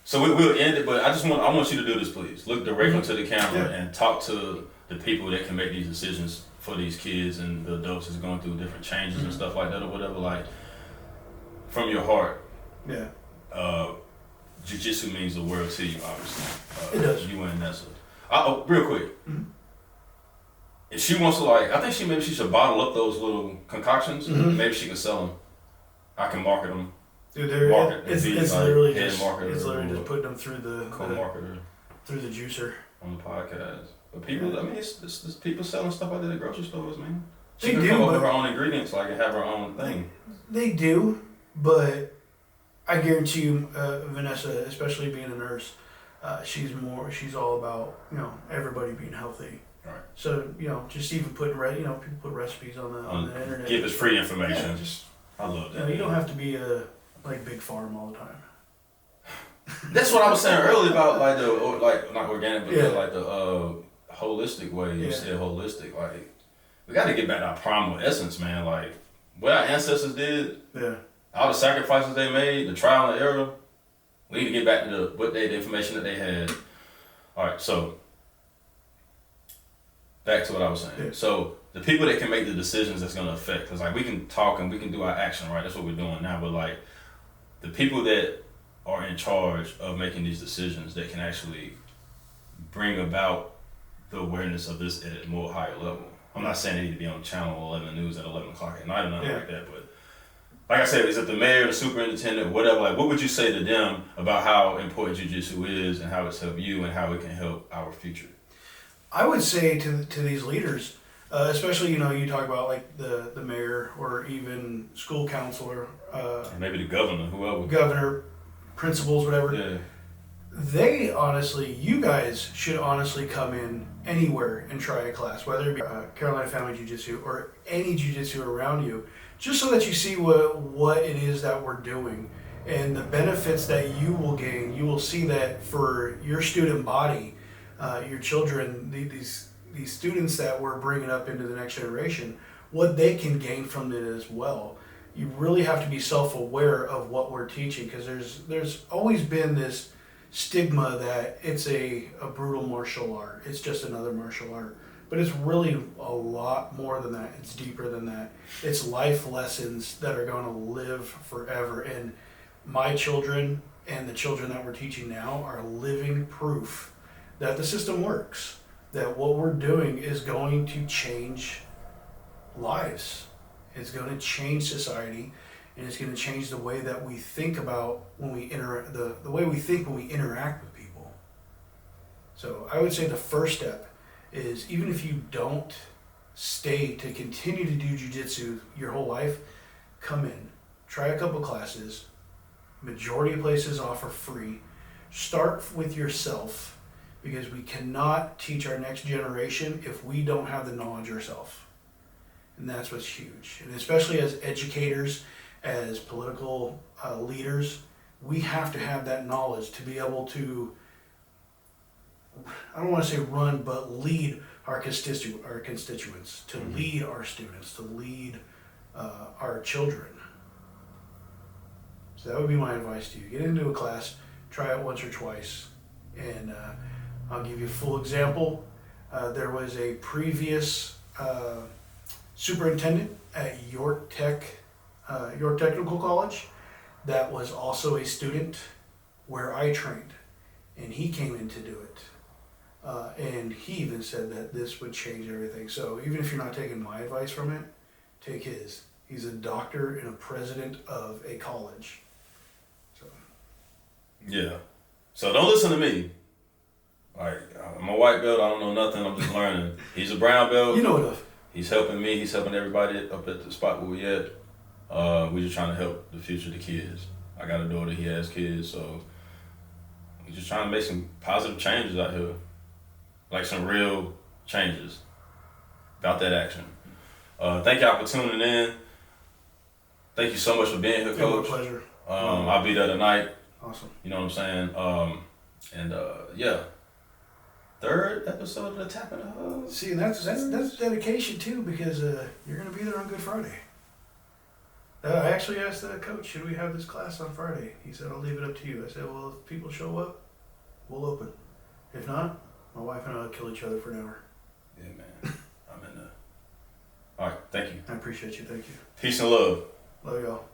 So we'll end it, but I want you to do this, please. Look directly to the camera and talk to the people that can make these decisions for these kids and the adults that's going through different changes and stuff like that or whatever. Like, from your heart. Yeah. Jiu-jitsu means the world to you, obviously. It does. You and Nessa. Real quick. Mm-hmm. If she wants to, I think maybe she should bottle up those little concoctions. Mm-hmm. Maybe she can sell them. I can market them. Dude, it's literally just putting them through the co-marketer through the juicer on the podcast. But people, I mean, it's people selling stuff like that at grocery stores, man. She They can do, come up with but her own ingredients, and have her own thing. They do, but I guarantee you, Vanessa, especially being a nurse, she's all about everybody being healthy. Right. So just even putting people put recipes on the internet. Give us free information. Yeah. I love that. You don't have to be like big farm all the time. That's what I was saying earlier about not organic, but the holistic way. You said holistic. Like, we got to get back to our primal essence, man. Like what our ancestors did. Yeah. All the sacrifices they made, the trial and error. We need to get back to the information that they had. All right, so back to what I was saying. Yeah. So the people that can make the decisions that's gonna affect, because we can talk and we can do our action, right? That's what we're doing now. But the people that are in charge of making these decisions that can actually bring about the awareness of this at a more higher level. I'm not saying they need to be on Channel 11 News at 11 o'clock at night or nothing like that, but like I said, is it the mayor, the superintendent, whatever? What would you say to them about how important jiu-jitsu is and how it's helped you and how it can help our future? I would say to these leaders, especially you talk about the mayor or even school counselor, and maybe the governor, whoever, governor, principals, whatever. Yeah. You guys should honestly come in anywhere and try a class, whether it be Carolina Family Jiu-Jitsu or any jiu-jitsu around you, just so that you see what it is that we're doing and the benefits that you will gain. You will see that for your student body, your children, these students that we're bringing up into the next generation, what they can gain from it as well. You really have to be self-aware of what we're teaching, because there's always been this stigma that it's a brutal martial art. It's just another martial art. But it's really a lot more than that. It's deeper than that. It's life lessons that are going to live forever. And my children and the children that we're teaching now are living proof that the system works, that what we're doing is going to change lives. It's going to change society, and it's going to change the way that we think about when we the way we think when we interact with people. So I would say the first step is, even if you don't stay to continue to do jiu-jitsu your whole life, come in, try a couple classes. Majority of places offer free. Start with yourself, because we cannot teach our next generation if we don't have the knowledge ourselves. And that's what's huge. And especially as educators, as political leaders, we have to have that knowledge to be able to, I don't want to say run, but lead our constituents, to lead our students, to lead our children. So that would be my advice to you. Get into a class, try it once or twice, and I'll give you a full example. There was a previous superintendent at York Technical College that was also a student where I trained, and he came in to do it. And he even said that this would change everything. So even if you're not taking my advice from it, take his. He's a doctor and a president of a college. So. Yeah. So don't listen to me. Like, I'm a white belt. I don't know nothing. I'm just learning. He's a brown belt. You know enough. He's helping me. He's helping everybody up at the spot where we at. We just trying to help the future of the kids. I got a daughter. He has kids. So we just trying to make some positive changes out here. Like some real changes about that action. Thank y'all for tuning in. Thank you so much for being here, Coach. My pleasure. I'll be there tonight. Awesome. You know what I'm saying? Yeah. Third episode of the Tap in the Hub. See, and that's dedication too, because you're gonna be there on Good Friday. I actually asked the coach, should we have this class on Friday? He said, I'll leave it up to you. I said, well, if people show up, we'll open. If not, my wife and I will kill each other for an hour. Yeah, man. I'm in there. All right. Thank you. I appreciate you. Thank you. Peace and love. Love y'all.